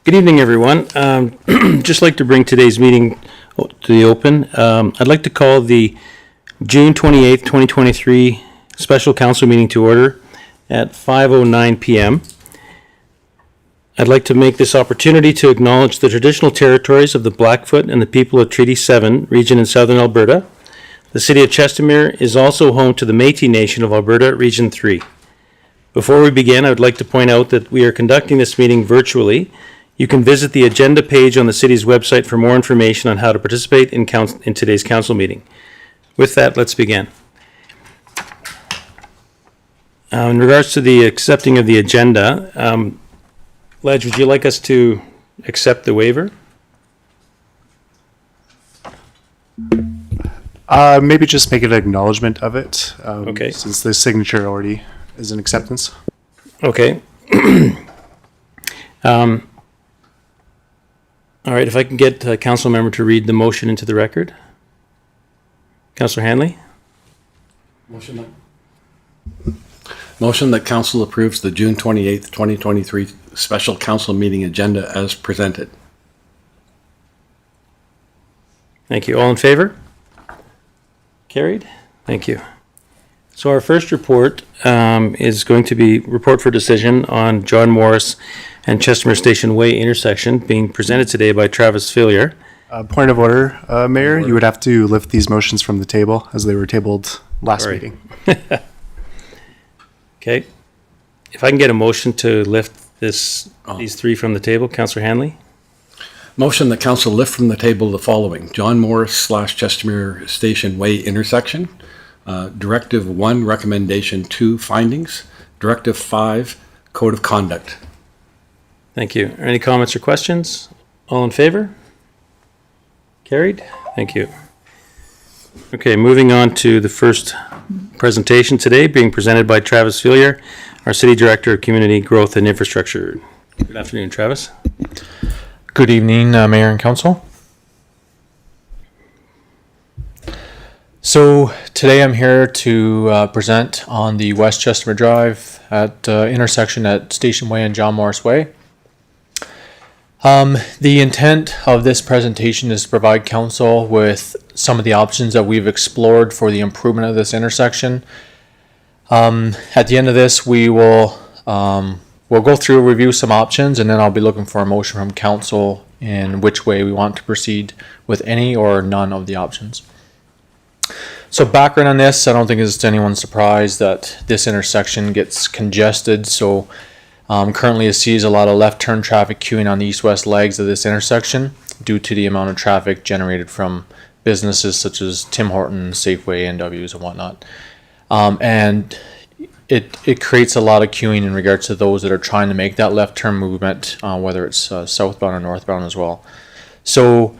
Good evening, everyone. Just like to bring today's meeting to the open. I'd like to call the June 28th, 2023 special council meeting to order at 5:09 p.m. I'd like to make this opportunity to acknowledge the traditional territories of the Blackfoot and the people of Treaty 7 region in southern Alberta. The city of Chestermere is also home to the Métis Nation of Alberta, Region 3. Before we begin, I would like to point out that we are conducting this meeting virtually. You can visit the agenda page on the city's website for more information on how to participate in today's council meeting. With that, let's begin. In regards to the accepting of the agenda, Ledge, would you like us to accept the waiver? Maybe just make an acknowledgement of it. Okay. Since the signature already is an acceptance. Okay. All right, if I can get a council member to read the motion into the record. Councillor Hanley? Motion that council approves the June 28th, 2023 special council meeting agenda as presented. Thank you. All in favor? Carried? Thank you. So our first report is going to be report for decision on John Morris and Chestermere Station Way intersection being presented today by Travis Fillier. Point of order, Mayor, you would have to lift these motions from the table as they were tabled last Sorry. meeting. Okay. If I can get a motion to lift these three from the table, Councillor Hanley? Motion that council lift from the table the following: John Morris / Chestermere Station Way intersection, Directive 1 recommendation 2 findings, Directive 5 code of conduct. Thank you. Are any comments or questions? All in favor? Carried? Thank you. Okay, moving on to the first presentation today, being presented by Travis Fillier, our City Director of Community Growth and Infrastructure. Good afternoon, Travis. Good evening, Mayor and Council. So today I'm here to present on the West Chestermere Drive at intersection at Station Way and John Morris Way. The intent of this presentation is to provide council with some of the options that we've explored for the improvement of this intersection. At the end of this, we'll go through, review some options, and then I'll be looking for a motion from council in which way we want to proceed with any or none of the options. So background on this, I don't think it's to anyone's surprise that this intersection gets congested. So currently it sees a lot of left turn traffic queuing on the east-west legs of this intersection due to the amount of traffic generated from businesses such as Tim Hortons, Safeway, NWs, and whatnot. And it creates a lot of queuing in regards to those that are trying to make that left turn movement, whether it's southbound or northbound as well. So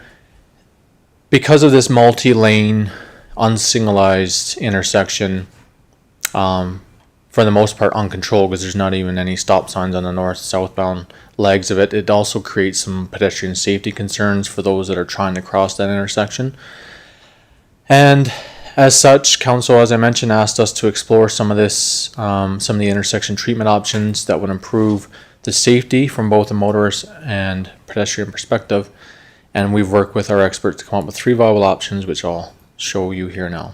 because of this multi-lane, unsignalized intersection, for the most part uncontrolled because there's not even any stop signs on the north-southbound legs of it, it also creates some pedestrian safety concerns for those that are trying to cross that intersection. And as such, council, as I mentioned, asked us to explore some of the intersection treatment options that would improve the safety from both a motorist and pedestrian perspective. And we've worked with our experts to come up with 3 viable options, which I'll show you here now.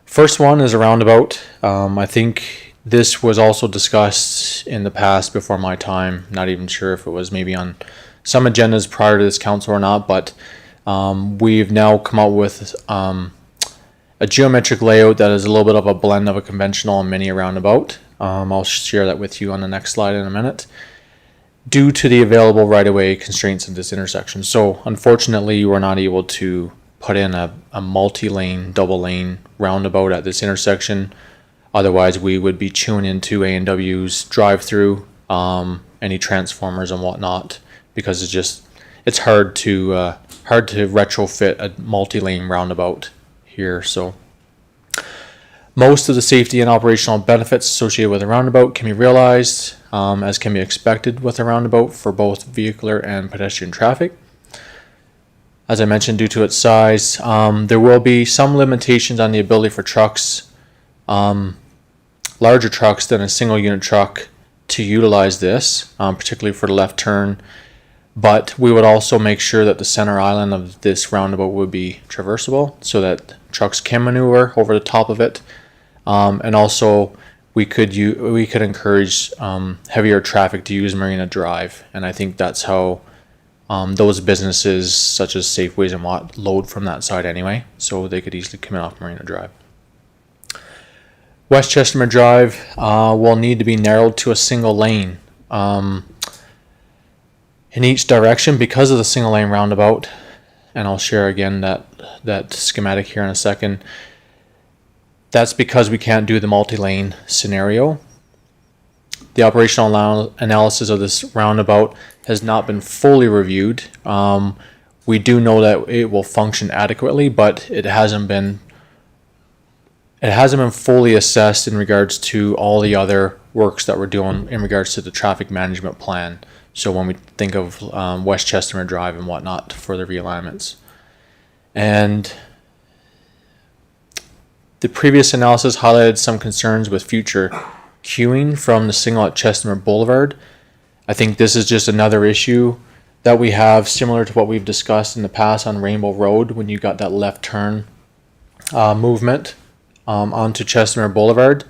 First one is a roundabout. I think this was also discussed in the past before my time. Not even sure if it was maybe on some agendas prior to this council or not, but we've now come up with a geometric layout that is a little bit of a blend of a conventional and mini roundabout. I'll share that with you on the next slide in a minute, due to the available right-of-way constraints of this intersection. So unfortunately, you are not able to put in a multi-lane, double-lane roundabout at this intersection. Otherwise, we would be chewing into A&W's drive-through, any transformers and whatnot, because it's hard to retrofit a multi-lane roundabout here. So most of the safety and operational benefits associated with a roundabout can be realized, as can be expected with a roundabout for both vehicular and pedestrian traffic. As I mentioned, due to its size, there will be some limitations on the ability for trucks, larger trucks than a single unit truck, to utilize this, particularly for the left turn. But we would also make sure that the center island of this roundabout would be traversable so that trucks can maneuver over the top of it. And also we could encourage heavier traffic to use Marina Drive. And I think that's how those businesses such as Safeways and what load from that side anyway. So they could easily come in off Marina Drive. West Chestermere Drive will need to be narrowed to a single lane in each direction because of the single lane roundabout. And I'll share again that schematic here in a second. That's because we can't do the multi-lane scenario. The operational analysis of this roundabout has not been fully reviewed. We do know that it will function adequately, but it hasn't been fully assessed in regards to all the other works that we're doing in regards to the traffic management plan. So when we think of West Chestermere Drive and whatnot for the realignments. And the previous analysis highlighted some concerns with future queuing from the signal at Chestermere Boulevard. I think this is just another issue that we have similar to what we've discussed in the past on Rainbow Road when you got that left turn movement onto Chestermere Boulevard.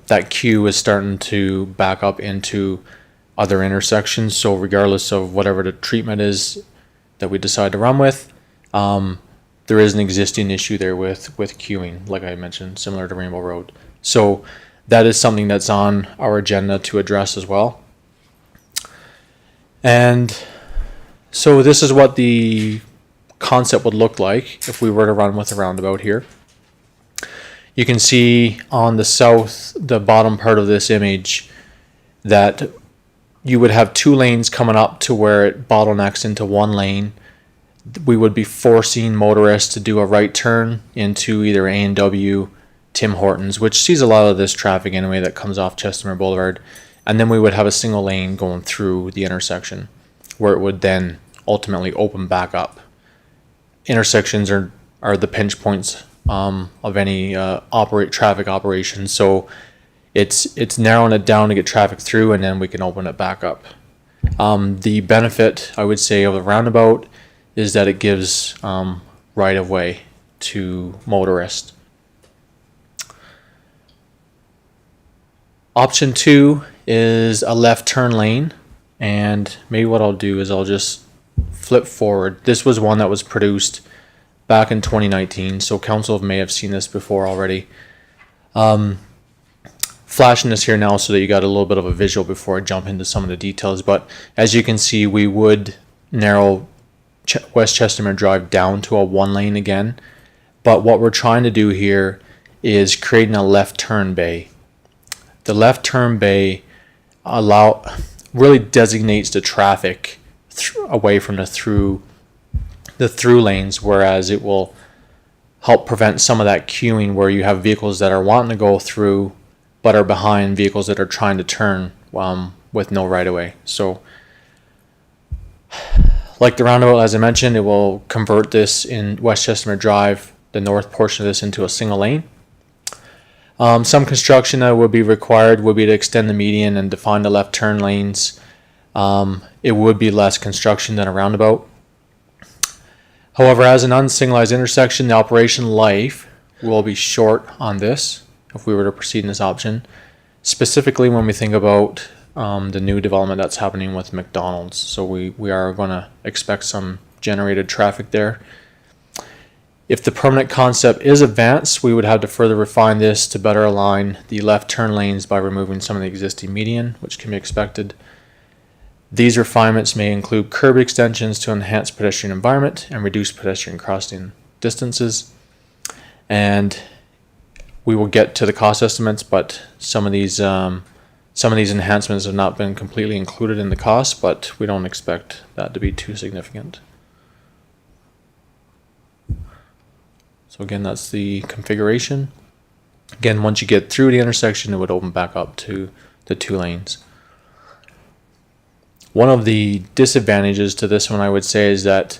That queue is starting to back up into other intersections. So regardless of whatever the treatment is that we decide to run with, there is an existing issue there with queuing, like I mentioned, similar to Rainbow Road. So that is something that's on our agenda to address as well. And so this is what the concept would look like if we were to run with a roundabout here. You can see on the south, the bottom part of this image, that you would have two lanes coming up to where it bottlenecks into one lane. We would be forcing motorists to do a right turn into either A&W, Tim Hortons, which sees a lot of this traffic anyway that comes off Chestermere Boulevard. And then we would have a single lane going through the intersection where it would then ultimately open back up. Intersections are the pinch points of any traffic operation. So it's narrowing it down to get traffic through, and then we can open it back up. The benefit, I would say, of the roundabout is that it gives right of way to motorists. Option 2 is a left turn lane, and maybe what I'll do is I'll just flip forward. This was one that was produced back in 2019, so council may have seen this before already. Flashing this here now so that you got a little bit of a visual before I jump into some of the details. But as you can see, we would narrow West Chestermere Drive down to a one lane again. But what we're trying to do here is creating a left turn bay. The left turn bay really designates the traffic away from the through lanes, whereas it will help prevent some of that queuing where you have vehicles that are wanting to go through but are behind vehicles that are trying to turn with no right of way. So like the roundabout, as I mentioned, it will convert this in West Chestermere Drive, the north portion of this, into a single lane. Some construction that would be required would be to extend the median and define the left turn lanes. It would be less construction than a roundabout. However, as an unsignalized intersection, the operation life will be short on this if we were to proceed in this option. Specifically when we think about the new development that's happening with McDonald's. So we are going to expect some generated traffic there. If the permanent concept is advanced, we would have to further refine this to better align the left turn lanes by removing some of the existing median, which can be expected. These refinements may include curb extensions to enhance pedestrian environment and reduce pedestrian crossing distances. And we will get to the cost estimates, but some of these enhancements have not been completely included in the cost, but we don't expect that to be too significant. So again, that's the configuration. Again, once you get through the intersection, it would open back up to the two lanes. One of the disadvantages to this one, I would say, is that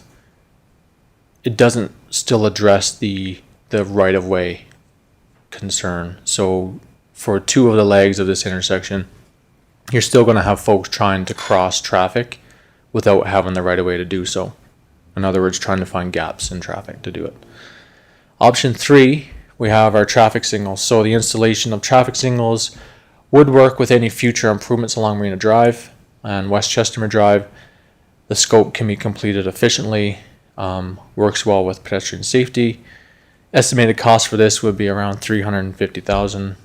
it doesn't still address the right-of-way concern. So for two of the legs of this intersection, you're still going to have folks trying to cross traffic without having the right of way to do so. In other words, trying to find gaps in traffic to do it. Option 3, we have our traffic signals. So the installation of traffic signals would work with any future improvements along Marina Drive and West Chestermere Drive. The scope can be completed efficiently, works well with pedestrian safety. Estimated cost for this would be around $350,000.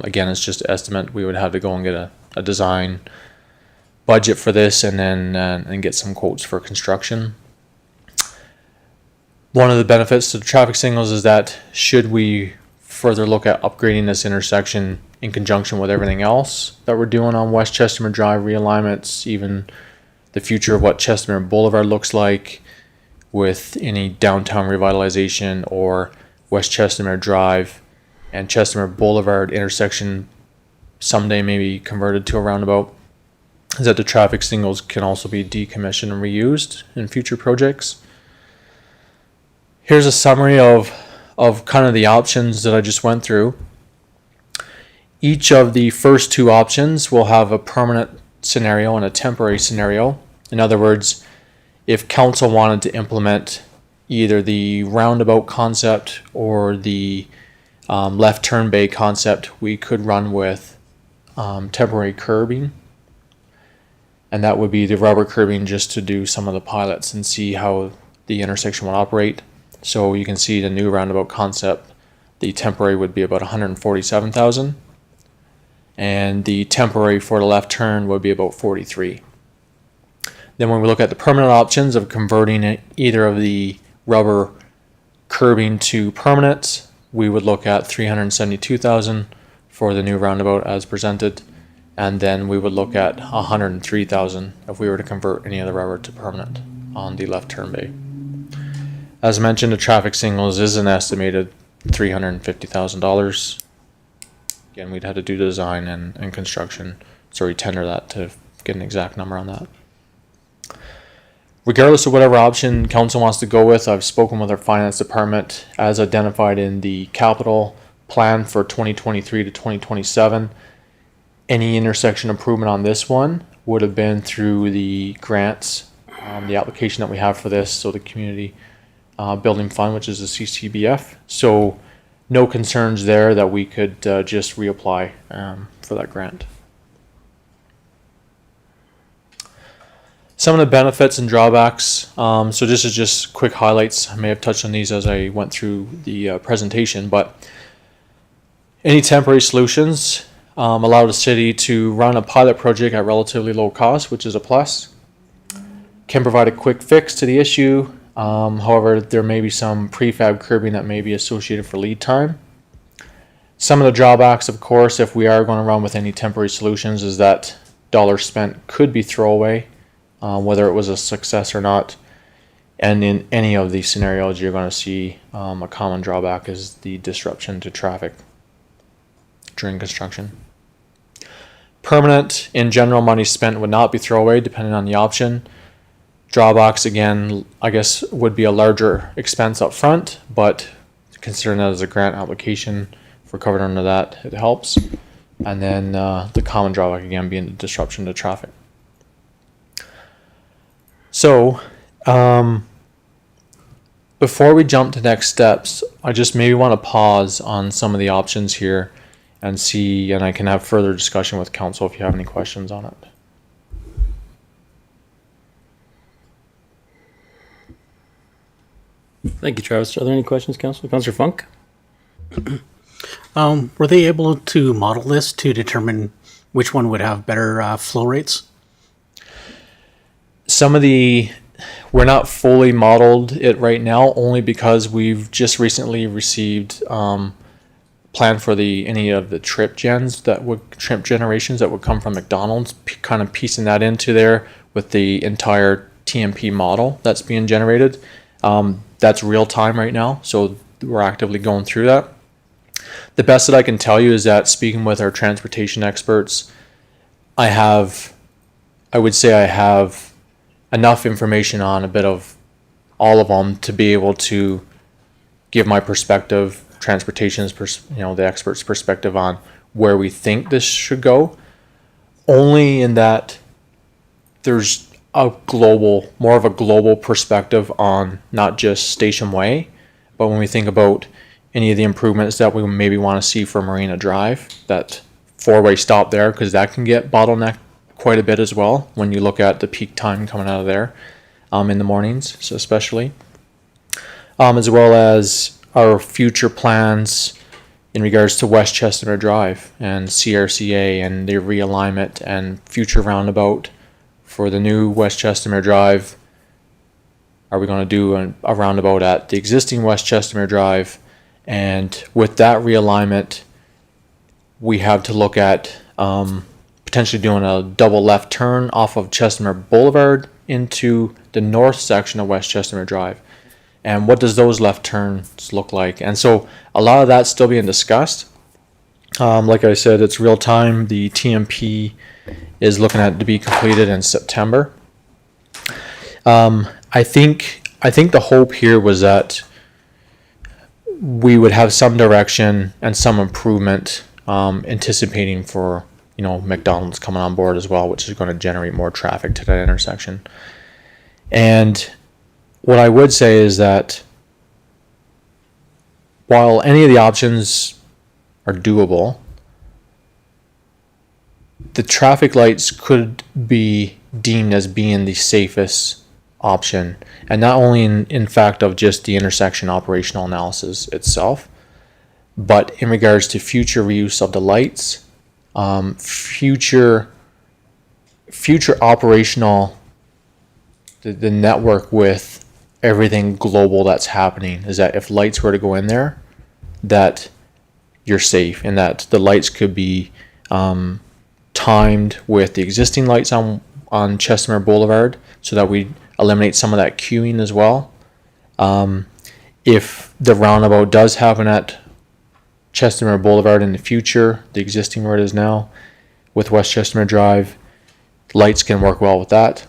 Again, it's just an estimate. We would have to go and get a design budget for this and then and get some quotes for construction. One of the benefits to the traffic signals is that should we further look at upgrading this intersection in conjunction with everything else that we're doing on West Chestermere Drive realignments, even the future of what Chestermere Boulevard looks like with any downtown revitalization or West Chestermere Drive and Chestermere Boulevard intersection someday maybe converted to a roundabout, is that the traffic signals can also be decommissioned and reused in future projects. Here's a summary of kind of the options that I just went through. Each of the first two options will have a permanent scenario and a temporary scenario. In other words, if council wanted to implement either the roundabout concept or the left turn bay concept, we could run with temporary curbing. And that would be the rubber curbing just to do some of the pilots and see how the intersection would operate. So you can see the new roundabout concept, the temporary would be about $147,000. And the temporary for the left turn would be about $43,000. Then when we look at the permanent options of converting either of the rubber curbing to permanent, we would look at $372,000 for the new roundabout as presented. And then we would look at $103,000 if we were to convert any of the rubber to permanent on the left turn bay. As mentioned, the traffic signals is an estimated $350,000. Again, we'd have to do design and construction, so we tender that to get an exact number on that. Regardless of whatever option council wants to go with, I've spoken with our finance department as identified in the capital plan for 2023 to 2027. Any intersection improvement on this one would have been through the grants, the application that we have for this, so the community building fund, which is the CCBF. So no concerns there that we could just reapply for that grant. Some of the benefits and drawbacks. So this is just quick highlights. I may have touched on these as I went through the presentation, but any temporary solutions allow the city to run a pilot project at relatively low cost, which is a plus. Can provide a quick fix to the issue. However, there may be some prefab curbing that may be associated for lead time. Some of the drawbacks, of course, if we are going to run with any temporary solutions, is that dollars spent could be throwaway, whether it was a success or not. And in any of these scenarios, you're going to see a common drawback is the disruption to traffic during construction. Permanent, in general, money spent would not be throwaway depending on the option. Drawbacks, again, I guess would be a larger expense up front, but considering that as a grant application, if we're covered under that, it helps. And then the common drawback, again, being the disruption to traffic. So, before we jump to next steps, I just maybe want to pause on some of the options here and see, and I can have further discussion with council if you have any questions on it. Thank you, Travis. Are there any questions, Councilor? Councilor Funk? Were they able to model this to determine which one would have better flow rates? Some of we're not fully modeled it right now, only because we've just recently received plan for any of the trip generations that would come from McDonald's, kind of piecing that into there with the entire TMP model that's being generated. That's real time right now, so we're actively going through that. The best that I can tell you is that speaking with our transportation experts, I would say I have enough information on a bit of all of them to be able to give my perspective, transportation's the expert's perspective on where we think this should go. only in that there's more of a global perspective on not just Station Way, but when we think about any of the improvements that we maybe want to see for Marina Drive, that four-way stop there, because that can get bottlenecked quite a bit as well when you look at the peak time coming out of there in the mornings, so especially. As well as our future plans in regards to West Chestermere Drive and CRCA and the realignment and future roundabout for the new West Chestermere Drive. Are we going to do a roundabout at the existing West Chestermere Drive? And with that realignment, we have to look at potentially doing a double left turn off of Chestermere Boulevard into the north section of West Chestermere Drive. And what does those left turns look like? And so a lot of that's still being discussed. Like I said, it's real time. The TMP is looking at to be completed in September. I think the hope here was that we would have some direction and some improvement, anticipating for McDonald's coming on board as well, which is going to generate more traffic to that intersection. And what I would say is that while any of the options are doable, the traffic lights could be deemed as being the safest option, and not only in fact of just the intersection operational analysis itself, but in regards to future reuse of the lights, future operational, the network with everything global that's happening, is that if lights were to go in there, that you're safe, and that the lights could be timed with the existing lights on Chestermere Boulevard, so that we eliminate some of that queuing as well. If the roundabout does happen at Chestermere Boulevard in the future, the existing where it is now, with West Chestermere Drive, lights can work well with that.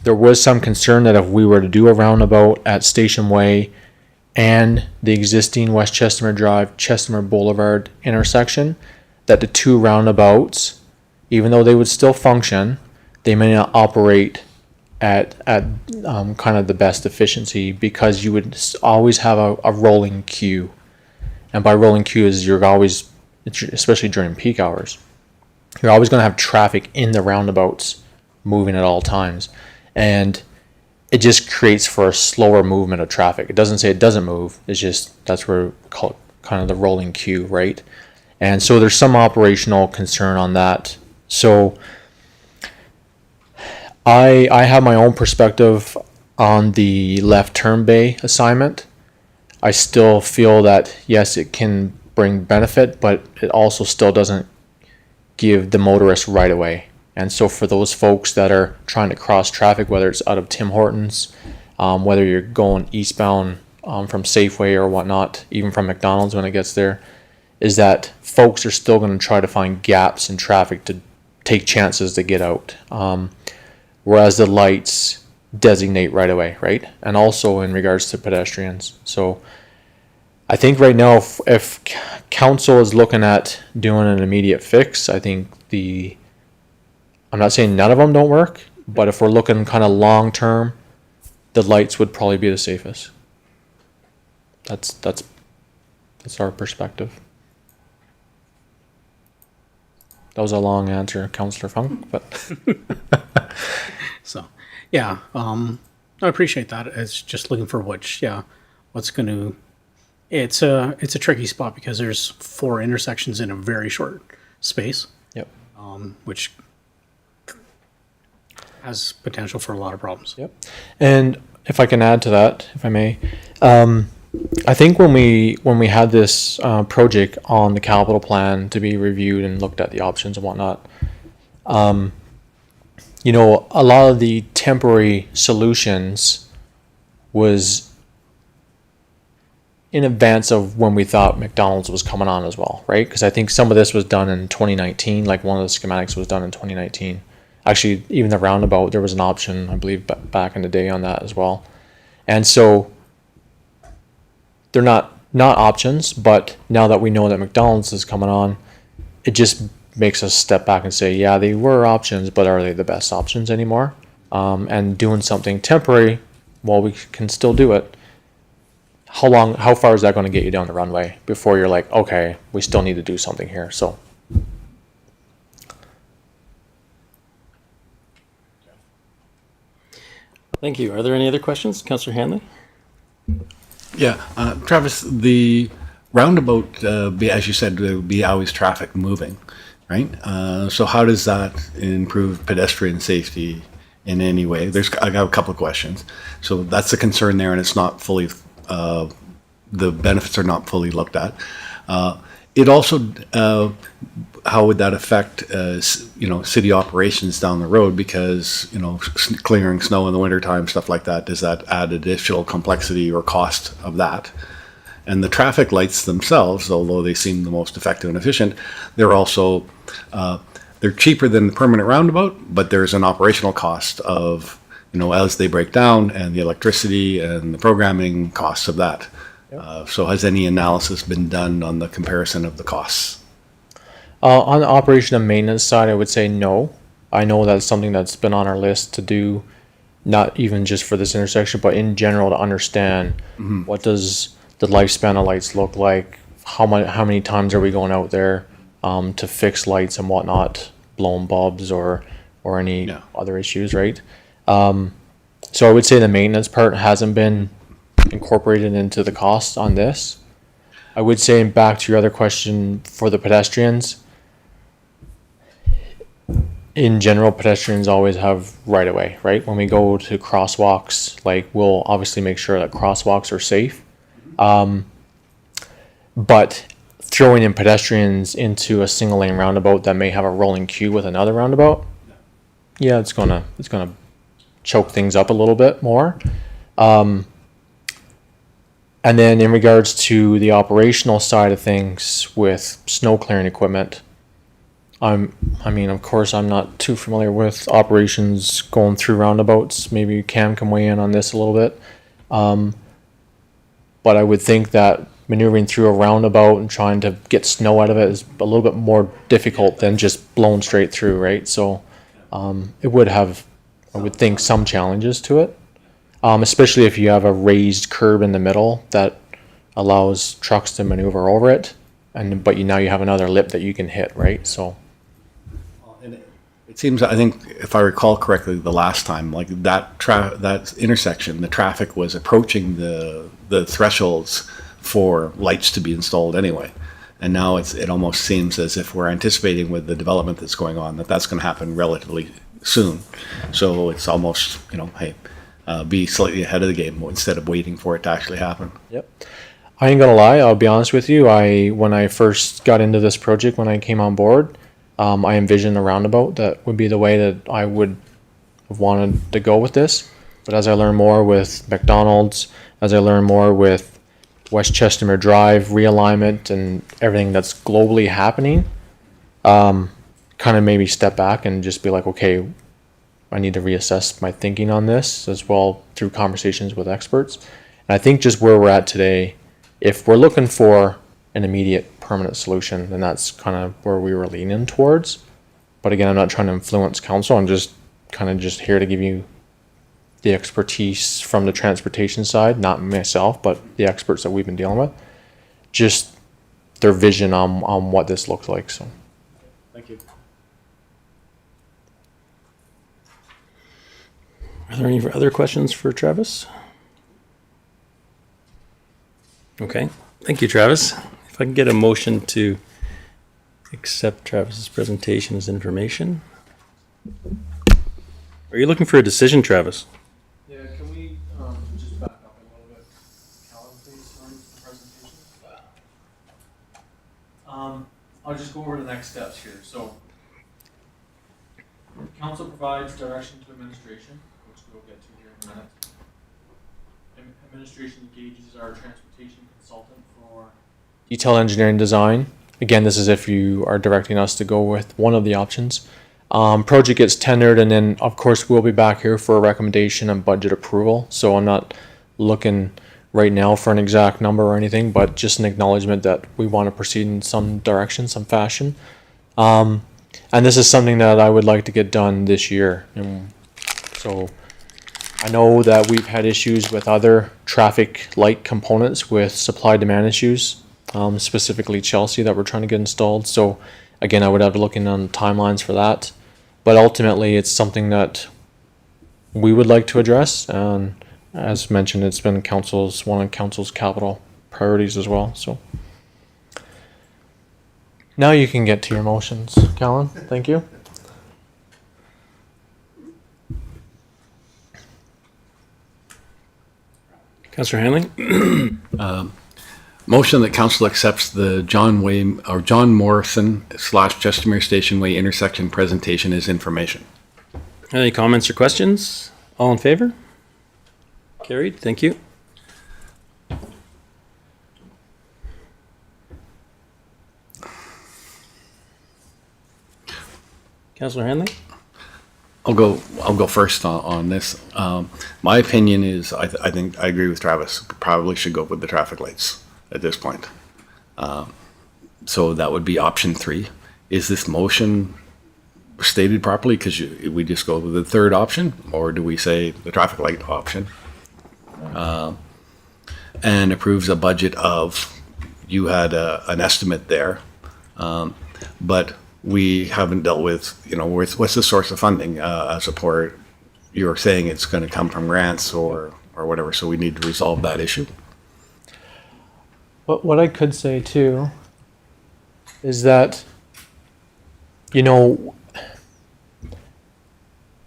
There was some concern that if we were to do a roundabout at Station Way and the existing West Chestermere Drive, Chestermere Boulevard intersection, that the two roundabouts, even though they would still function, they may not operate at kind of the best efficiency, because you would always have a rolling queue. And by rolling queue is you're always, especially during peak hours, you're always going to have traffic in the roundabouts moving at all times. And it just creates for a slower movement of traffic. It doesn't say it doesn't move. It's just, that's where we call it kind of the rolling queue, right? And so there's some operational concern on that. So I have my own perspective on the left turn bay assignment. I still feel that, yes, it can bring benefit, but it also still doesn't give the motorist right away. And so for those folks that are trying to cross traffic, whether it's out of Tim Hortons, whether you're going eastbound from Safeway or whatnot, even from McDonald's when it gets there, is that folks are still going to try to find gaps in traffic to take chances to get out. Whereas the lights designate right away, right? And also in regards to pedestrians. So I think right now, if council is looking at doing an immediate fix, I think I'm not saying none of them don't work, but if we're looking kind of long term, the lights would probably be the safest. That's our perspective. That was a long answer, Councillor Funk, but So, yeah, I appreciate that. It's just looking for what's going to. It's a tricky spot because there's 4 intersections in a very short space. Yep. Which has potential for a lot of problems. Yep. And if I can add to that, if I may, I think when we had this project on the capital plan to be reviewed and looked at the options and whatnot, a lot of the temporary solutions was in advance of when we thought McDonald's was coming on as well, right? Because I think some of this was done in 2019, like one of the schematics was done in 2019. Actually, even the roundabout, there was an option, I believe, back in the day on that as well. And so they're not options, but now that we know that McDonald's is coming on, it just makes us step back and say, yeah, they were options, but are they the best options anymore? And doing something temporary while we can still do it. How far is that going to get you down the runway before you're like, okay, we still need to do something here? So, Thank you. Are there any other questions? Councillor Hanley? Yeah, Travis, the roundabout, as you said, there will be always traffic moving, right? So how does that improve pedestrian safety in any way? I got a couple of questions. So that's a concern there, and it's not fully, the benefits are not fully looked at. It also, how would that affect, city operations down the road? Because, clearing snow in the wintertime, stuff like that, does that add additional complexity or cost of that? And the traffic lights themselves, although they seem the most effective and efficient, they're also, they're cheaper than the permanent roundabout, but there's an operational cost of, as they break down, and the electricity and the programming costs of that. So has any analysis been done on the comparison of the costs? on the operation and maintenance side, I would say no. I know that's something that's been on our list to do, not even just for this intersection, but in general to understand what does the lifespan of lights look like, how many times are we going out there to fix lights and whatnot, blown bulbs or any other issues, right? So I would say the maintenance part hasn't been incorporated into the cost on this. I would say, and back to your other question for the pedestrians, in general, pedestrians always have right of way, right? When we go to crosswalks, like, we'll obviously make sure that crosswalks are safe. But throwing in pedestrians into a single lane roundabout that may have a rolling queue with another roundabout, yeah, it's gonna choke things up a little bit more. And then in regards to the operational side of things with snow clearing equipment, of course, I'm not too familiar with operations going through roundabouts. Maybe Cam can weigh in on this a little bit. But I would think that maneuvering through a roundabout and trying to get snow out of it is a little bit more difficult than just blowing straight through, right? So it would have, I would think, some challenges to it. Especially if you have a raised curb in the middle that allows trucks to maneuver over it, but now you have another lip that you can hit, right? So it seems, I think, if I recall correctly, the last time, like that intersection, the traffic was approaching the thresholds for lights to be installed anyway. And now it almost seems as if we're anticipating with the development that's going on that's going to happen relatively soon. So it's almost, hey, be slightly ahead of the game instead of waiting for it to actually happen. Yep. I ain't gonna lie, I'll be honest with you. When I first got into this project, when I came on board, I envisioned a roundabout that would be the way that I would have wanted to go with this. But as I learn more with McDonald's, as I learn more with West Chestermere Drive realignment and everything that's globally happening, kind of made me step back and just be like, okay, I need to reassess my thinking on this as well through conversations with experts. And I think just where we're at today, if we're looking for an immediate permanent solution, then that's kind of where we were leaning towards. But again, I'm not trying to influence council. I'm just here to give you the expertise from the transportation side, not myself, but the experts that we've been dealing with, just their vision on what this looks like. So Thank you. Are there any other questions for Travis? Okay, thank you, Travis. If I can get a motion to accept Travis's presentation as information. Are you looking for a decision, Travis? yeah, can we just back up a little bit, Callum, please, on the presentation? I'll just go over the next steps here. So, council provides direction to administration, which we'll get to here in a minute. Administration engages our transportation consultant for detailed engineering design. Again, this is if you are directing us to go with one of the options. Project gets tendered, and then of course we'll be back here for a recommendation and budget approval. So I'm not looking right now for an exact number or anything, but just an acknowledgement that we want to proceed in some direction, some fashion. And this is something that I would like to get done this year. And so I know that we've had issues with other traffic light components with supply demand issues, specifically Chelsea that we're trying to get installed. So again, I would have to look in on timelines for that. But ultimately, it's something that we would like to address. And as mentioned, it's been one of council's capital priorities as well. So now you can get to your motions, Callan. Thank you. Councillor Hanley? Motion that council accepts the John Morrison / Chestermere Station Way intersection presentation as information. Any comments or questions? All in favor? Carried, thank you. Councillor Hanley? I'll go first on this. My opinion is, I think I agree with Travis. Probably should go with the traffic lights at this point. So that would be option 3. Is this motion stated properly? Because we just go with the third option, or do we say the traffic light option? And approves a budget of, you had an estimate there, but we haven't dealt with, what's the source of funding, support. You're saying it's going to come from grants or whatever, so we need to resolve that issue. But what I could say too is that, I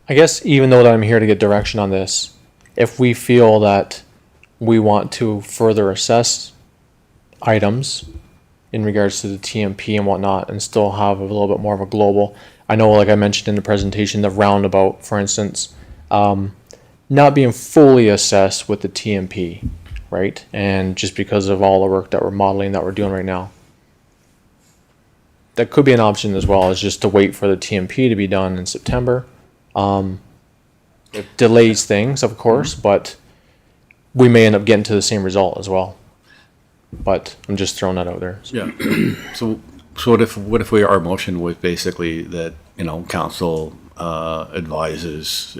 guess even though that I'm here to get direction on this, if we feel that we want to further assess items in regards to the TMP and whatnot and still have a little bit more of a global, I know, like I mentioned in the presentation, the roundabout, for instance, not being fully assessed with the TMP, right? And just because of all the work that we're modeling that we're doing right now. That could be an option as well, is just to wait for the TMP to be done in September. It delays things, of course, but we may end up getting to the same result as well. But I'm just throwing that out there. Yeah. So what if our motion was basically that, council advises,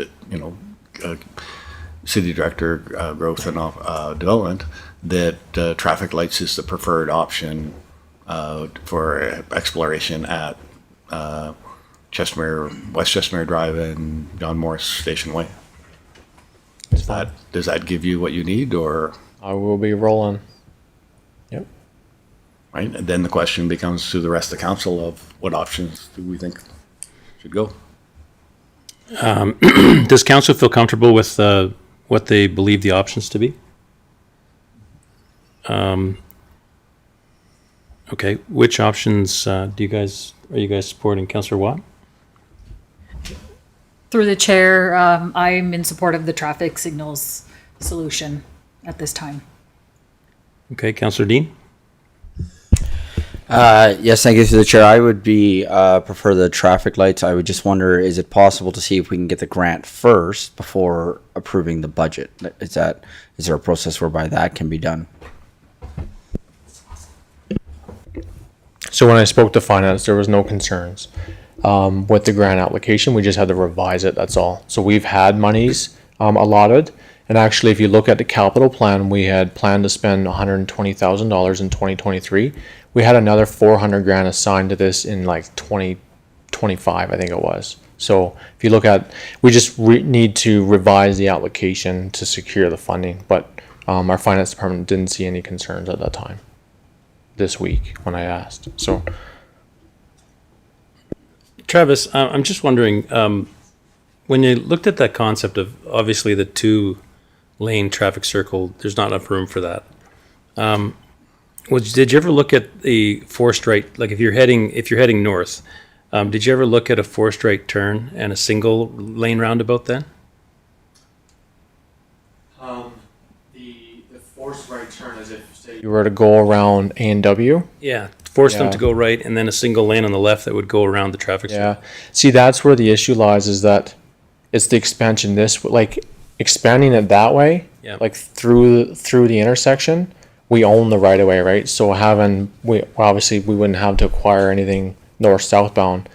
city director, growth and development, that traffic lights is the preferred option for exploration at West Chestermere Drive and John Morris Station Way. Does that give you what you need, or? I will be rolling. Yep. Right, and then the question becomes to the rest of the council of what options do we think should go? Does council feel comfortable with what they believe the options to be? Okay, which options are you guys supporting? Councillor Watt? Through the chair, I'm in support of the traffic signals solution at this time. Okay, Councillor Dean? Yes, thank you through the chair. I would be prefer the traffic lights. I would just wonder, is it possible to see if we can get the grant first before approving the budget? Is there a process whereby that can be done? So when I spoke to finance, there was no concerns with the grant application. We just had to revise it, that's all. So we've had monies allotted. And actually, if you look at the capital plan, we had planned to spend $120,000 in 2023. We had another 400 grand assigned to this in like 2025, I think it was. So if you look at, we just need to revise the application to secure the funding. But our finance department didn't see any concerns at that time this week when I asked. So Travis, I'm just wondering, when you looked at that concept of obviously the 2-lane traffic circle, there's not enough room for that. Did you ever look at the forced right? Like if you're heading north, did you ever look at a forced right turn and a single lane roundabout then? The forced right turn is if say you were to go around A&W. Yeah, force them Yeah. to go right and then a single lane on the left that would go around the traffic circle. Yeah. See, that's where the issue lies, is that it's the expansion expanding it that way, Yeah. like through the intersection, we own the right of way, right? So we wouldn't have to acquire anything north southbound,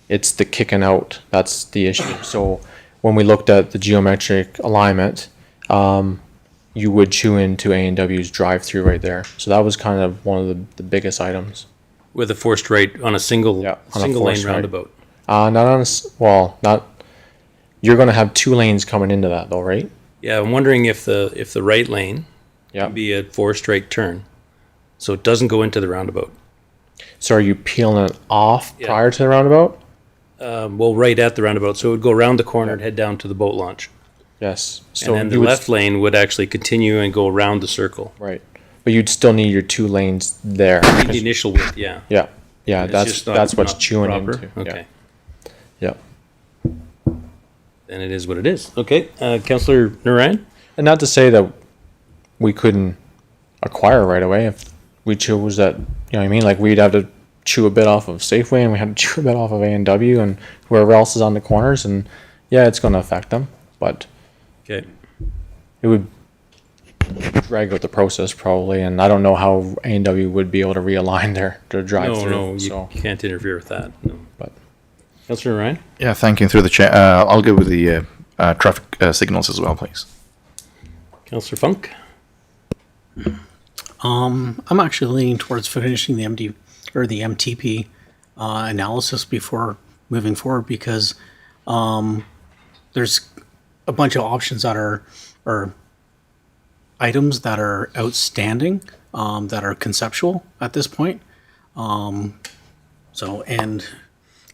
it's the kicking out that's the issue. So when we looked at the geometric alignment, you would chew into A&W's drive-through right there. So that was kind of one of the biggest items. With a forced right on a single, Yeah, on a single lane forced right. roundabout. Not on well, not. You're going to have two lanes coming into that though, right? Yeah, I'm wondering if the right lane Yeah. can be a forced right turn, so it doesn't go into the roundabout. So are you peeling it off Yeah. prior to the roundabout? Well, right at the roundabout, so it would go around the corner and head down to the boat launch. Yes. And So then the you would left lane would actually continue and go around the circle. right, but you'd still need your two lanes there. The initial width, yeah. Yeah, yeah. It's That's just not- that's what's not chewing proper? into. Okay. Yeah. Then it is what it is. Okay, Councillor Narayan? And not to say that we couldn't acquire right away if we chose that. You know what I mean? Like we'd have to chew a bit off of Safeway, and we had to chew a bit off of A&W and whoever else is on the corners. And yeah, it's going to affect them, but Okay. it would drag out the process probably. And I don't know how A&W would be able to realign their drive No, through. no, you So, can't interfere with that. No. but Councillor Narayan? Yeah, thank you. Through the chair, I'll go with the traffic signals as well, please. Councillor Funk? I'm actually leaning towards finishing the MTP analysis before moving forward because there's a bunch of options that are or items that are outstanding that are conceptual at this point. And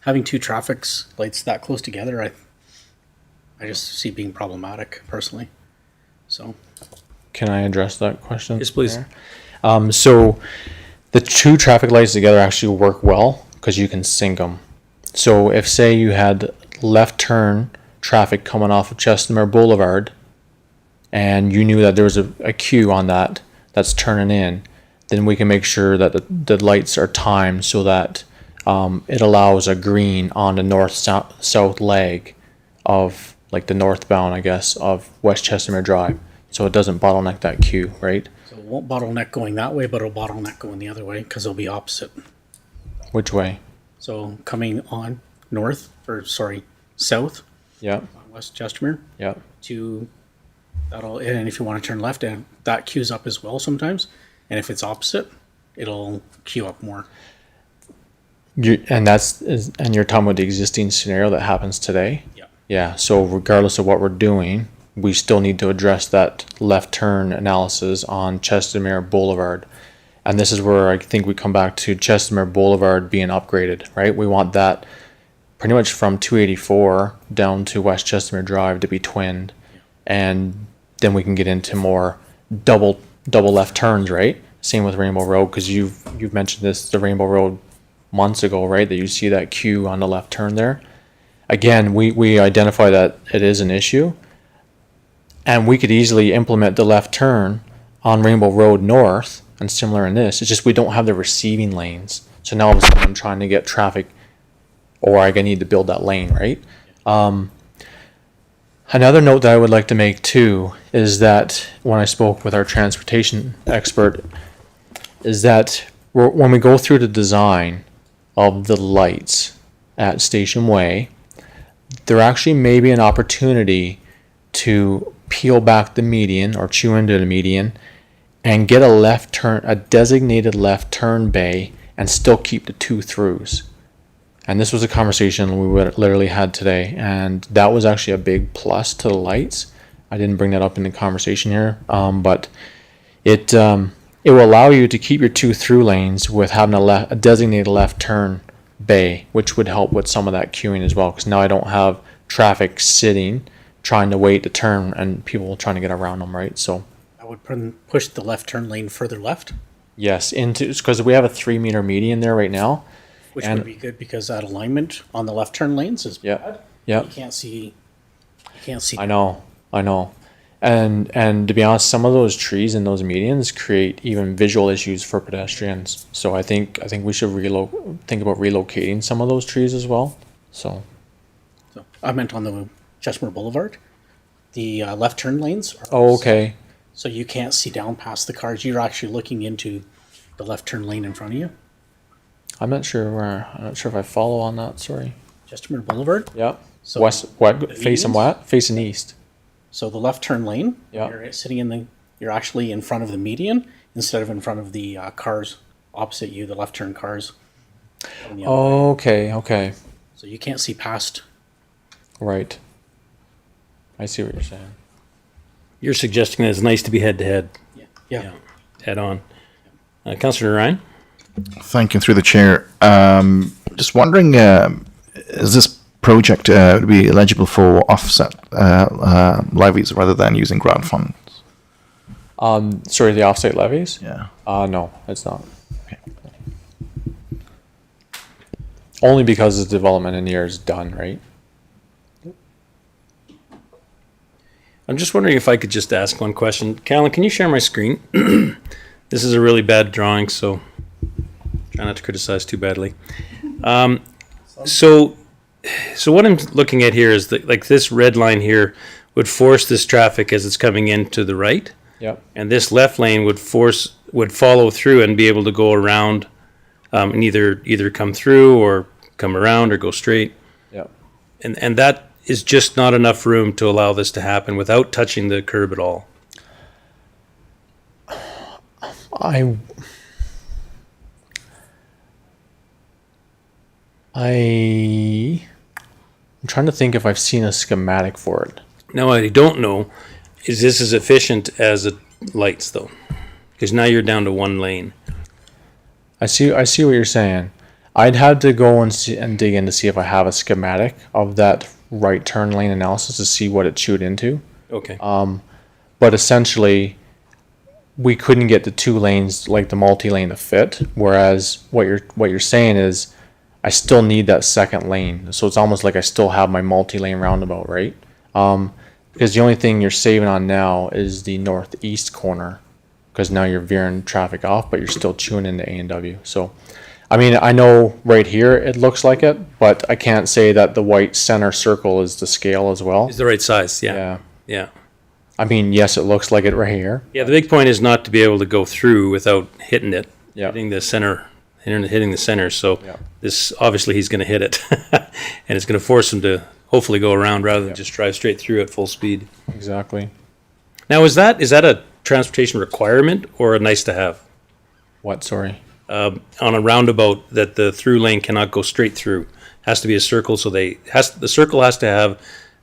having two traffic lights that close together, I just see being problematic personally. So. can I address that question? Yes, please. Mayor? So the two traffic lights together actually work well because you can sync them. So if say you had left turn traffic coming off of Chestermere Boulevard and you knew that there was a queue on that's turning in, then we can make sure that the lights are timed so that it allows a green on the north-south leg of like the northbound, I guess, of West Chestermere Drive. So it doesn't bottleneck that queue, right? So it won't bottleneck going that way, but it'll bottleneck going the other way because it'll be opposite. Which way? So coming on south Yeah, on West Chestermere yeah. to and if you want to turn left, and that queues up as well sometimes. And if it's opposite, it'll queue up more. And you're talking about the existing scenario that happens today? Yeah. Yeah, so regardless of what we're doing, we still need to address that left turn analysis on Chestermere Boulevard. And this is where I think we come back to Chestermere Boulevard being upgraded, right? We want that pretty much from 284 down to West Chestermere Drive to be twinned. And then we can get into more double left turns, right? Same with Rainbow Road, because you've mentioned this, the Rainbow Road months ago, right? That you see that queue on the left turn there. Again, we identify that it is an issue, and we could easily implement the left turn on Rainbow Road North, and similar in this. It's just we don't have the receiving lanes. So now all of a sudden I'm trying to get traffic, or I need to build that lane, right? Another note that I would like to make too is that when I spoke with our transportation expert, is that when we go through the design of the lights at Station Way, there actually may be an opportunity to peel back the median or chew into the median and get a designated left turn bay and still keep the two throughs. And this was a conversation we literally had today, and that was actually a big plus to the lights. I didn't bring that up in the conversation here, but it will allow you to keep your two through lanes with having a designated left turn bay, which would help with some of that queuing as well, because now I don't have traffic sitting trying to wait to turn and people trying to get around them, right? So I would push the left turn lane further left, yes, because we have a 3 meter median there right now. which And- would be good because that alignment on the left turn lanes is Yeah. bad. Yeah. You can't see. I know. And to be honest, some of those trees in those medians create even visual issues for pedestrians. So I think we should think about relocating some of those trees as well. So So I meant on the Chestermere Boulevard, the left turn lanes. Are oh, okay. So you can't see down past the cars. You're actually looking into the left turn lane in front of you. I'm not sure if I follow on that, sorry. Chestermere Boulevard. Yep. So West, what, facing medians? what? Facing east. So the left turn lane, Yeah. you're sitting you're actually in front of the median instead of in front of the cars opposite you, the left turn cars. on the other way. Okay, okay, So you can't see past. right. I see what you're saying. You're suggesting that it's nice to be head-to-head, Yeah. head-on. Councillor Ryan? Thank you through the chair. Just wondering, is this project to be eligible for offset levies rather than using grant funds? Sorry, the offsite levies? Yeah. No, it's not. Only because the development in here is done, right? I'm just wondering if I could just ask one question. Callan, can you share my screen? This is a really bad drawing, so try not to criticize too badly. So what I'm looking at here is that, like, this red line here would force this traffic as it's coming in to the right, Yep. and this left lane would follow through and be able to go around, and either come through or come around or go straight. Yep. And that is just not enough room to allow this to happen without touching the curb at all. I'm trying to think if I've seen a schematic for it. Now, what I don't know is this as efficient as the lights, though, because now you're down to one lane. I see what you're saying. I'd have to go and see and dig in to see if I have a schematic of that right turn lane analysis to see what it chewed into. Okay. But essentially, we couldn't get the two lanes like the multi-lane to fit. Whereas what you're saying is, I still need that second lane. So it's almost like I still have my multi-lane roundabout, right? Because the only thing you're saving on now is the northeast corner, because now you're veering traffic off, but you're still chewing into A&W. So, I mean, I know right here it looks like it, but I can't say that the white center circle is the scale as well. Is the right size? Yeah. Yeah. Yeah. I mean, yes, it looks like it right here. Yeah. The big point is not to be able to go through without hitting it, Yeah. hitting the center. Hitting the center, so Yeah. this obviously he's going to hit it, and it's going to force him to hopefully go around rather than Yeah. just drive straight through at full speed. Exactly. Now, is that a transportation requirement or a nice to have What? Sorry. on a roundabout that the through lane cannot go straight through? Has to be a circle, so the circle has to have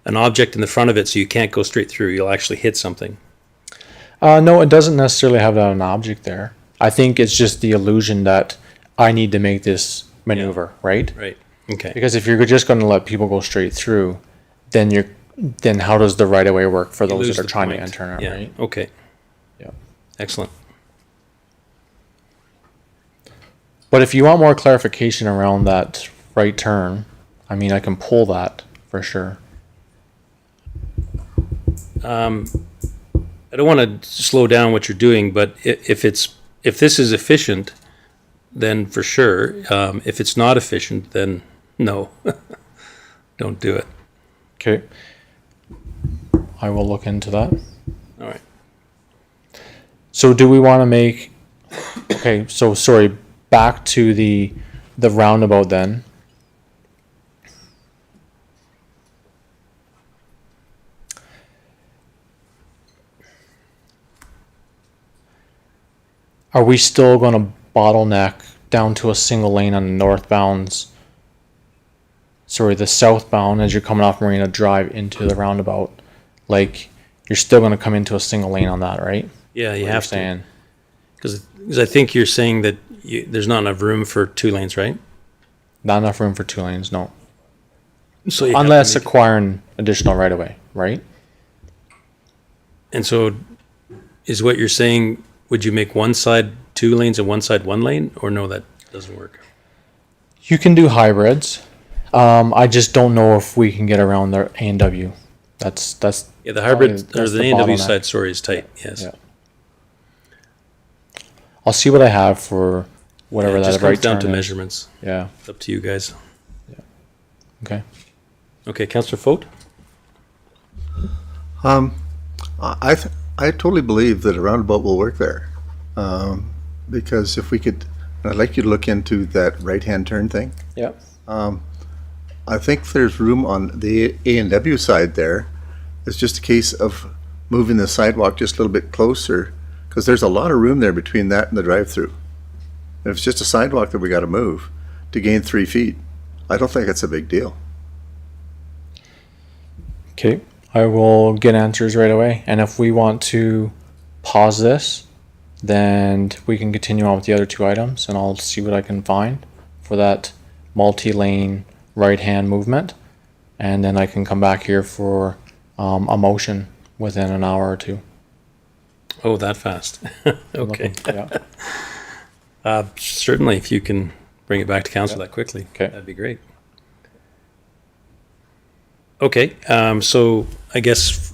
an object in the front of it, so you can't go straight through. You'll actually hit something. No, it doesn't necessarily have an object there. I think it's just the illusion that I need to make this maneuver, right? Right. Okay. Because if you're just going to let people go straight through, then how does the right of way work for You those lose that are the trying point. to enter it, Yeah. right? Okay. Yeah. Excellent. But if you want more clarification around that right turn, I mean, I can pull that for sure. I don't want to slow down what you're doing, but if this is efficient, then for sure. If it's not efficient, then no, don't do it. Okay. I will look into that. All right. So do we want to make, okay, so sorry, back to the roundabout then. Are we still going to bottleneck down to a single lane on the northbounds? Sorry, the southbound as you're coming off Marina Drive into the roundabout. Like, you're still going to come into a single lane on that, right? Yeah, you What you're have to. saying. Because I think you're saying that there's not enough room for two lanes, right? Not enough room for two lanes, no. So you have to Unless make- acquiring additional right of way, right? and so is what you're saying, would you make one side two lanes and one side one lane, or no, that doesn't work? You can do hybrids. I just don't know if we can get around the A&W. That's Yeah, the hybrid, That's or the the A&W bottleneck. side, sorry, is tight, yes. Yeah. I'll see what I have for whatever It that just right comes down turn to is. measurements. Yeah. It's up to you guys. Okay. Okay, Councillor Foat? I totally believe that a roundabout will work there, because if we could, I'd like you to look into that right-hand turn thing. Yep. I think there's room on the A&W side there. It's just a case of moving the sidewalk just a little bit closer, because there's a lot of room there between that and the drive-through. If it's just a sidewalk that we got to move to gain 3 feet, I don't think it's a big deal. Okay, I will get answers right away. And if we want to pause this, then we can continue on with the other 2 items, and I'll see what I can find for that multi-lane right-hand movement. And then I can come back here for a motion within an hour or 2. Oh, that fast. Okay. Yeah. Certainly, if you can bring it back to council that quickly, Okay. that'd be great. Okay, so I guess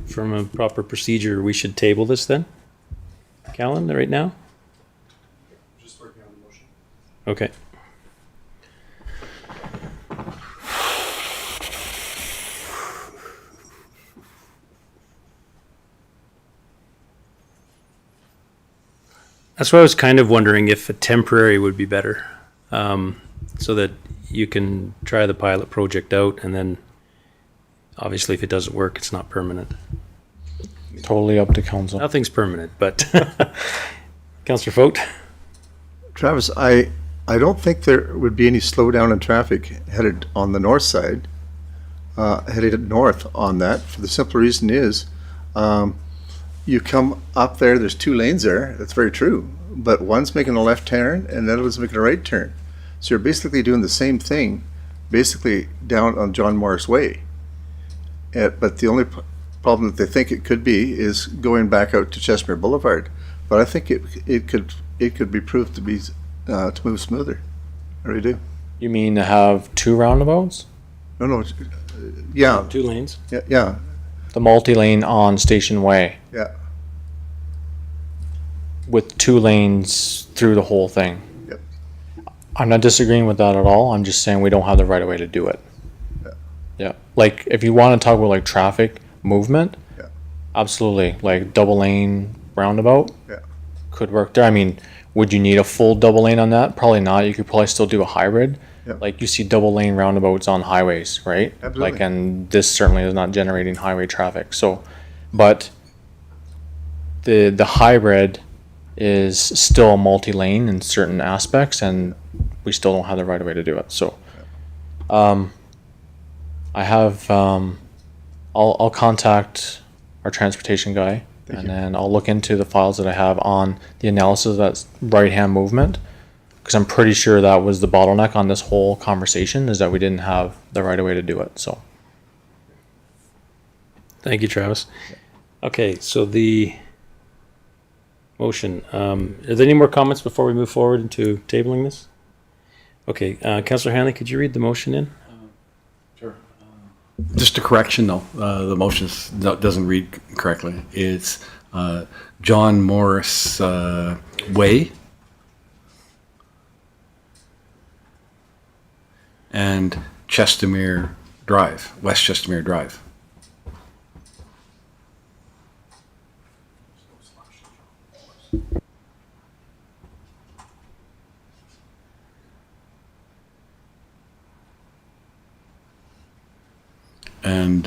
from a proper procedure, we should table this then? Callan, right now? Just working on the motion. Okay. That's why I was kind of wondering if a temporary would be better, so that you can try the pilot project out, and then obviously if it doesn't work, it's not permanent. Totally up to council. Nothing's permanent, but Councillor Fogt? Travis, I don't think there would be any slowdown in traffic headed on the north side, headed north on that, for the simple reason is, you come up there, there's 2 lanes there, that's very true, but one's making a left turn and the other one's making a right turn. So you're basically doing the same thing, basically down on John Morris Way. But the only problem that they think it could be is going back out to Chestmere Boulevard. But I think it could be proved to be to move smoother. I really do. You mean to have 2 roundabouts? No, yeah, 2 lanes? yeah, The multi-lane on Station Way yeah. with 2 lanes through the whole thing. Yep. I'm not disagreeing with that at all. I'm just saying we don't have the right of way to do it. Yeah. Yeah. Like if you want to talk about like traffic movement, Yeah. absolutely. Like double lane roundabout Yeah. could work there. I mean, would you need a full double lane on that? Probably not. You could probably still do a hybrid. Yeah. Like you see double lane roundabouts on highways, right? Absolutely. Like, and this certainly is not generating highway traffic. So, but the hybrid is still multi-lane in certain aspects, and we still don't have the right of way to do it. So, I have I'll contact our transportation guy, and then I'll look into the files that I have on the analysis of that right-hand movement, because I'm pretty sure that was the bottleneck on this whole conversation, is that we didn't have the right of way to do it. So, Thank you, Travis. Okay, so the motion, are there any more comments before we move forward into tabling this? Okay, Councillor Hanley, could you read the motion in? Just a correction, though. The motion doesn't read correctly. It's John Morris Way and Chestermere Drive, West Chestermere Drive. And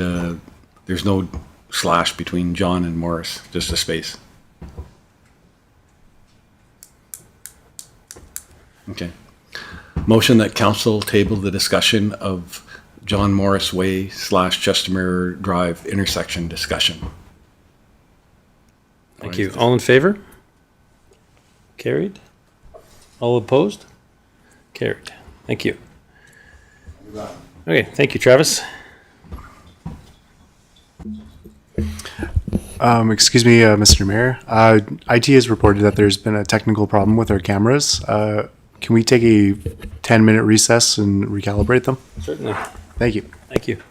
there's no slash between John and Morris, just a space. Okay. Motion that council table the discussion of John Morris Way / Chestermere Drive intersection discussion. Thank you. All in favor? Carried. All opposed? Carried. Thank you. Okay, thank you, Travis. Excuse me, Mr. Mayor. IT has reported that there's been a technical problem with our cameras. Can we take a 10-minute recess and recalibrate them? Certainly. Thank you. Thank you.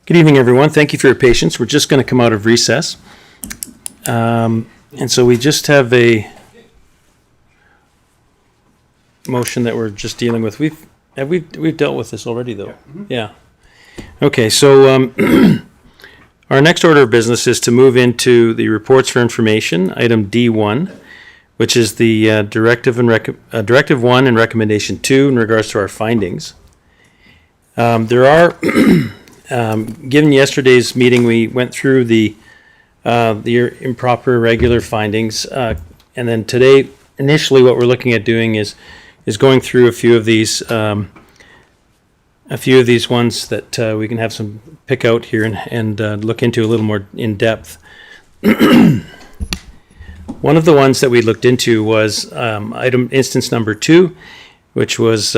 Good evening, everyone. Thank you for your patience. We're just going to come out of recess. And so we just have a motion that we're just dealing with. We've dealt with this already, though. Yeah. Okay, so our next order of business is to move into the reports for information, item D1, which is the Directive 1 and Recommendation 2 in regards to our findings. There are, given yesterday's meeting, we went through the improper irregular findings, and then today, initially, what we're looking at doing is going through a few of these ones that we can have some pick out here and look into a little more in depth. One of the ones that we looked into was instance number 2, which was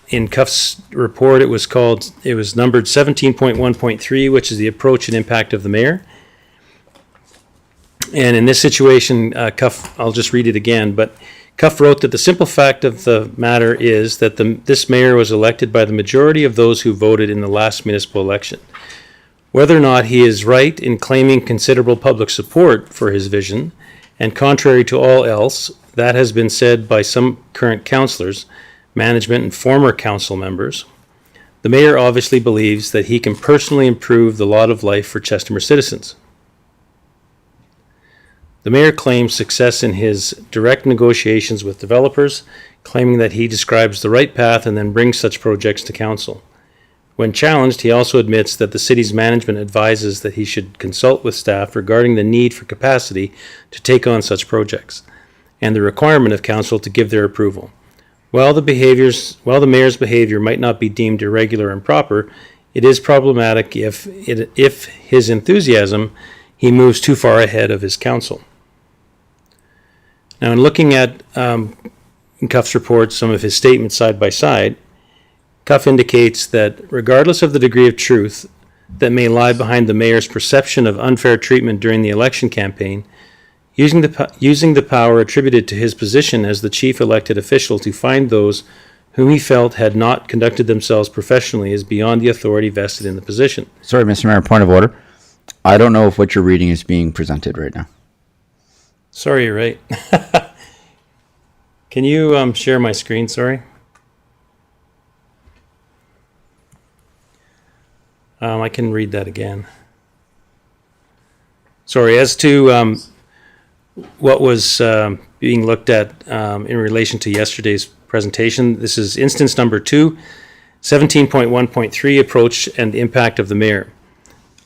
in Cuff's report. It was numbered 17.1.3, which is the approach and impact of the mayor. And in this situation, Cuff, I'll just read it again, but Cuff wrote that the simple fact of the matter is that this mayor was elected by the majority of those who voted in the last municipal election. Whether or not he is right in claiming considerable public support for his vision, and contrary to all else, that has been said by some current councillors, management, and former council members, the mayor obviously believes that he can personally improve the lot of life for Chestermere citizens. The mayor claims success in his direct negotiations with developers, claiming that he describes the right path and then brings such projects to council. When challenged, he also admits that the city's management advises that he should consult with staff regarding the need for capacity to take on such projects, and the requirement of council to give their approval. While the mayor's behavior might not be deemed irregular and proper, it is problematic if his enthusiasm, he moves too far ahead of his council. Now, in looking at in Cuff's report some of his statements side by side, Cuff indicates that regardless of the degree of truth that may lie behind the mayor's perception of unfair treatment during the election campaign, using the power attributed to his position as the chief elected official to find those whom he felt had not conducted themselves professionally is beyond the authority vested in the position. Sorry, Mr. Mayor, point of order. I don't know if what you're reading is being presented right now. Sorry, you're right. Can you share my screen? Sorry. I can read that again. Sorry, as to what was being looked at in relation to yesterday's presentation, this is instance number 2, 17.1.3, approach and impact of the mayor.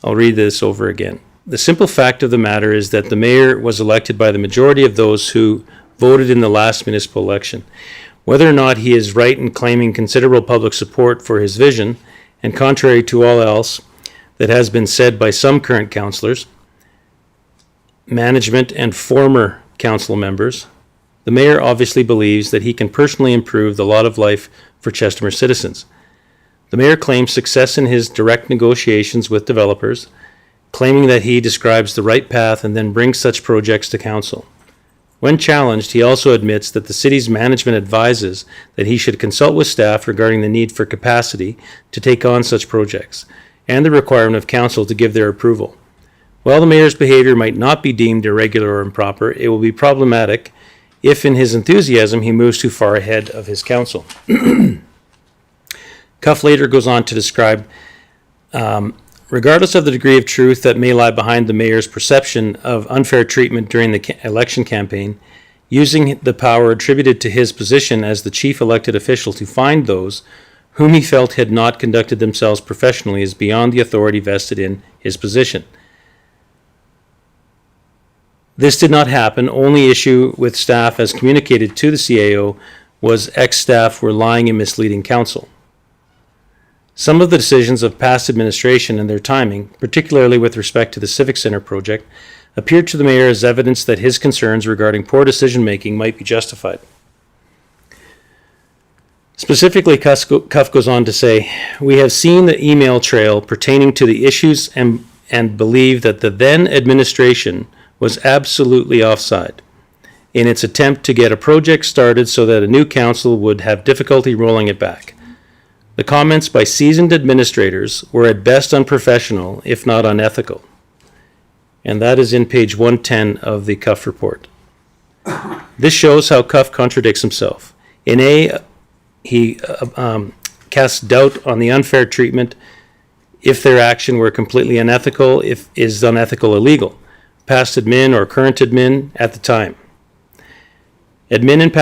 I'll read this over again. The simple fact of the matter is that the mayor was elected by the majority of those who voted in the last municipal election. Whether or not he is right in claiming considerable public support for his vision, and contrary to all else that has been said by some current councillors, management, and former council members, the mayor obviously believes that he can personally improve the lot of life for Chestermere citizens. The mayor claims success in his direct negotiations with developers, claiming that he describes the right path and then brings such projects to council. When challenged, he also admits that the city's management advises that he should consult with staff regarding the need for capacity to take on such projects, and the requirement of council to give their approval. While the mayor's behavior might not be deemed irregular or improper, it will be problematic if in his enthusiasm he moves too far ahead of his council. Cuff later goes on to describe, regardless of the degree of truth that may lie behind the mayor's perception of unfair treatment during the election campaign, using the power attributed to his position as the chief elected official to find those whom he felt had not conducted themselves professionally is beyond the authority vested in his position. This did not happen. Only issue with staff as communicated to the CAO was ex-staff were lying and misleading council. Some of the decisions of past administration and their timing, particularly with respect to the Civic Center project, appeared to the mayor as evidence that his concerns regarding poor decision-making might be justified. Specifically, Cuff goes on to say, "We have seen the email trail pertaining to the issues and believe that the then administration was absolutely offside in its attempt to get a project started so that a new council would have difficulty rolling it back. The comments by seasoned administrators were at best unprofessional, if not unethical. And that is in page 110 of the Cuff report. This shows how Cuff contradicts himself. In A, he casts doubt on the unfair treatment if their action were completely unethical, if is unethical illegal, past admin or current admin at the time. Admin and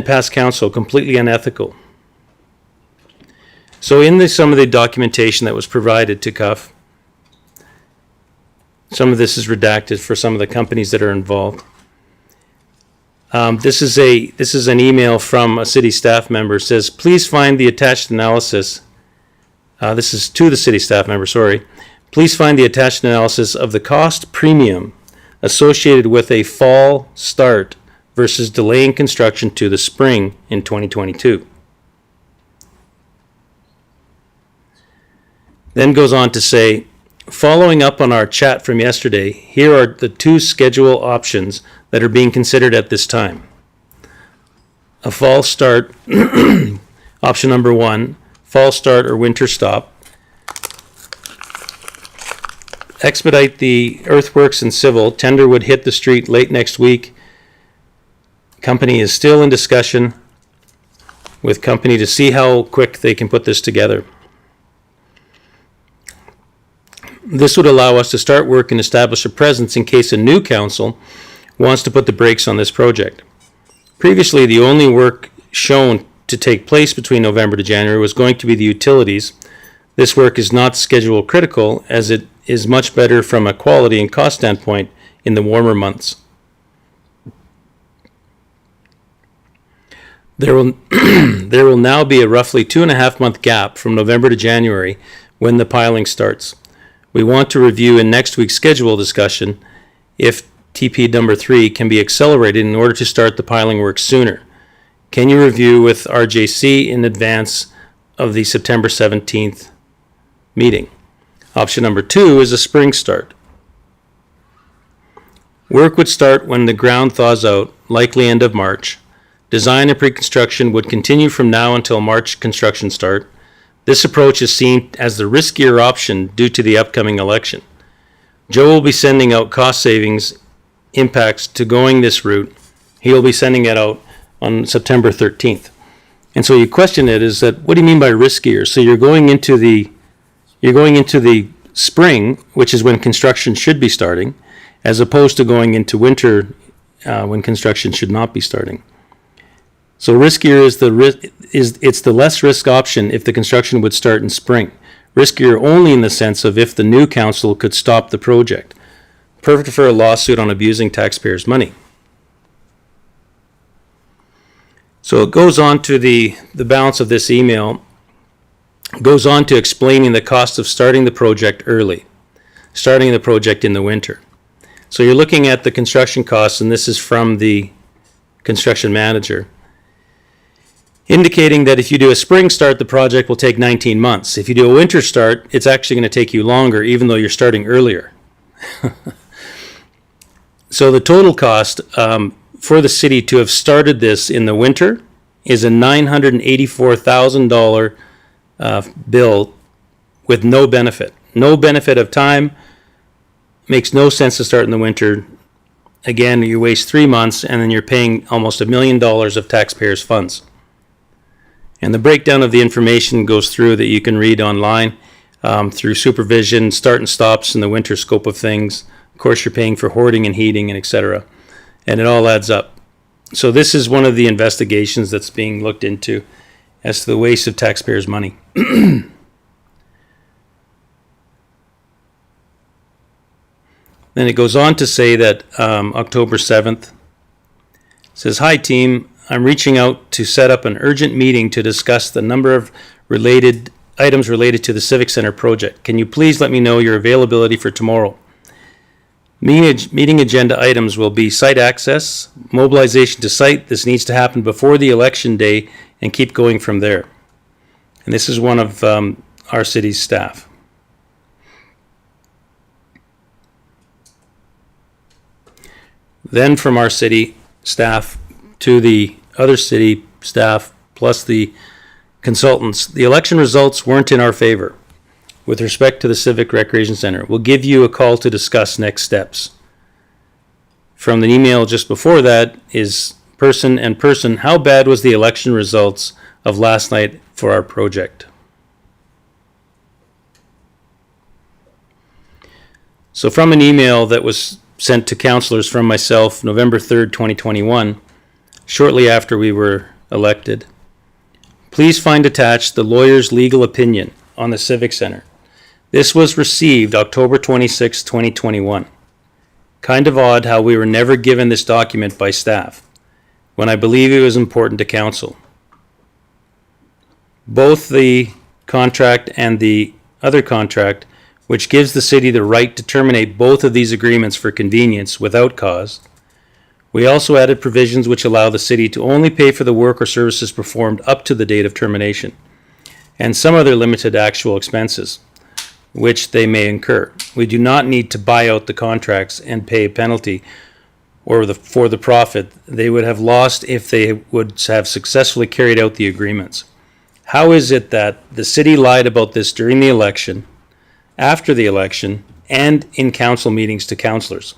past counsel completely unethical. So in some of the documentation that was provided to Cuff, some of this is redacted for some of the companies that are involved. This is an email from a city staff member. It says, please find the attached analysis. This is to the city staff member, sorry. Please find the attached analysis of the cost premium associated with a fall start versus delaying construction to the spring in 2022. Then goes on to say, following up on our chat from yesterday, here are the two schedule options that are being considered at this time. A fall start, option number 1, fall start or winter stop. Expedite the earthworks and civil. Tender would hit the street late next week. Company is still in discussion with company to see how quick they can put this together. This would allow us to start work and establish a presence in case a new council wants to put the brakes on this project. Previously, the only work shown to take place between November to January was going to be the utilities. This work is not schedule critical, as it is much better from a quality and cost standpoint in the warmer months. There will now be a roughly 2.5 month gap from November to January when the piling starts. We want to review in next week's schedule discussion if TP number 3 can be accelerated in order to start the piling work sooner. Can you review with RJC in advance of the September 17th meeting? Option number 2 is a spring start. Work would start when the ground thaws out, likely end of March. Design and pre-construction would continue from now until March construction start. This approach is seen as the riskier option due to the upcoming election. Joe will be sending out cost savings impacts to going this route. He will be sending it out on September 13th. And so your question is that, what do you mean by riskier? So you're going into the spring, which is when construction should be starting, as opposed to going into winter when construction should not be starting. So riskier it's the less risk option if the construction would start in spring. Riskier only in the sense of if the new council could stop the project. Perfect for a lawsuit on abusing taxpayers' money. So it goes on to the balance of this email, goes on to explaining the cost of starting the project early, starting the project in the winter. So you're looking at the construction costs, and this is from the construction manager, indicating that if you do a spring start, the project will take 19 months. If you do a winter start, it's actually going to take you longer, even though you're starting earlier. So the total cost for the city to have started this in the winter is a $984,000 bill with no benefit. No benefit of time. Makes no sense to start in the winter. Again, you waste 3 months, and then you're paying almost $1 million of taxpayers' funds. And the breakdown of the information goes through that you can read online through supervision, start and stops, and the winter scope of things. Of course, you're paying for hoarding and heating and etc. And it all adds up. So this is one of the investigations that's being looked into as to the waste of taxpayers' money. Then it goes on to say that October 7th says, "Hi team, I'm reaching out to set up an urgent meeting to discuss the number of items related to the Civic Center project. Can you please let me know your availability for tomorrow? Meeting agenda items will be site access, mobilization to site. This needs to happen before the election day and keep going from there." And this is one of our city's staff. Then from our city staff to the other city staff, plus the consultants, the election results weren't in our favor with respect to the Civic Recreation Center. We'll give you a call to discuss next steps. From the email just before that is person, how bad was the election results of last night for our project? So from an email that was sent to councillors from myself November 3rd, 2021, shortly after we were elected, please find attached the lawyer's legal opinion on the Civic Center. This was received October 26, 2021. Kind of odd how we were never given this document by staff, when I believe it was important to council. Both the contract and the other contract, which gives the city the right to terminate both of these agreements for convenience without cause. We also added provisions which allow the city to only pay for the work or services performed up to the date of termination, and some other limited actual expenses, which they may incur. We do not need to buy out the contracts and pay a penalty or for the profit they would have lost if they would have successfully carried out the agreements. How is it that the city lied about this during the election, after the election, and in council meetings to councillors?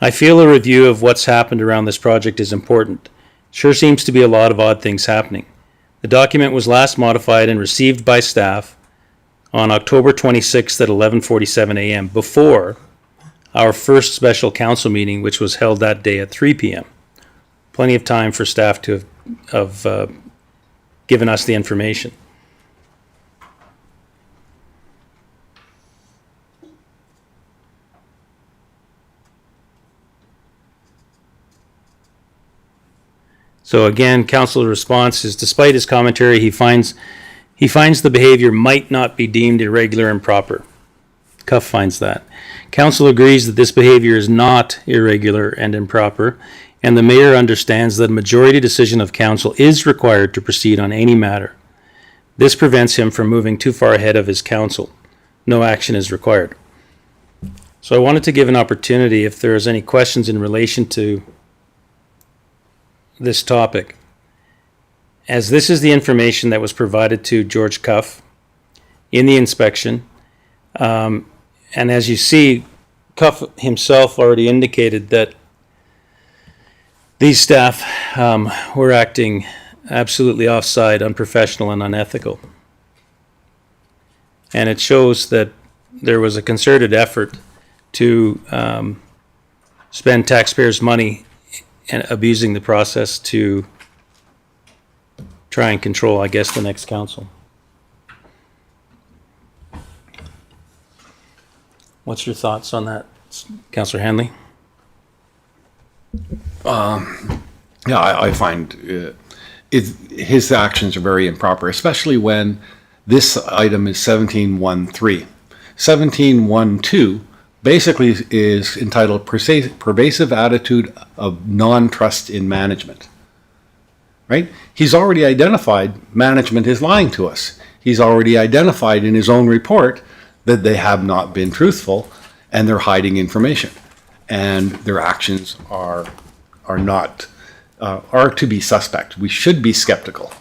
I feel a review of what's happened around this project is important. Sure seems to be a lot of odd things happening. The document was last modified and received by staff on October 26th at 11:47 a.m. before our first special council meeting, which was held that day at 3 p.m. Plenty of time for staff to have given us the information. So again, council's response is, despite his commentary, he finds the behavior might not be deemed irregular and proper. Cuff finds that. Council agrees that this behavior is not irregular and improper, and the mayor understands that a majority decision of council is required to proceed on any matter. This prevents him from moving too far ahead of his council. No action is required. So I wanted to give an opportunity if there is any questions in relation to this topic, as this is the information that was provided to George Cuff in the inspection. And as you see, Cuff himself already indicated that these staff were acting absolutely offside, unprofessional, and unethical. And it shows that there was a concerted effort to spend taxpayers' money and abusing the process to try and control, I guess, the next council. What's your thoughts on that, Councillor Hanley? Yeah, I find his actions are very improper, especially when this item is 17.1.3. 17.1.2 basically is entitled Pervasive Attitude of Non-Trust in Management. Right? He's already identified management is lying to us. He's already identified in his own report that they have not been truthful and they're hiding information. And their actions are to be suspect. We should be skeptical,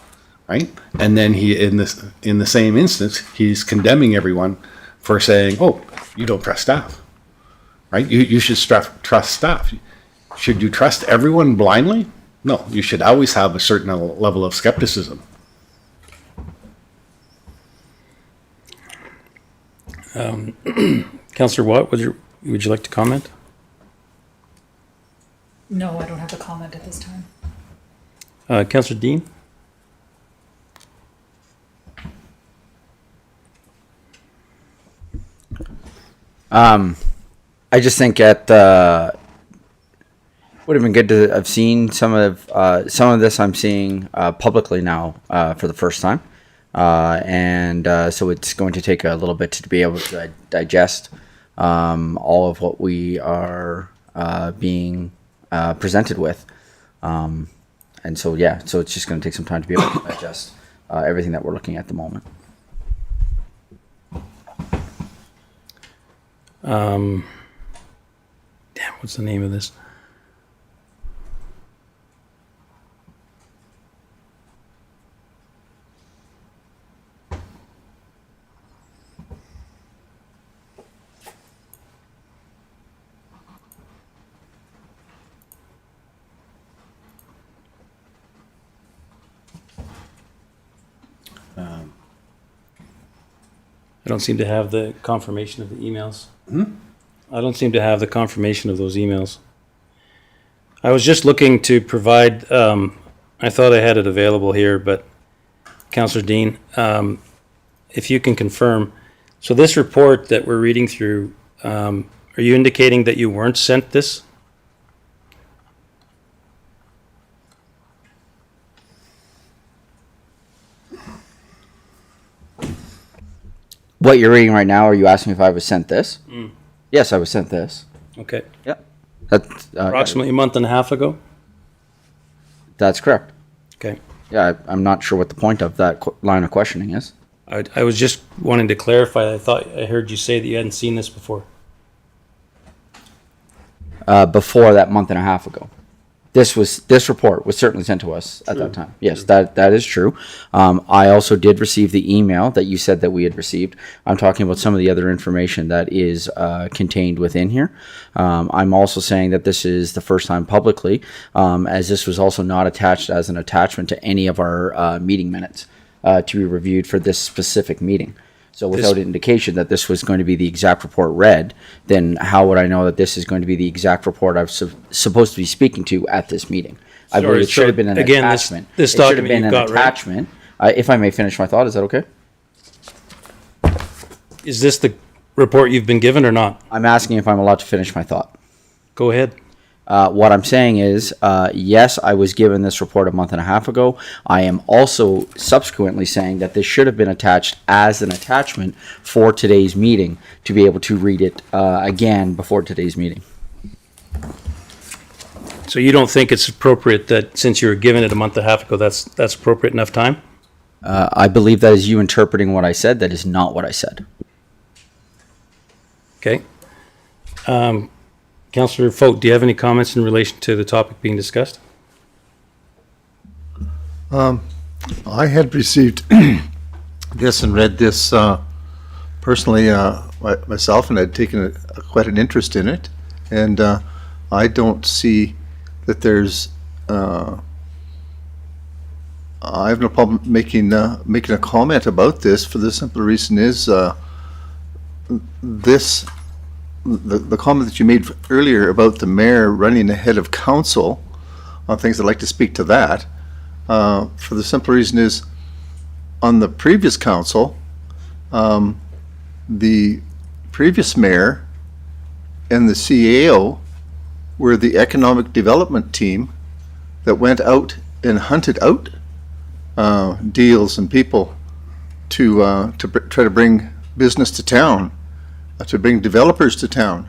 right? And then he, in the same instance, he's condemning everyone for saying, "Oh, you don't trust staff, right? You should trust staff. Should you trust everyone blindly? No, you should always have a certain level of skepticism." Councillor Watt, would you like to comment? No, I don't have a comment at this time. Councillor Dean? I just think would have been good to have seen some of this. I'm seeing publicly now for the first time, and so it's going to take a little bit to be able to digest all of what we are being presented with, and so so it's just going to take some time to be able to digest everything that we're looking at the moment. Damn, what's the name of this? don't seem to have the confirmation of the emails. I don't seem to have the confirmation of those emails. I was just looking to provide, I thought I had it available here, but Councillor Dean, if you can confirm, so this report that we're reading through, are you indicating that you weren't sent this? What you're reading right now, are you asking if I was sent this? Yes, I was sent this. Okay, That's, approximately a month and a half ago? that's correct. Okay. Yeah, I'm not sure what the point of that line of questioning is. I was just wanting to clarify, I thought I heard you say that you hadn't seen this before. Before that month and a half ago. This report was certainly sent to us at that time. Yes, that is true. I also did receive the email that you said that we had received. I'm talking about some of the other information that is contained within here. I'm also saying that this is the first time publicly, as this was also not attached as an attachment to any of our meeting minutes to be reviewed for this specific meeting. So without indication that this was going to be the exact report read, then how would I know that this is going to be the exact report I was supposed to be speaking to at this meeting? I believe it should have been an Again, attachment. this It should have document been you've an got, right? attachment. If I may finish my thought, is that okay? Is this the report you've been given or not? I'm asking if I'm allowed to finish my thought. Go ahead. What I'm saying is, yes, I was given this report a month and a half ago. I am also subsequently saying that this should have been attached as an attachment for today's meeting to be able to read it again before today's meeting. So you don't think it's appropriate that since you were given it a month and a half ago, that's appropriate enough time? I believe that is you interpreting what I said. That is not what I said. Okay. Councillor Foat, do you have any comments in relation to the topic being discussed? I had received this and read this personally myself, and I'd taken quite an interest in it. And I don't see that there's. I have no problem making a comment about this, for the simple reason is this. The comment that you made earlier about the mayor running ahead of council on things, I'd like to speak to that. For the simple reason is, on the previous council, the previous mayor and the CAO were the economic development team that went out and hunted out deals and people to try to bring business to town, to bring developers to town.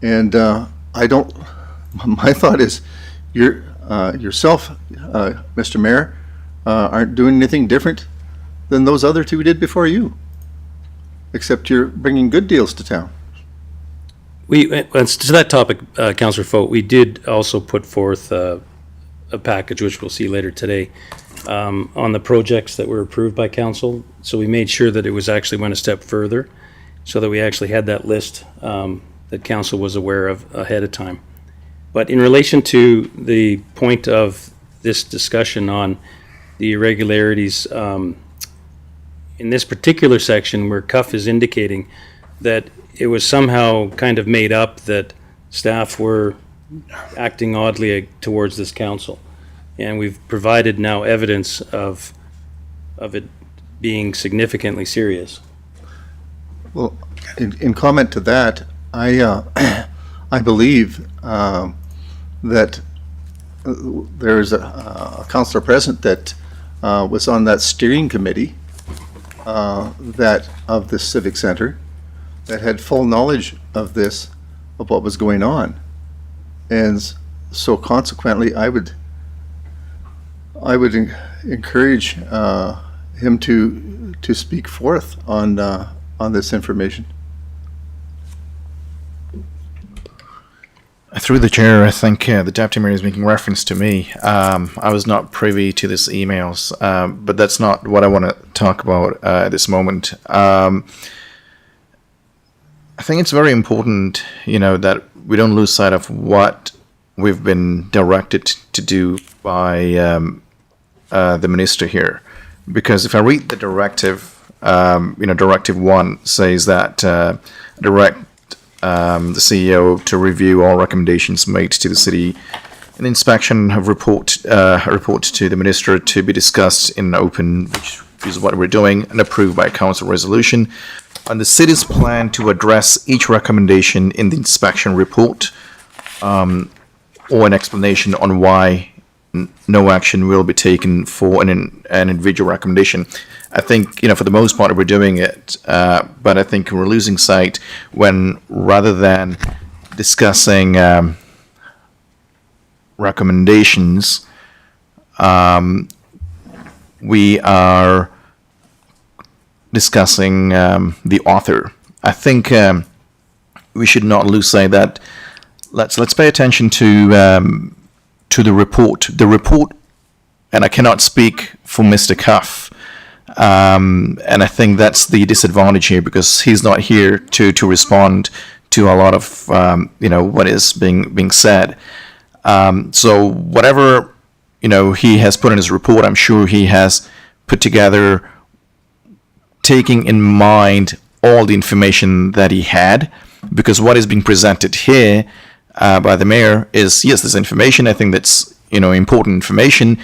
And my thought is, yourself, Mr. Mayor, aren't doing anything different than those other two did before you, except you're bringing good deals to town. To that topic, Councillor Foat, we did also put forth a package, which we'll see later today, on the projects that were approved by council. So we made sure that it was actually went a step further, so that we actually had that list that council was aware of ahead of time. But in relation to the point of this discussion on the irregularities, in this particular section where Cuff is indicating that it was somehow kind of made up that staff were acting oddly towards this council. And we've provided now evidence of it being significantly serious. Well, in comment to that, I believe that there's a councillor present that was on that steering committee that of the Civic Center that had full knowledge of this, of what was going on. And so consequently, I would encourage him to speak forth on this information. Through the chair, I think the deputy mayor is making reference to me. I was not privy to these emails, but that's not what I want to talk about at this moment. I think it's very important, that we don't lose sight of what we've been directed to do by the minister here. Because if I read the directive Directive 1 says that direct the CEO to review all recommendations made to the city. An inspection of report to the minister to be discussed in open, which is what we're doing, and approved by council resolution. On the city's plan to address each recommendation in the inspection report, or an explanation on why no action will be taken for an individual recommendation. I think, for the most part, we're doing it, but I think we're losing sight when, rather than discussing recommendations, we are discussing the author. I think we should not lose sight that let's pay attention to the report. The report, and I cannot speak for Mr. Cuff, and I think that's the disadvantage here, because he's not here to respond to a lot of what is being said. So whatever he has put in his report, I'm sure he has put together, taking in mind all the information that he had, because what is being presented here by the mayor is, yes, there's information. I think that's important information,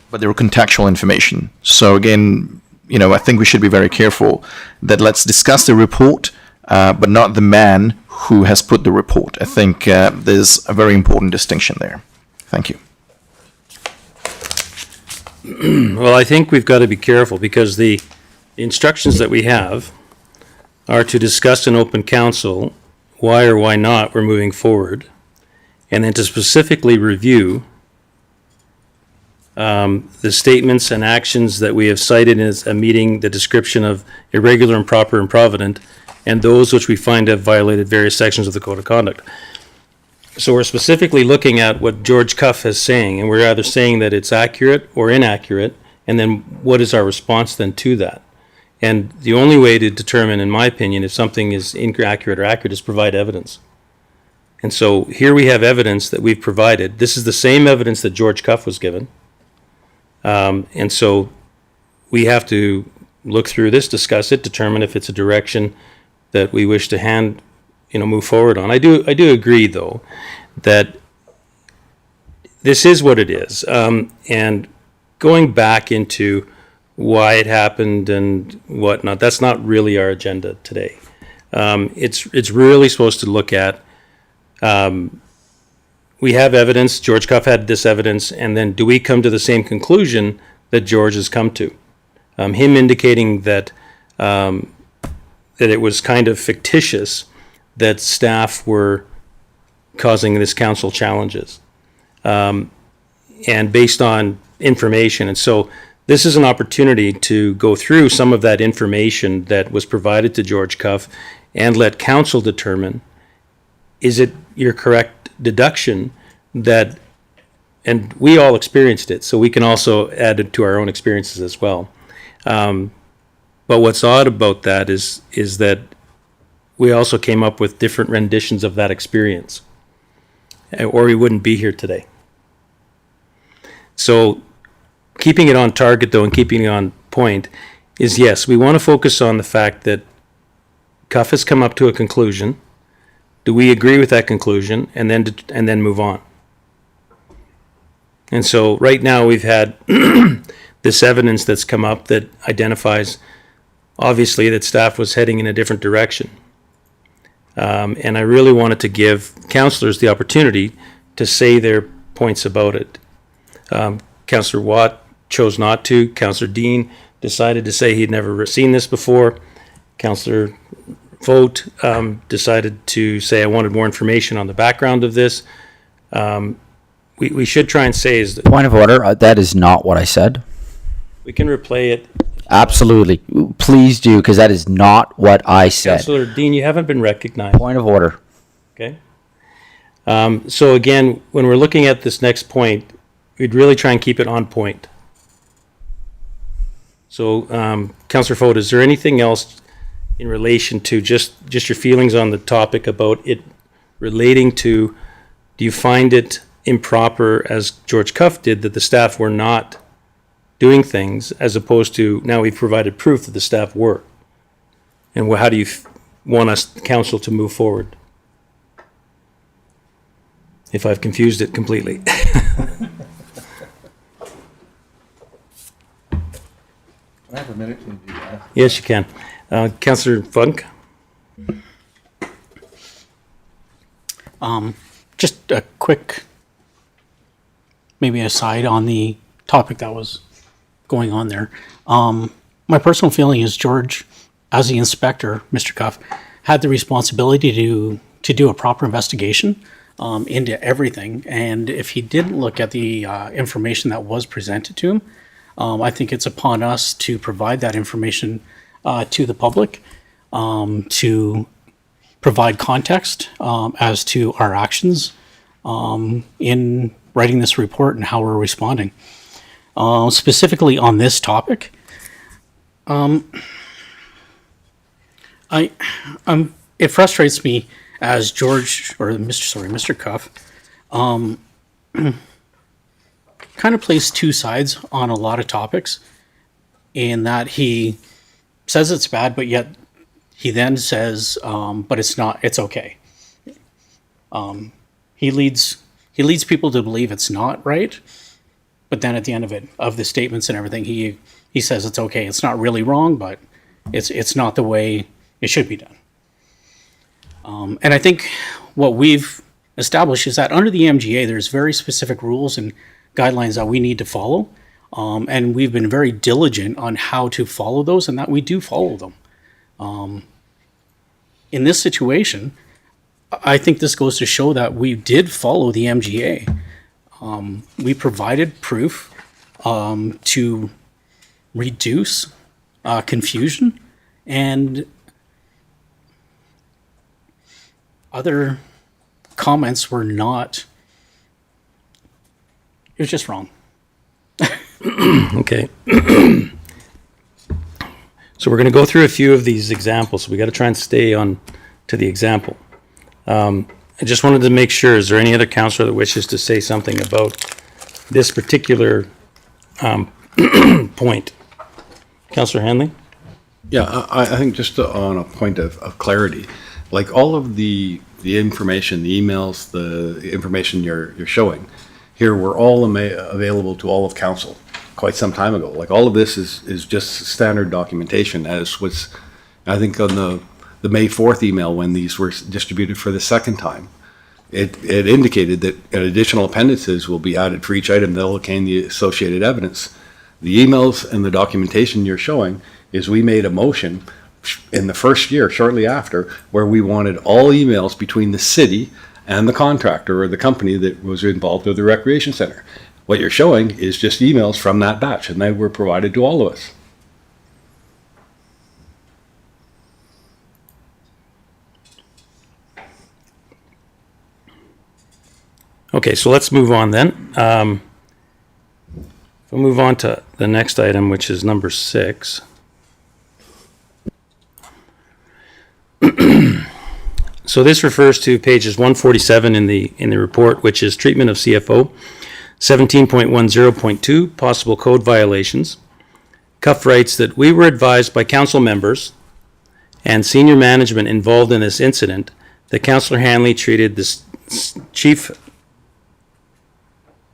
but there are contextual information. So again, I think we should be very careful that let's discuss the report, but not the man who has put the report. I think there's a very important distinction there. Thank you. Well, I think we've got to be careful, because the instructions that we have are to discuss in open council why or why not we're moving forward, and then to specifically review the statements and actions that we have cited as a meeting the description of irregular, improper, improvident, and those which we find have violated various sections of the Code of Conduct. So we're specifically looking at what George Cuff is saying, and we're either saying that it's accurate or inaccurate, and then what is our response then to that? And the only way to determine, in my opinion, if something is inaccurate or accurate is provide evidence. And so here we have evidence that we've provided. This is the same evidence that George Cuff was given. And so we have to look through this, discuss it, determine if it's a direction that we wish to move forward on. I do agree, though, that this is what it is. And going back into why it happened and whatnot, that's not really our agenda today. It's really supposed to look at, we have evidence, George Cuff had this evidence, and then do we come to the same conclusion that George has come to? Him indicating that it was kind of fictitious that staff were causing this council challenges, and based on information. And so this is an opportunity to go through some of that information that was provided to George Cuff and let council determine, is it your correct deduction that, and we all experienced it, so we can also add it to our own experiences as well. But what's odd about that is that we also came up with different renditions of that experience, or we wouldn't be here today. So keeping it on target, though, and keeping it on point is, yes, we want to focus on the fact that Cuff has come up to a conclusion. Do we agree with that conclusion, and then move on? And so right now we've had this evidence that's come up that identifies, obviously, that staff was heading in a different direction. And I really wanted to give councillors the opportunity to say their points about it. Councillor Watt chose not to. Councillor Dean decided to say he'd never seen this before. Councillor Vogt decided to say, I wanted more information on the background of this. We should try and say is that Point of order, that is not what I said. we can replay it. Absolutely. Please do, because that is not what I said. Councillor Dean, you haven't been recognized. Point of order. Okay. So again, when we're looking at this next point, we'd really try and keep it on point. So, Councillor Fote, is there anything else in relation to just your feelings on the topic about it relating to, do you find it improper, as George Cuff did, that the staff were not doing things, as opposed to now we've provided proof that the staff were? And how do you want us, council, to move forward? If I've confused it completely. I have a minute to do that. Yes, you can. Councillor Funk? Just a quick, maybe aside on the topic that was going on there. My personal feeling is George, as the inspector, Mr. Cuff, had the responsibility to do a proper investigation into everything. And if he didn't look at the information that was presented to him, I think it's upon us to provide that information to the public, to provide context as to our actions in writing this report and how we're responding. Specifically on this topic, it frustrates me as George, or Mr. Cuff, kind of plays two sides on a lot of topics, in that he says it's bad, but yet he then says, but it's not, it's okay. He leads people to believe it's not right, but then at the end of the statements and everything, he says it's okay. It's not really wrong, but it's not the way it should be done. And I think what we've established is that under the MGA, there's very specific rules and guidelines that we need to follow. And we've been very diligent on how to follow those, and that we do follow them. In this situation, I think this goes to show that we did follow the MGA. We provided proof to reduce confusion, and other comments were not, it was just wrong. Okay. So we're going to go through a few of these examples. We got to try and stay on to the example. I just wanted to make sure, is there any other councillor that wishes to say something about this particular point? Councillor Hanley? Yeah, I think just on a point of clarity, like all of the information, the emails, the information you're showing here were all available to all of council quite some time ago. Like all of this is just standard documentation, as was, I think, on the May 4th email when these were distributed for the second time. It indicated that additional appendices will be added for each item that'll contain the associated evidence. The emails and the documentation you're showing is we made a motion in the first year, shortly after, where we wanted all emails between the city and the contractor or the company that was involved with the recreation center. What you're showing is just emails from that batch, and they were provided to all of us. Okay, so let's move on then. We'll move on to the next item, which is number 6. So this refers to pages 147 in the report, which is treatment of CFO, 17.10.2, possible code violations. Cuff writes that we were advised by council members and senior management involved in this incident that Councillor Hanley treated this chief,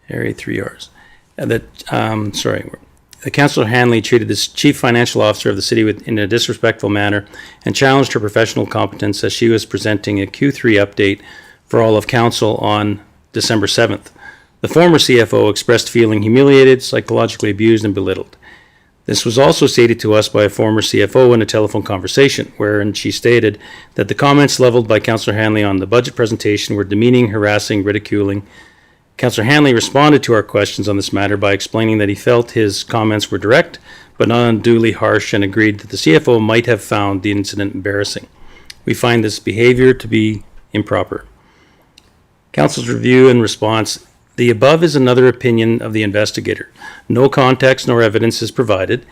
area 3 R's, the Councillor Hanley treated this chief financial officer of the city in a disrespectful manner and challenged her professional competence as she was presenting a Q3 update for all of council on December 7th. The former CFO expressed feeling humiliated, psychologically abused, and belittled. This was also stated to us by a former CFO in a telephone conversation, wherein she stated that the comments leveled by Councillor Hanley on the budget presentation were demeaning, harassing, ridiculing. Councillor Hanley responded to our questions on this matter by explaining that he felt his comments were direct, but not unduly harsh, and agreed that the CFO might have found the incident embarrassing. We find this behavior to be improper. Council's review and response: the above is another opinion of the investigator. No context nor evidence is provided.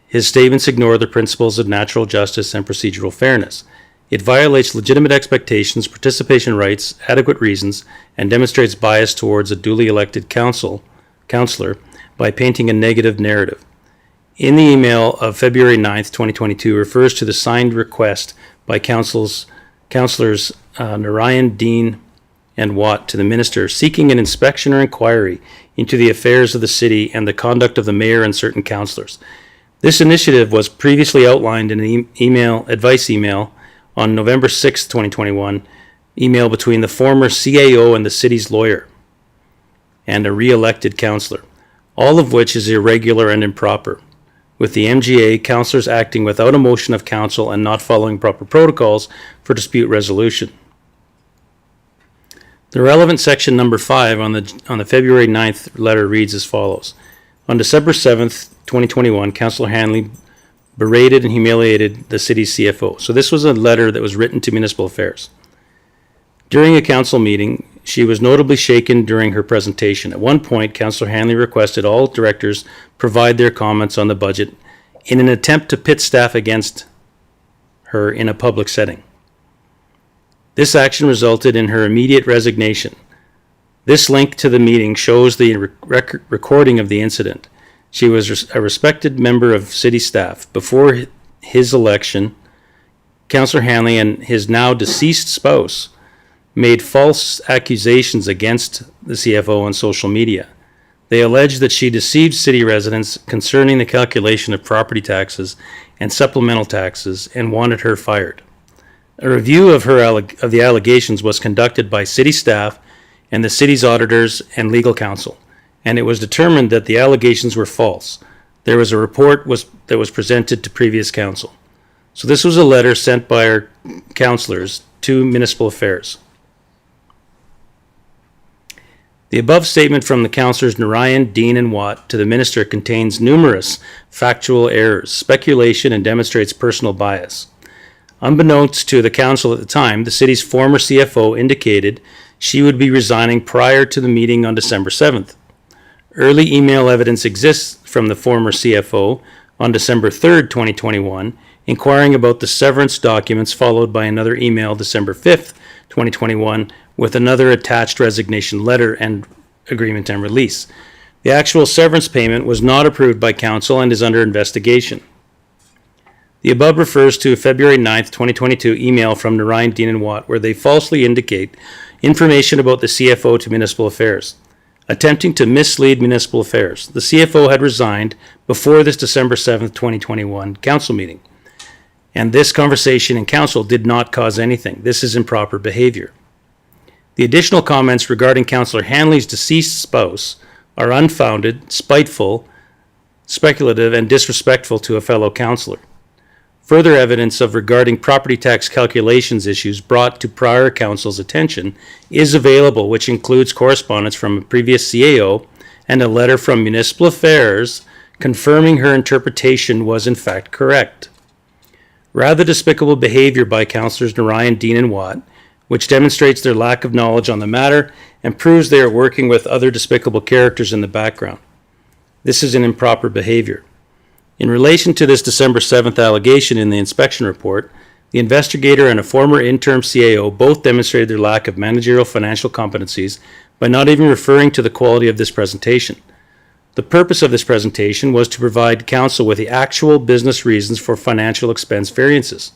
His statements ignore the principles of natural justice and procedural fairness. It violates legitimate expectations, participation rights, adequate reasons, and demonstrates bias towards a duly elected councillor by painting a negative narrative. In the email of February 9th, 2022 refers to the signed request by councilors Narayan, Dean, and Watt to the minister seeking an inspection or inquiry into the affairs of the city and the conduct of the mayor and certain councilors. This initiative was previously outlined in an advice email on November 6th, 2021, email between the former CAO and the city's lawyer and a re-elected councillor, all of which is irregular and improper, with the MGA councillors acting without a motion of council and not following proper protocols for dispute resolution. The relevant section number 5 on the February 9th letter reads as follows. On December 7th, 2021, Councillor Hanley berated and humiliated the city's CFO. So this was a letter that was written to Municipal Affairs. During a council meeting, she was notably shaken during her presentation. At one point, Councillor Hanley requested all directors provide their comments on the budget in an attempt to pit staff against her in a public setting. This action resulted in her immediate resignation. This link to the meeting shows the recording of the incident. She was a respected member of city staff. Before his election, Councillor Hanley and his now deceased spouse made false accusations against the CFO on social media. They alleged that she deceived city residents concerning the calculation of property taxes and supplemental taxes and wanted her fired. A review of the allegations was conducted by city staff and the city's auditors and legal counsel, and it was determined that the allegations were false. There was a report that was presented to previous council. So this was a letter sent by our councillors to Municipal Affairs. The above statement from the councillors Narayan, Dean, and Watt to the minister contains numerous factual errors, speculation, and demonstrates personal bias. Unbeknownst to the council at the time, the city's former CFO indicated she would be resigning prior to the meeting on December 7th. Early email evidence exists from the former CFO on December 3rd, 2021, inquiring about the severance documents, followed by another email December 5th, 2021, with another attached resignation letter and agreement and release. The actual severance payment was not approved by council and is under investigation. The above refers to a February 9th, 2022 email from Narayan, Dean, and Watt, where they falsely indicate information about the CFO to Municipal Affairs, attempting to mislead Municipal Affairs. The CFO had resigned before this December 7th, 2021 council meeting, and this conversation in council did not cause anything. This is improper behavior. The additional comments regarding Councillor Hanley's deceased spouse are unfounded, spiteful, speculative, and disrespectful to a fellow councillor. Further evidence of regarding property tax calculations issues brought to prior council's attention is available, which includes correspondence from a previous CAO and a letter from Municipal Affairs confirming her interpretation was in fact correct. Rather despicable behavior by councillors Narayan, Dean, and Watt, which demonstrates their lack of knowledge on the matter and proves they are working with other despicable characters in the background. This is an improper behavior. In relation to this December 7th allegation in the inspection report, the investigator and a former interim CAO both demonstrated their lack of managerial financial competencies by not even referring to the quality of this presentation. The purpose of this presentation was to provide council with the actual business reasons for financial expense variances.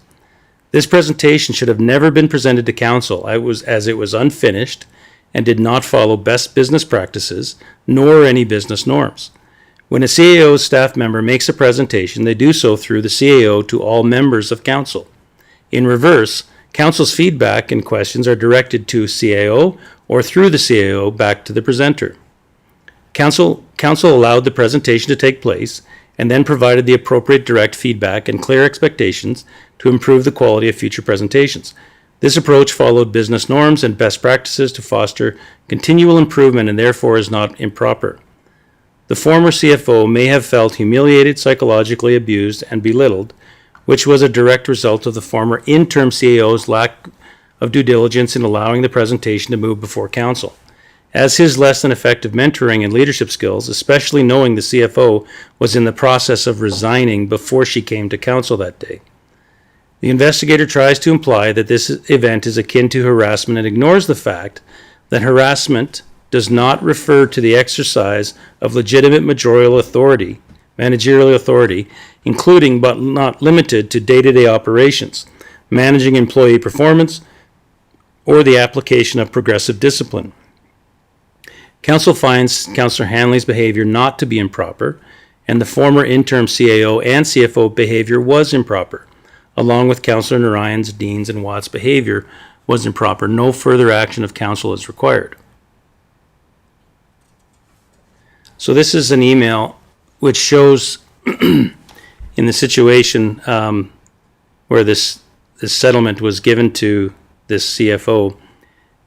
This presentation should have never been presented to council as it was unfinished and did not follow best business practices nor any business norms. When a CAO staff member makes a presentation, they do so through the CAO to all members of council. In reverse, council's feedback and questions are directed to CAO or through the CAO back to the presenter. Council allowed the presentation to take place and then provided the appropriate direct feedback and clear expectations to improve the quality of future presentations. This approach followed business norms and best practices to foster continual improvement and therefore is not improper. The former CFO may have felt humiliated, psychologically abused, and belittled, which was a direct result of the former interim CAO's lack of due diligence in allowing the presentation to move before council. As his less than effective mentoring and leadership skills, especially knowing the CFO was in the process of resigning before she came to council that day. The investigator tries to imply that this event is akin to harassment and ignores the fact that harassment does not refer to the exercise of legitimate managerial authority, including but not limited to day-to-day operations, managing employee performance, or the application of progressive discipline. Council finds Councillor Hanley's behavior not to be improper, and the former interim CAO and CFO behavior was improper, along with Councillor Narayan's, Dean's, and Watt's behavior was improper. No further action of council is required. So this is an email which shows in the situation where this settlement was given to this CFO,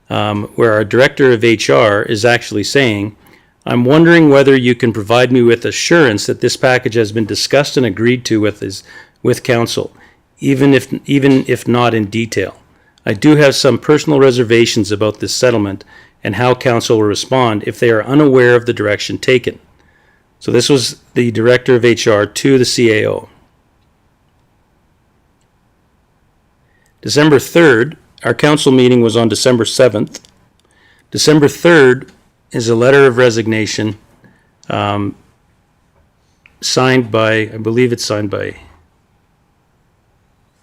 where our director of HR is actually saying, I'm wondering whether you can provide me with assurance that this package has been discussed and agreed to with council, even if not in detail. I do have some personal reservations about this settlement and how council will respond if they are unaware of the direction taken. So this was the director of HR to the CAO. December 3rd, our council meeting was on December 7th. December 3rd is a letter of resignation signed by, I believe it's signed by,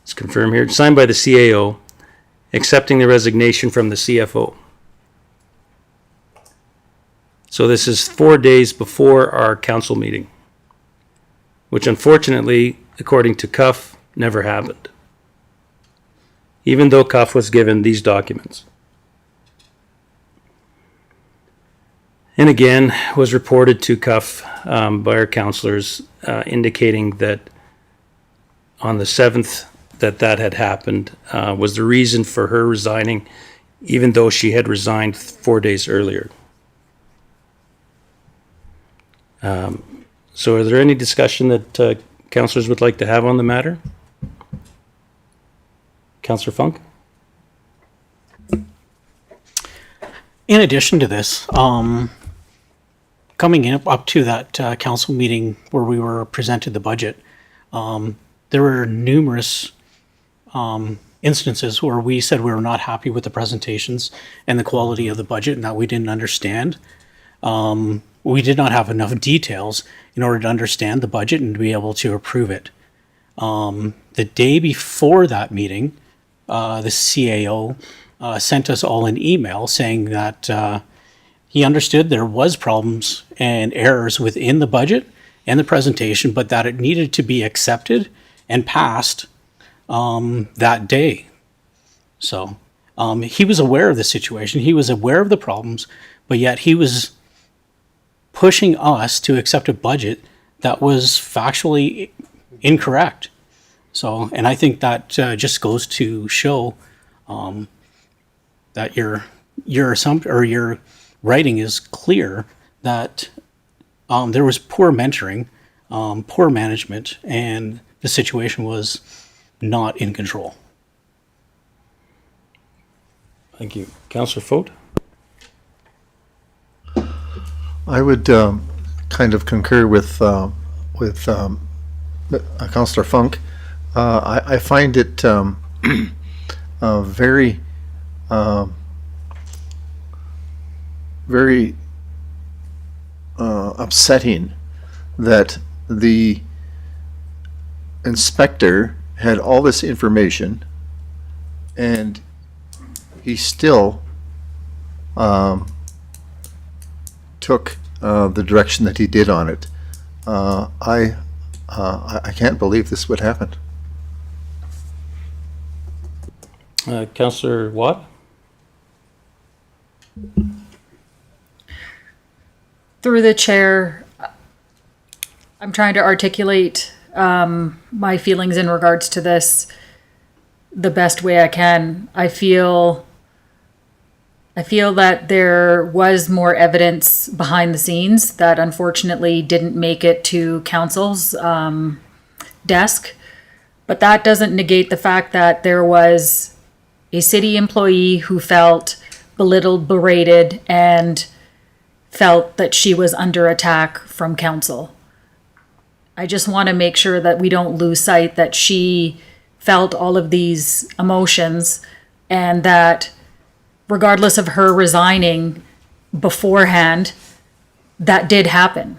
let's confirm here, it's signed by the CAO, accepting the resignation from the CFO. So this is 4 days before our council meeting, which unfortunately, according to Cuff, never happened, even though Cuff was given these documents. And again, was reported to Cuff by our councillors, indicating that on the 7th that had happened was the reason for her resigning, even though she had resigned 4 days earlier. So is there any discussion that councillors would like to have on the matter? Councillor Funk? In addition to this, coming up to that council meeting where we were presented the budget, there were numerous instances where we said we were not happy with the presentations and the quality of the budget and that we didn't understand. We did not have enough details in order to understand the budget and to be able to approve it. The day before that meeting, the CAO sent us all an email saying that he understood there was problems and errors within the budget and the presentation, but that it needed to be accepted and passed that day. So he was aware of the situation. He was aware of the problems, but yet he was pushing us to accept a budget that was factually incorrect. So, and I think that just goes to show that your assumption or your writing is clear that there was poor mentoring, poor management, and the situation was not in control. Thank you. Councillor Fote? I would kind of concur with Councillor Funk. I find it very upsetting that the inspector had all this information and he still took the direction that he did on it. I can't believe this would happen. Councillor Watt? Through the chair, I'm trying to articulate my feelings in regards to this the best way I can. I feel that there was more evidence behind the scenes that unfortunately didn't make it to council's desk, but that doesn't negate the fact that there was a city employee who felt belittled, berated, and felt that she was under attack from council. I just want to make sure that we don't lose sight that she felt all of these emotions and that regardless of her resigning beforehand, that did happen.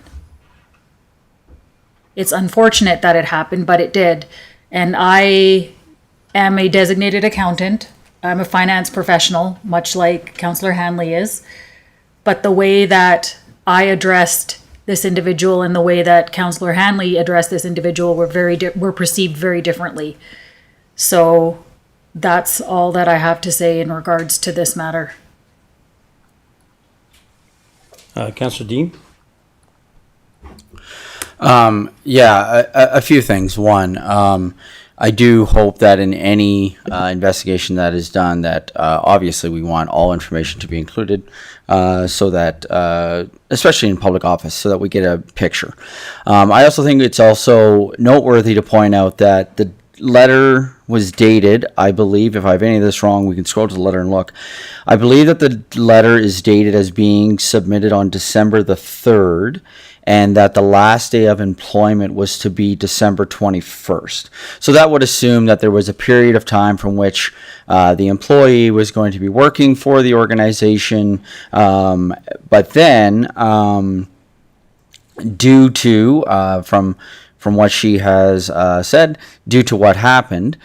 It's unfortunate that it happened, but it did. And I am a designated accountant. I'm a finance professional, much like Councillor Hanley is. But the way that I addressed this individual and the way that Councillor Hanley addressed this individual were perceived very differently. So that's all that I have to say in regards to this matter. Councillor Dean? A few things. One, I do hope that in any investigation that is done, that obviously we want all information to be included, so that, especially in public office, so that we get a picture. I also think it's also noteworthy to point out that the letter was dated, I believe, if I have any of this wrong, we can scroll to the letter and look. I believe that the letter is dated as being submitted on December the 3rd, and that the last day of employment was to be December 21st. So that would assume that there was a period of time from which the employee was going to be working for the organization, but then due to, from what she has said, due to what happened,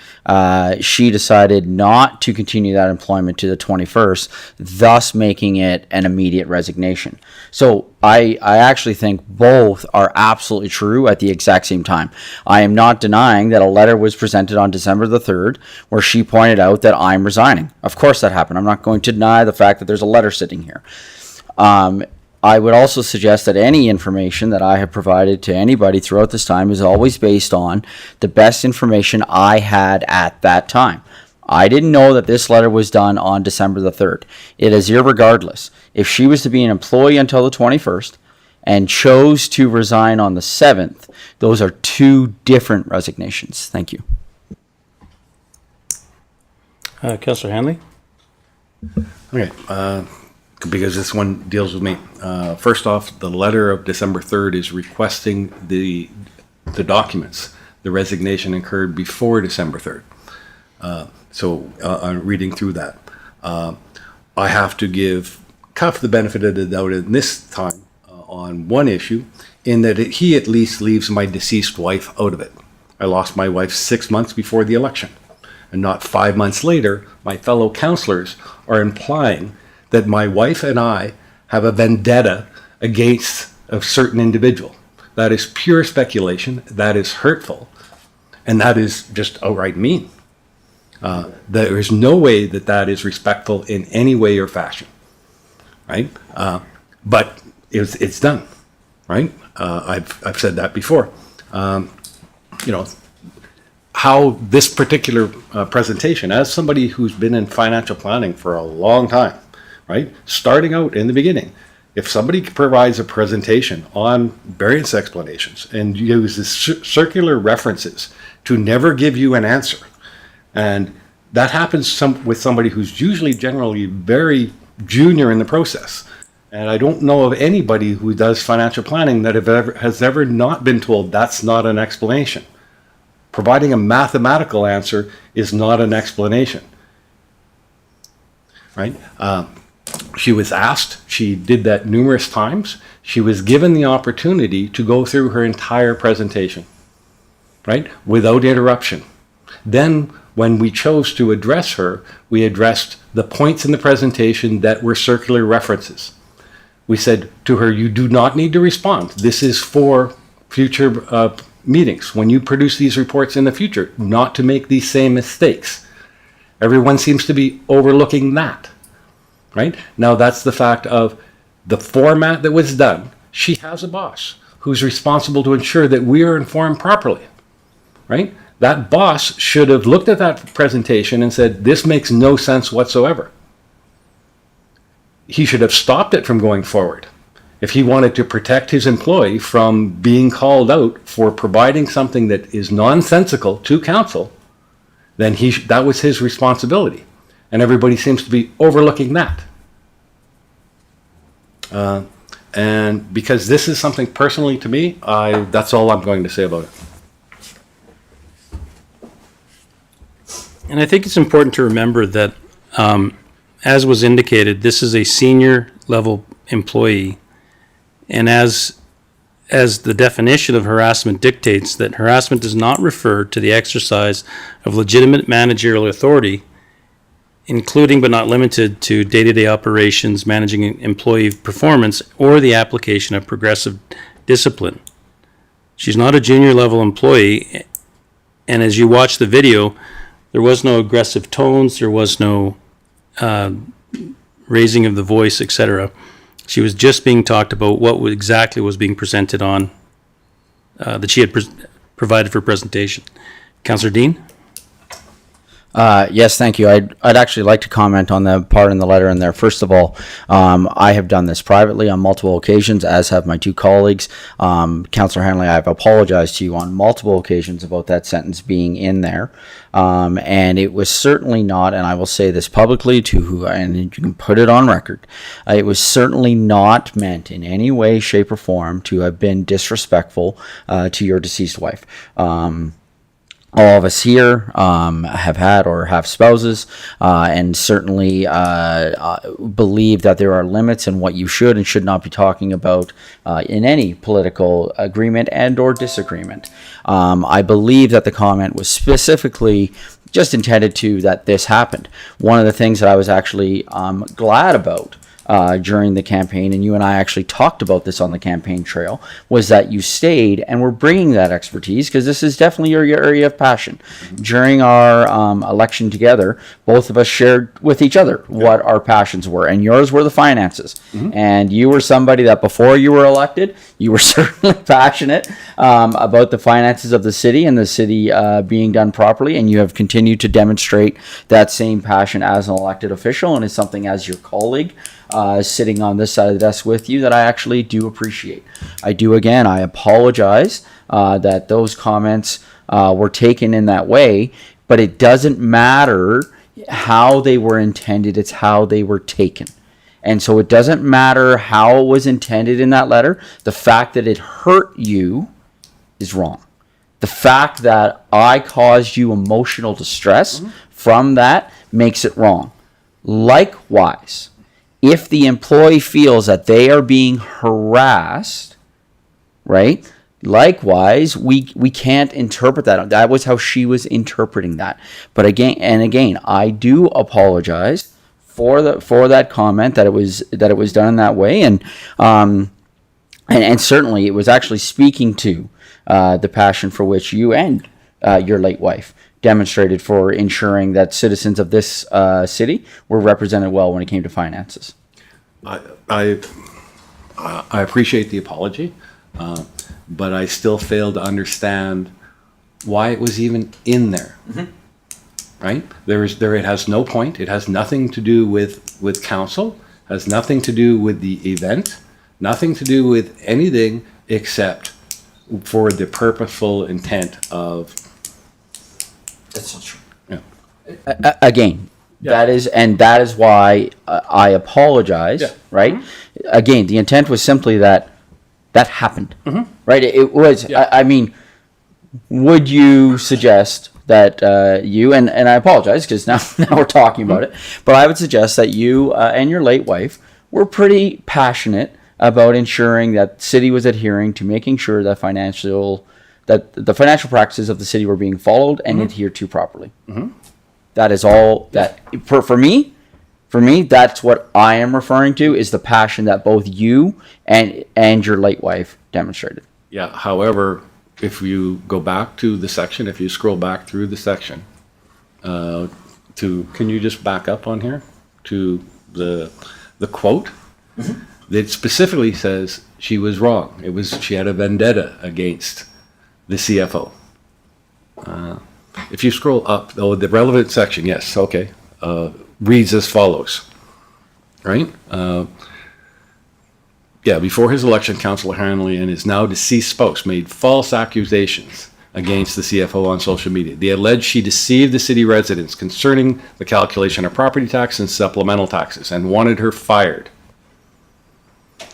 she decided not to continue that employment to the 21st, thus making it an immediate resignation. So I actually think both are absolutely true at the exact same time. I am not denying that a letter was presented on December the 3rd where she pointed out that I'm resigning. Of course that happened. I'm not going to deny the fact that there's a letter sitting here. I would also suggest that any information that I have provided to anybody throughout this time is always based on the best information I had at that time. I didn't know that this letter was done on December the 3rd. It is irregardless. If she was to be an employee until the 21st and chose to resign on the 7th, those are two different resignations. Thank you. Councillor Hanley? Okay, because this one deals with me. First off, the letter of December 3rd is requesting the documents. The resignation occurred before December 3rd. So I'm reading through that. I have to give Cuff the benefit of the doubt in this time on one issue, in that he at least leaves my deceased wife out of it. I lost my wife 6 months before the election, and not 5 months later, my fellow councillors are implying that my wife and I have a vendetta against a certain individual. That is pure speculation, that is hurtful, and that is just outright mean. There is no way that that is respectful in any way or fashion, right? But it's done, right? I've said that before. How this particular presentation, as somebody who's been in financial planning for a long time, right? Starting out in the beginning, if somebody provides a presentation on variance explanations and uses circular references to never give you an answer, and that happens with somebody who's usually generally very junior in the process. And I don't know of anybody who does financial planning that has ever not been told that's not an explanation. Providing a mathematical answer is not an explanation, right? She was asked, she did that numerous times. She was given the opportunity to go through her entire presentation, right? Without interruption. Then when we chose to address her, we addressed the points in the presentation that were circular references. We said to her, you do not need to respond. This is for future meetings. When you produce these reports in the future, not to make these same mistakes. Everyone seems to be overlooking that, right? Now that's the fact of the format that was done. She has a boss who's responsible to ensure that we are informed properly, right? That boss should have looked at that presentation and said, this makes no sense whatsoever. He should have stopped it from going forward. If he wanted to protect his employee from being called out for providing something that is nonsensical to council, then that was his responsibility. And everybody seems to be overlooking that. And because this is something personally to me, that's all I'm going to say about it. And I think it's important to remember that, as was indicated, this is a senior level employee. And as the definition of harassment dictates, that harassment does not refer to the exercise of legitimate managerial authority, including but not limited to day-to-day operations, managing employee performance, or the application of progressive discipline. She's not a junior level employee, and as you watch the video, there was no aggressive tones, there was no raising of the voice, etc. She was just being talked about what exactly was being presented on, that she had provided for presentation. Councillor Dean? Yes, thank you. I'd actually like to comment on the part in the letter in there. First of all, I have done this privately on multiple occasions, as have my two colleagues. Councillor Hanley, I've apologized to you on multiple occasions about that sentence being in there. And it was certainly not, and I will say this publicly to who, and you can put it on record, it was certainly not meant in any way, shape, or form to have been disrespectful to your deceased wife. All of us here have had or have spouses, and certainly believe that there are limits in what you should and should not be talking about in any political agreement and or disagreement. I believe that the comment was specifically just intended to that this happened. One of the things that I was actually glad about during the campaign, and you and I actually talked about this on the campaign trail, was that you stayed and were bringing that expertise, because this is definitely your area of passion. During our election together, both of us shared with each other what our passions were, and yours were the finances. And you were somebody that before you were elected, you were certainly passionate about the finances of the city and the city being done properly, and you have continued to demonstrate that same passion as an elected official, and is something as your colleague sitting on this side of the desk with you that I actually do appreciate. I apologize that those comments were taken in that way, but it doesn't matter how they were intended, it's how they were taken. And so it doesn't matter how it was intended in that letter. The fact that it hurt you is wrong. The fact that I caused you emotional distress from that makes it wrong. Likewise, if the employee feels that they are being harassed, right? Likewise, we can't interpret that. That was how she was interpreting that. But again, I do apologize for that comment, that it was done in that way, and certainly it was actually speaking to the passion for which you and your late wife demonstrated for ensuring that citizens of this city were represented well when it came to finances. I appreciate the apology, but I still fail to understand why it was even in there. Right? It has no point. It has nothing to do with council, has nothing to do with the event, nothing to do with anything except for the purposeful intent of. That's not true. Yeah. Again, that is why I apologize. Yeah. Right? Again, the intent was simply that happened. Right? It was. Yeah. I mean, would you suggest that you and I apologize because now we're talking about it, but I would suggest that you and your late wife were pretty passionate about ensuring that the city was adhering to making sure that the financial practices of the city were being followed and adhered to properly. That is all that for me, that's what I am referring to, is the passion that both you and your late wife demonstrated. Yeah. However, if you go back to the section, if you scroll back through the section, can you just back up on here to the quote? That specifically says she was wrong. She had a vendetta against the CFO. If you scroll up, the relevant section, yes, okay, reads as follows, right? Before his election, Councillor Hanley and his now deceased spouse made false accusations against the CFO on social media. They alleged she deceived the city residents concerning the calculation of property tax and supplemental taxes and wanted her fired.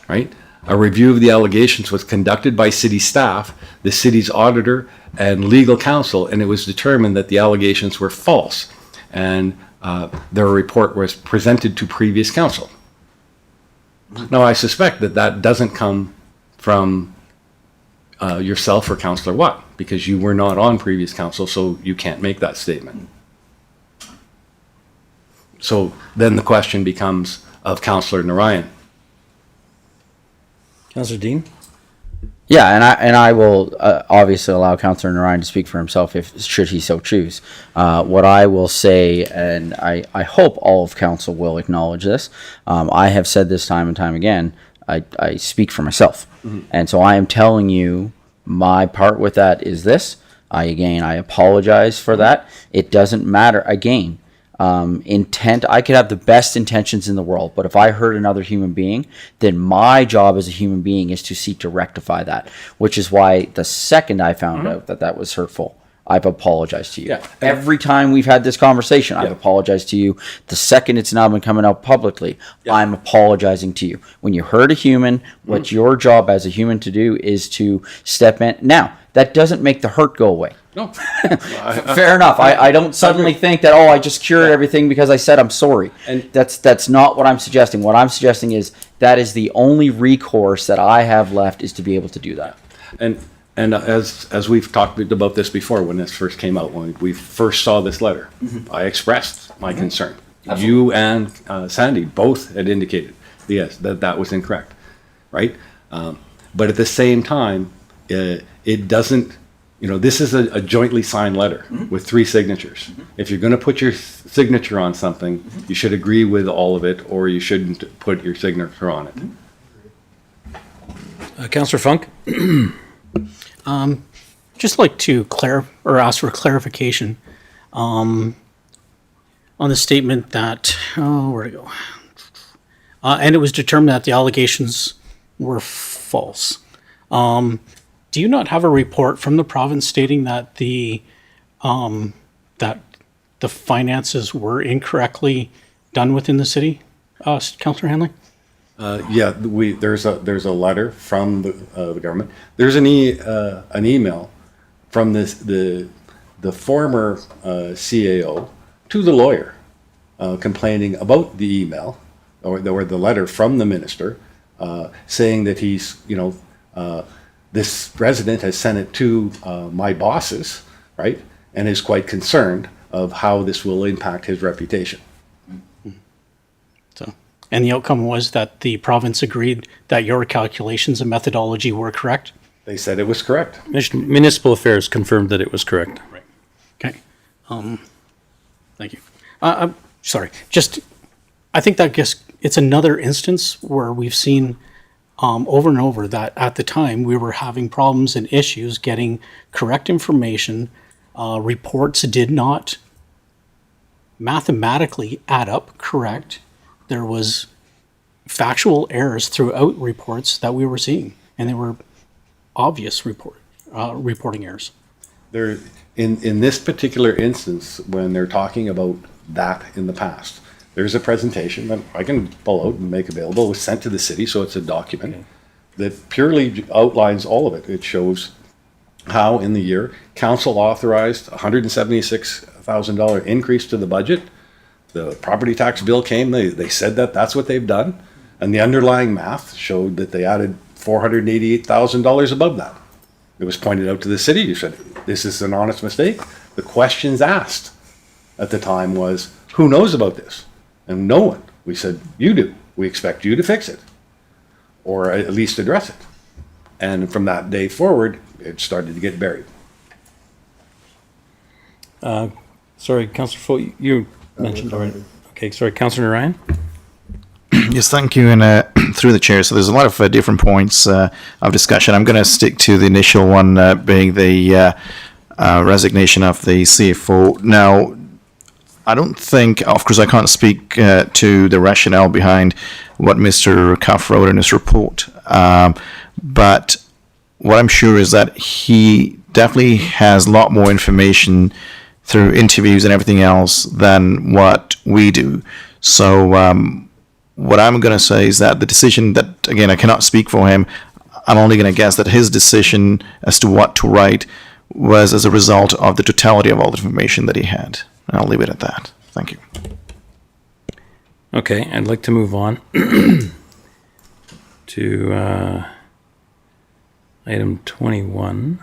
Right? A review of the allegations was conducted by city staff, the city's auditor, and legal counsel, and it was determined that the allegations were false, and their report was presented to previous council. Now, I suspect that that doesn't come from yourself or Councillor Watt, because you were not on previous council, so you can't make that statement. So then the question becomes of Councillor Narayan. Councillor Dean? Yeah, and I will obviously allow Councillor Narayan to speak for himself if should he so choose. What I will say, and I hope all of council will acknowledge this. I have said this time and time again. I speak for myself, and so I am telling you my part with that is this. I apologize for that. It doesn't matter again. Intent, I could have the best intentions in the world, but if I hurt another human being, then my job as a human being is to seek to rectify that, which is why the second I found out that was hurtful, I've apologized to you. Yeah. Every time we've had this conversation, I've apologized to you. The second it's now been coming out publicly, I'm apologizing to you. When you hurt a human, what your job as a human to do is to step in. Now, that doesn't make the hurt go away. No. Fair enough. I don't suddenly think that, I just cured everything because I said I'm sorry. And- That's not what I'm suggesting. What I'm suggesting is that is the only recourse that I have left is to be able to do that. And as we've talked about this before, when this first came out, when we first saw this letter, I expressed my concern. You and Sandy both had indicated, yes, that was incorrect, right? But at the same time, it doesn't, this is a jointly signed letter with 3 signatures. If you're going to put your signature on something, you should agree with all of it, or you shouldn't put your signature on it. Councillor Funk? Just like to ask for clarification on the statement that, where'd it go? And it was determined that the allegations were false. Do you not have a report from the province stating that the finances were incorrectly done within the city, Councillor Hanley? Yeah, there's a letter from the government. There's an email from the former CAO to the lawyer complaining about the email or the letter from the minister saying that he's this resident has sent it to my bosses, right, and is quite concerned of how this will impact his reputation. And the outcome was that the province agreed that your calculations and methodology were correct? They said it was correct. Municipal Affairs confirmed that it was correct. Right. Okay. Thank you. Sorry. I think that it's another instance where we've seen over and over that at the time we were having problems and issues getting correct information. Reports did not mathematically add up correct. There was factual errors throughout reports that we were seeing, and they were obvious reporting errors. There, in this particular instance, when they're talking about that in the past, there's a presentation that I can pull out and make available. It was sent to the city, so it's a document that purely outlines all of it. It shows how in the year council authorized $176,000 increase to the budget. The property tax bill came, they said that's what they've done. And the underlying math showed that they added $488,000 above that. It was pointed out to the city. You said, this is an honest mistake. The questions asked at the time was, who knows about this? And no one. We said, you do. We expect you to fix it. Or at least address it. And from that day forward, it started to get buried. Sorry, Councillor Folt, you mentioned already. Okay, sorry, Councillor Narayan? Yes, thank you, and through the chair. So there's a lot of different points of discussion. I'm going to stick to the initial one, being the resignation of the CFO. Now, I don't think, of course, I can't speak to the rationale behind what Mr. Cuff wrote in his report, but what I'm sure is that he definitely has a lot more information through interviews and everything else than what we do. So what I'm going to say is that the decision that, again, I cannot speak for him, I'm only going to guess that his decision as to what to write was as a result of the totality of all the information that he had. And I'll leave it at that. Thank you. Okay, I'd like to move on. to item 21.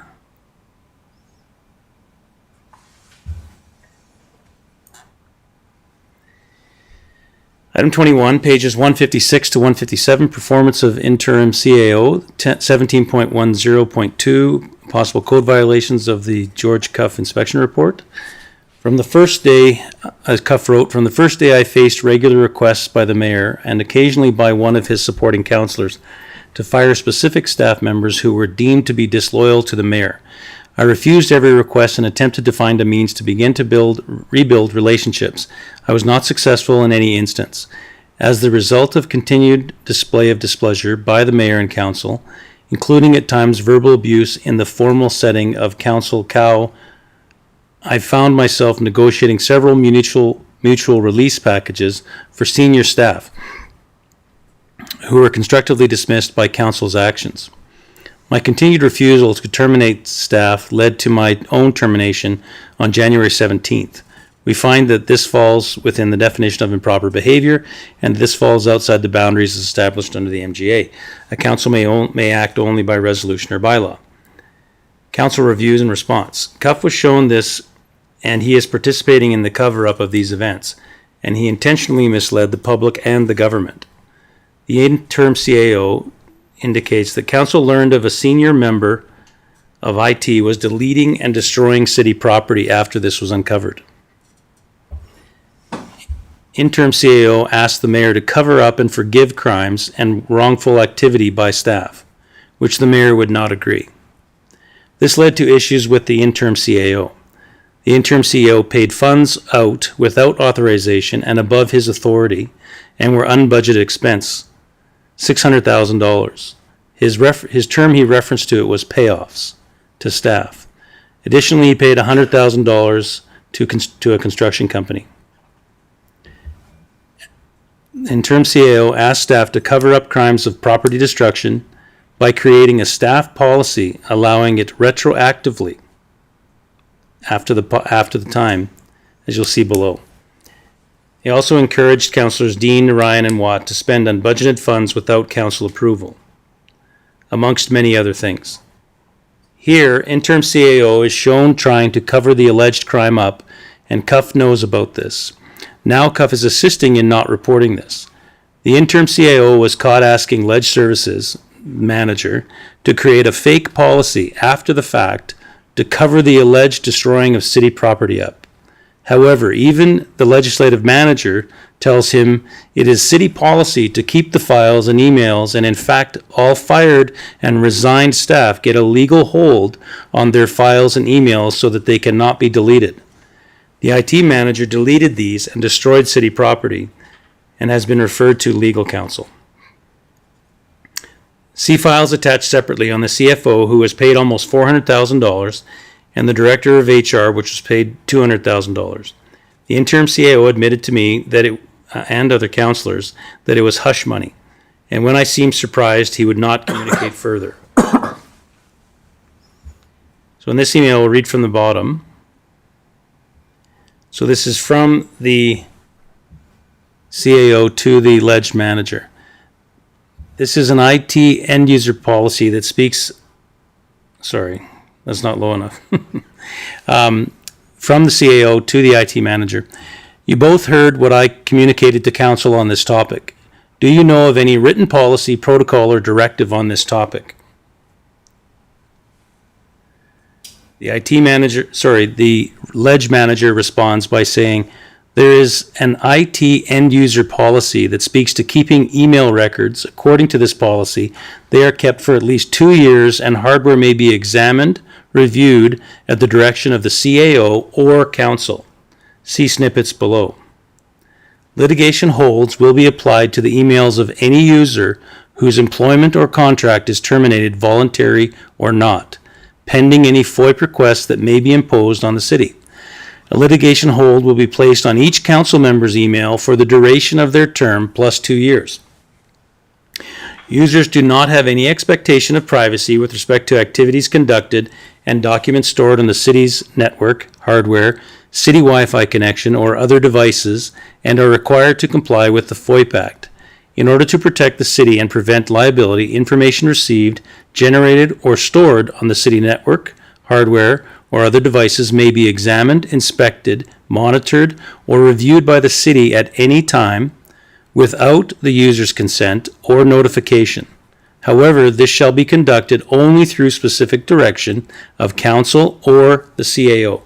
Item 21, pages 156 to 157, performance of interim CAO, 17.10.2, possible code violations of the George Cuff inspection report. From the first day, as Cuff wrote, from the first day I faced regular requests by the mayor and occasionally by one of his supporting councillors to fire specific staff members who were deemed to be disloyal to the mayor. I refused every request and attempted to find a means to begin to rebuild relationships. I was not successful in any instance. As the result of continued display of displeasure by the mayor and council, including at times verbal abuse in the formal setting of Council Cow, I found myself negotiating several mutual release packages for senior staff who were constructively dismissed by council's actions. My continued refusal to terminate staff led to my own termination on January 17th. We find that this falls within the definition of improper behavior, and this falls outside the boundaries established under the MGA. A council may act only by resolution or bylaw. Council reviews and response. Cuff was shown this, and he is participating in the cover-up of these events, and he intentionally misled the public and the government. The interim CAO indicates that council learned of a senior member of IT was deleting and destroying city property after this was uncovered. Interim CAO asked the mayor to cover up and forgive crimes and wrongful activity by staff, which the mayor would not agree. This led to issues with the interim CAO. The interim CAO paid funds out without authorization and above his authority and were unbudgeted expense. $600,000. His term he referenced to it was payoffs to staff. Additionally, he paid $100,000 to a construction company. Interim CAO asked staff to cover up crimes of property destruction by creating a staff policy allowing it retroactively after the time, as you'll see below. He also encouraged councillors Dean, Ryan, and Watt to spend unbudgeted funds without council approval, amongst many other things. Here, interim CAO is shown trying to cover the alleged crime up, and Cuff knows about this. Now Cuff is assisting in not reporting this. The interim CAO was caught asking Ledge Services manager to create a fake policy after the fact to cover the alleged destroying of city property up. However, even the legislative manager tells him it is city policy to keep the files and emails, and in fact, all fired and resigned staff get a legal hold on their files and emails so that they cannot be deleted. The IT manager deleted these and destroyed city property and has been referred to legal counsel. See files attached separately on the CFO, who was paid almost $400,000, and the director of HR, which was paid $200,000. The interim CAO admitted to me that and other councillors that it was hush money, and when I seemed surprised, he would not communicate further. So in this email, we'll read from the bottom. So this is from the CAO to the alleged manager. This is an IT end user policy that speaks, sorry, that's not low enough. From the CAO to the IT manager. You both heard what I communicated to council on this topic. Do you know of any written policy, protocol, or directive on this topic? The the ledge manager responds by saying, there is an IT end user policy that speaks to keeping email records. According to this policy, they are kept for at least 2 years and hardware may be examined, reviewed at the direction of the CAO or council. See snippets below. Litigation holds will be applied to the emails of any user whose employment or contract is terminated, voluntary or not, pending any FOIP requests that may be imposed on the city. A litigation hold will be placed on each council member's email for the duration of their term plus 2 years. Users do not have any expectation of privacy with respect to activities conducted and documents stored on the city's network, hardware, city Wi-Fi connection, or other devices, and are required to comply with the FOIP Act. in order to protect the city and prevent liability, information received, generated, or stored on the city network, hardware, or other devices may be examined, inspected, monitored, or reviewed by the city at any time without the user's consent or notification. However, this shall be conducted only through specific direction of council or the CAO.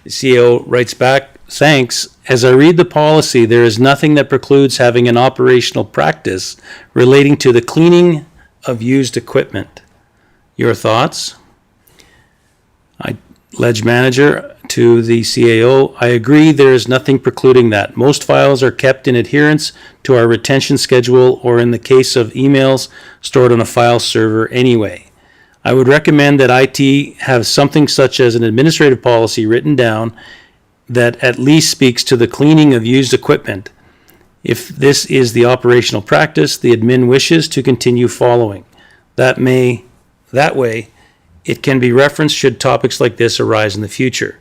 The CAO writes back, "Thanks. As I read the policy, there is nothing that precludes having an operational practice relating to the cleaning of used equipment." Your thoughts? Ledge manager to the CAO, I agree there is nothing precluding that. Most files are kept in adherence to our retention schedule or in the case of emails stored on a file server anyway. I would recommend that IT have something such as an administrative policy written down that at least speaks to the cleaning of used equipment. If this is the operational practice the admin wishes to continue following, that way, it can be referenced should topics like this arise in the future.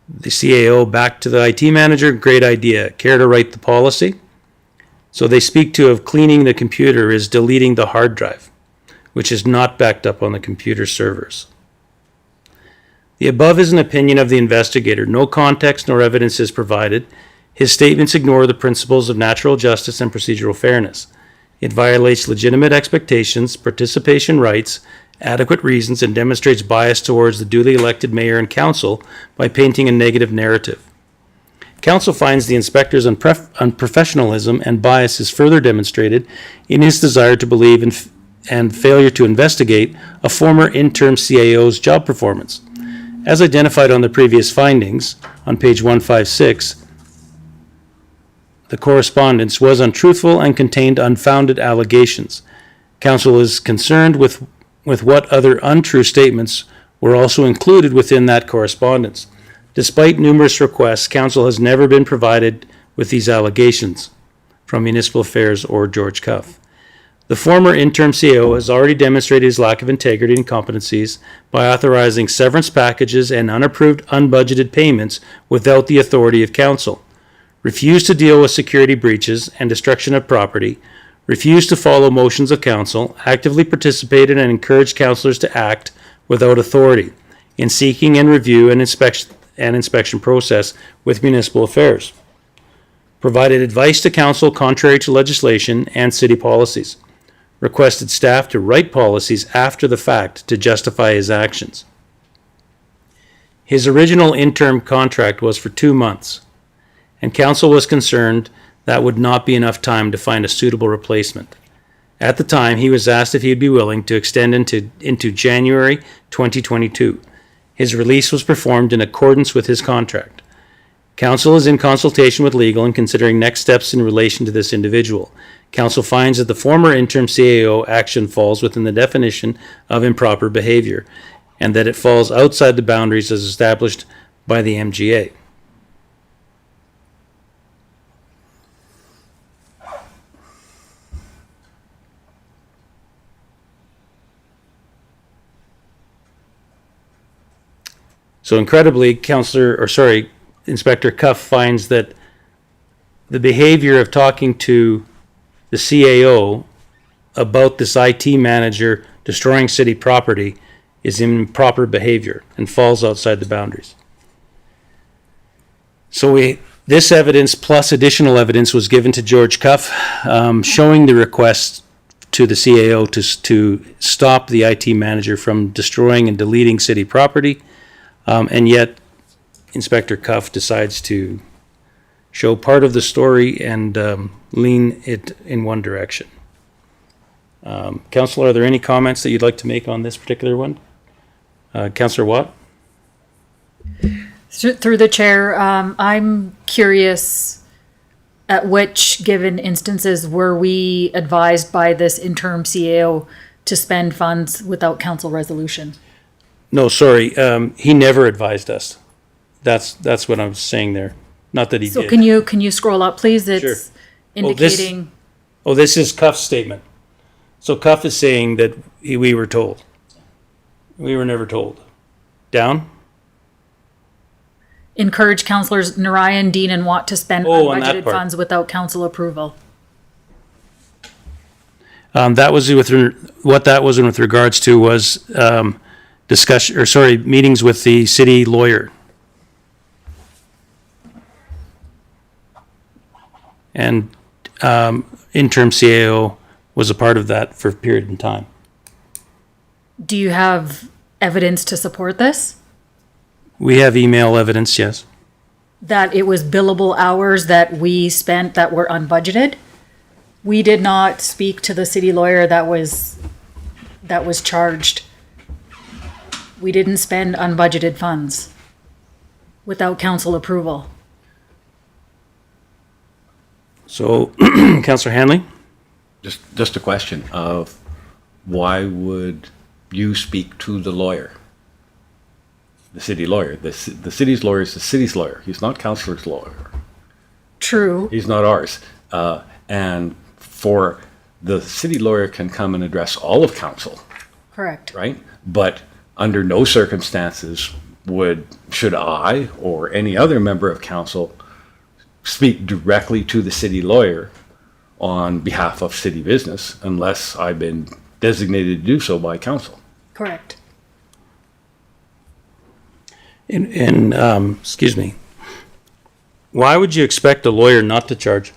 The CAO back to the IT manager, great idea. Care to write the policy? So they speak to of cleaning the computer is deleting the hard drive, which is not backed up on the computer servers. The above is an opinion of the investigator. No context nor evidence is provided. His statements ignore the principles of natural justice and procedural fairness. It violates legitimate expectations, participation rights, adequate reasons, and demonstrates bias towards the duly elected mayor and council by painting a negative narrative. Council finds the inspector's unprofessionalism and bias is further demonstrated in his desire to believe in and failure to investigate a former interim CAO's job performance. As identified on the previous findings, on page 156, the correspondence was untruthful and contained unfounded allegations. Council is concerned with what other untrue statements were also included within that correspondence. Despite numerous requests, Council has never been provided with these allegations from Municipal Affairs or George Cuff. The former interim CAO has already demonstrated his lack of integrity and competencies by authorizing severance packages and unapproved, unbudgeted payments without the authority of Council, refused to deal with security breaches and destruction of property, refused to follow motions of Council, actively participated and encouraged councillors to act without authority in seeking and review and inspection process with Municipal Affairs, provided advice to Council contrary to legislation and city policies, requested staff to write policies after the fact to justify his actions. His original interim contract was for 2 months, and Council was concerned that would not be enough time to find a suitable replacement. At the time, he was asked if he would be willing to extend into January 2022. His release was performed in accordance with his contract. Council is in consultation with legal and considering next steps in relation to this individual. Council finds that the former interim CAO action falls within the definition of improper behavior and that it falls outside the boundaries as established by the MGA. So incredibly, Inspector Cuff finds that the behavior of talking to the CAO about this IT manager destroying city property is improper behavior and falls outside the boundaries. So this evidence plus additional evidence was given to George Cuff, showing the request to the CAO to stop the IT manager from destroying and deleting city property. And yet, Inspector Cuff decides to show part of the story and lean it in one direction. Councillor, are there any comments that you'd like to make on this particular one? Councillor Watt? Through the chair, I'm curious at which given instances were we advised by this interim CAO to spend funds without council resolution? No, sorry, he never advised us. That's what I'm saying there. Not that he So did. can you scroll up, please? It's Sure. indicating, This is Cuff's statement. So Cuff is saying that we were told. We were never told. Down? encourage councillors Narayan, Dean, and Watt to spend Oh, on that unbudgeted part. funds without council approval. That was what that was with regards to was meetings with the city lawyer. And interim CAO was a part of that for a period of time. Do you have evidence to support this? We have email evidence, yes. That it was billable hours that we spent that were unbudgeted? We did not speak to the city lawyer that was charged. We didn't spend unbudgeted funds without council approval. So, Councillor Hanley? Just a question of why would you speak to the lawyer? The city lawyer. The city's lawyer is the city's lawyer. He's not councillor's lawyer. True. He's not ours. And for the city lawyer can come and address all of council, Correct. right? But under no circumstances should I or any other member of council speak directly to the city lawyer on behalf of city business unless I've been designated to do so by council. Correct. Excuse me. Why would you expect a lawyer not to charge?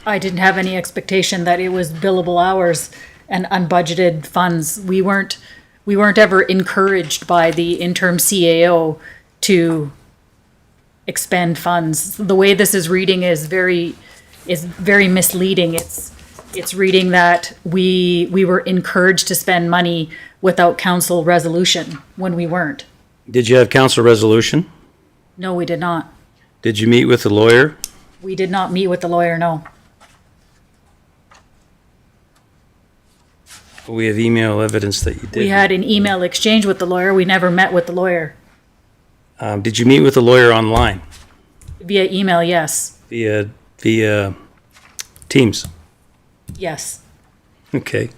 I didn't have any expectation that it was billable hours and unbudgeted funds. We weren't ever encouraged by the interim CAO to expend funds. The way this is reading is very misleading. It's reading that we were encouraged to spend money without council resolution when we weren't. Did you have council resolution? No, we did not. Did you meet with the lawyer? We did not meet with the lawyer, no. We have email evidence that you did. We had an email exchange with the lawyer. We never met with the lawyer. Did you meet with the lawyer online Via email, yes. via Teams? Yes. Okay.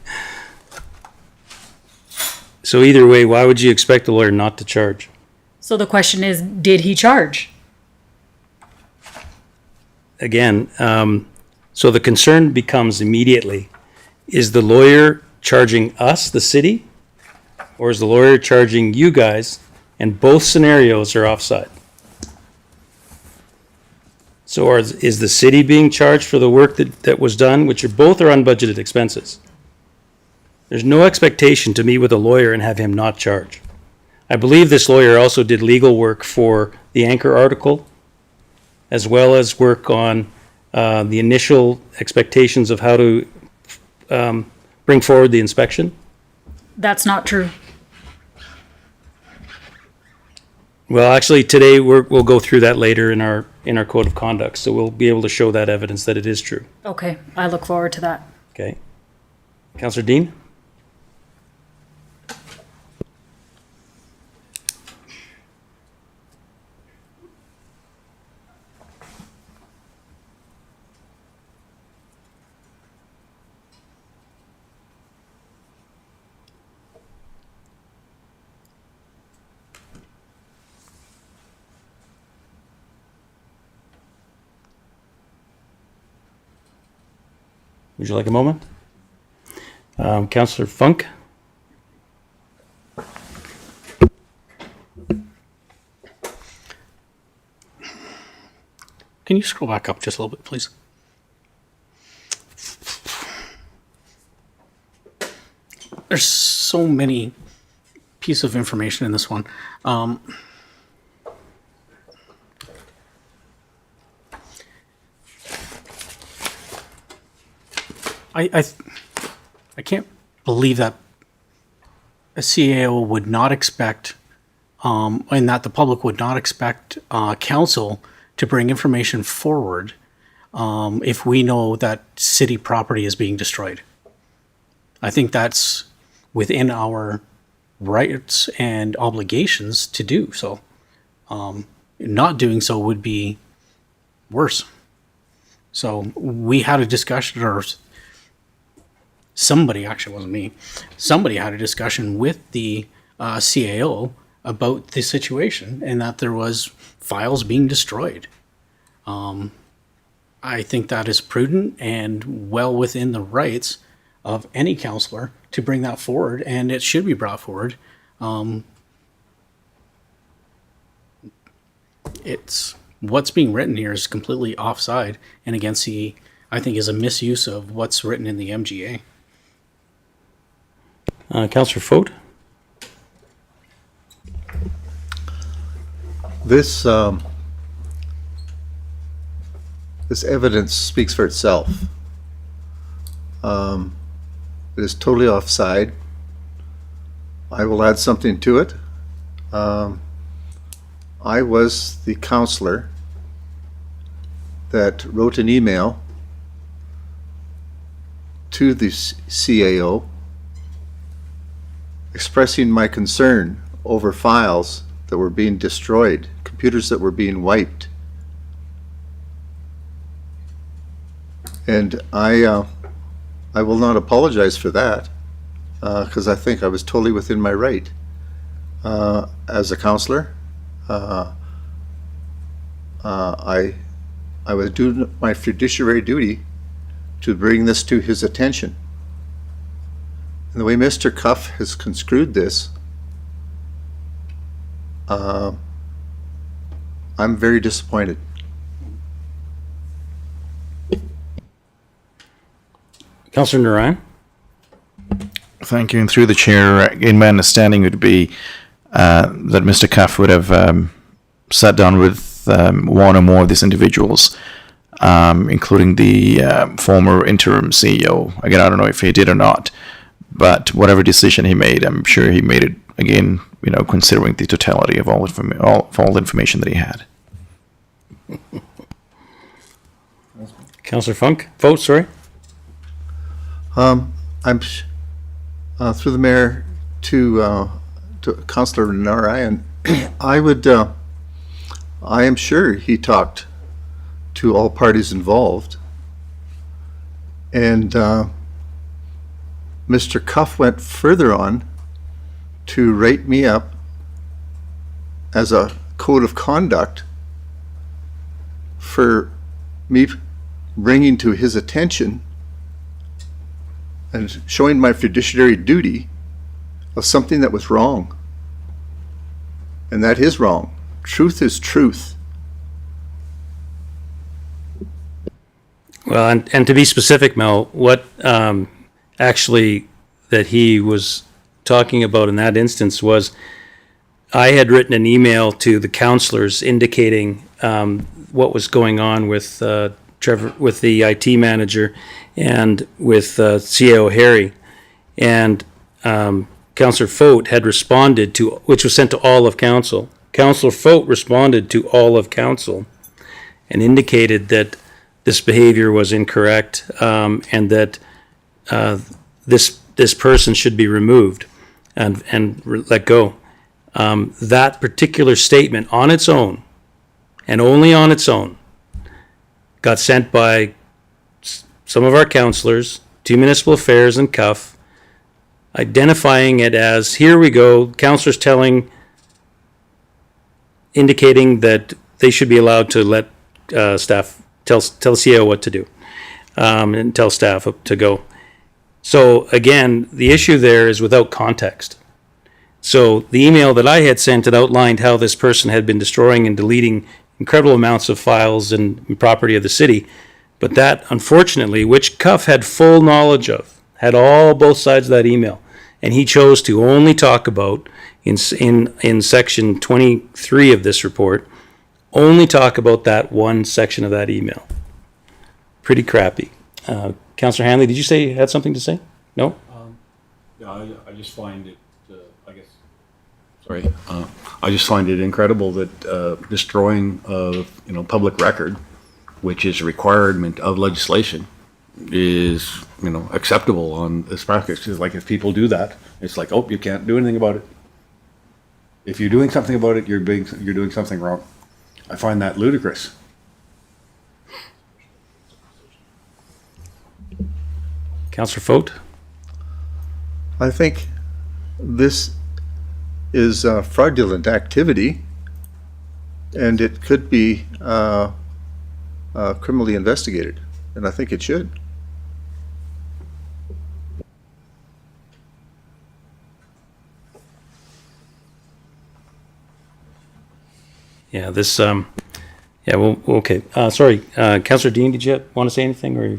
So either way, why would you expect the lawyer not to charge? So the question is, did he charge? Again, so the concern becomes immediately, is the lawyer charging us, the city, or is the lawyer charging you guys? And both scenarios are offside. So is the city being charged for the work that was done, which both are unbudgeted expenses? There's no expectation to meet with a lawyer and have him not charge. I believe this lawyer also did legal work for the Anchor article, as well as work on the initial expectations of how to bring forward the inspection. That's not true. Well, actually, today we'll go through that later in our code of conduct, so we'll be able to show that evidence that it is true. Okay, I look forward to that. Okay. Councillor Dean? Would you like a moment? Councillor Funk? Can you scroll back up just a little bit, please? There's so many pieces of information in this one. I can't believe that a CAO would not expect, and that the public would not expect council to bring information forward if we know that city property is being destroyed. I think that's within our rights and obligations to do so. Not doing so would be worse. So we had a discussion, or somebody, actually it wasn't me, somebody had a discussion with the CAO about the situation and that there was files being destroyed. I think that is prudent and well within the rights of any counselor to bring that forward, and it should be brought forward. It's what's being written here is completely offside and against the, I think, is a misuse of what's written in the MGA. Councillor Foat? This, this evidence speaks for itself. It is totally offside. I will add something to it. I was the counselor that wrote an email to the CAO expressing my concern over files that were being destroyed, computers that were being wiped. And I will not apologize for that, because I think I was totally within my right as a counselor. I was doing my fiduciary duty to bring this to his attention. And the way Mr. Cuff has construed this, I'm very disappointed. Councillor Narayan? Thank you. And through the chair, in my understanding would be that Mr. Cuff would have sat down with one or more of these individuals, including the former interim CEO. Again, I don't know if he did or not, but whatever decision he made, I'm sure he made it, again, considering the totality of all the information that he had. Councillor Foat, sorry? I'm through the mayor to Councillor Narayan. I am sure he talked to all parties involved, and Mr. Cuff went further on to write me up as a code of conduct for me bringing to his attention and showing my fiduciary duty of something that was wrong. And that is wrong. Truth is truth. Well, and to be specific, Mel, what actually that he was talking about in that instance was I had written an email to the councillors indicating what was going on with Trevor, with the IT manager, and with CAO Harry, and Councillor Foat had responded to, which was sent to all of council. Councillor Foat responded to all of council and indicated that this behavior was incorrect, and that this person should be removed and let go. That particular statement on its own, and only on its own, got sent by some of our councillors to Municipal Affairs and Cuff, identifying it as, here we go, councillors indicating that they should be allowed to let staff, tell CEO what to do, and tell staff to go. So again, the issue there is without context. So the email that I had sent, it outlined how this person had been destroying and deleting incredible amounts of files and property of the city. But that, unfortunately, which Cuff had full knowledge of, had both sides of that email, and he chose to only talk about, in section 23 of this report, only talk about that one section of that email. Pretty crappy. Councillor Hanley, did you say you had something to say? No? Yeah, I just find it, I just find it incredible that destroying of public record, which is a requirement of legislation, is acceptable on this practice. It's like if people do that, it's like, oh, you can't do anything about it. If you're doing something about it, you're doing something wrong. I find that ludicrous. Councillor Foat? I think this is fraudulent activity, and it could be criminally investigated, and I think it should. Yeah, this, yeah, well, okay. Sorry, Councillor Dean, did you want to say anything, or?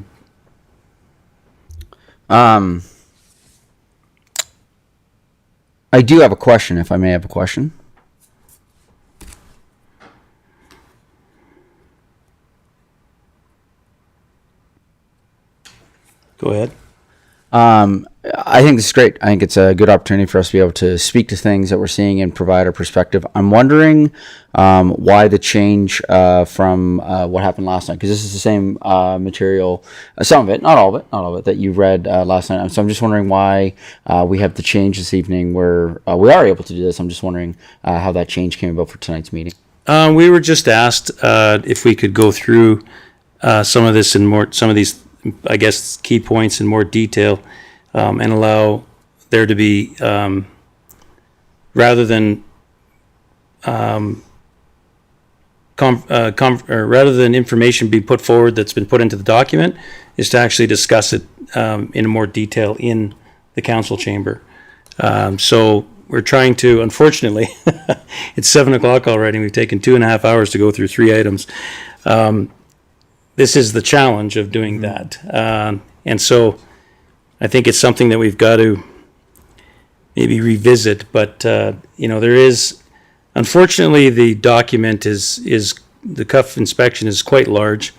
I do have a question, if I may have a question. Go ahead. I think this is great. I think it's a good opportunity for us to be able to speak to things that we're seeing and provide our perspective. I'm wondering why the change from what happened last night, because this is the same material, some of it, not all of it, that you read last night. So I'm just wondering why we have the change this evening where we are able to do this. I'm just wondering how that change came about for tonight's meeting. We were just asked if we could go through some of this in more, some of these, I guess, key points in more detail, and allow there to be, rather than information be put forward that's been put into the document, is to actually discuss it in more detail in the council chamber. So we're trying to, unfortunately, it's 7 o'clock already. We've taken 2.5 hours to go through 3 items. This is the challenge of doing that. And so I think it's something that we've got to maybe revisit, but, you know, there is, unfortunately, the document is the CUF inspection is quite large.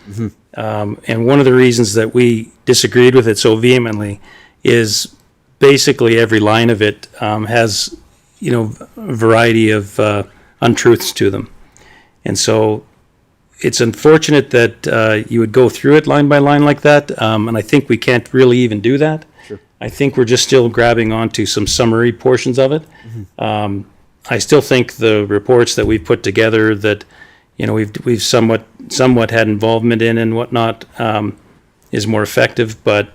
And one of the reasons that we disagreed with it so vehemently is basically every line of it has, you know, a variety of untruths to them. And so it's unfortunate that you would go through it line by line like that, and I think we can't really even do that. Sure. I think we're just still grabbing onto some summary portions of it. I still think the reports that we've put together that, you know, we've somewhat had involvement in and whatnot, is more effective, but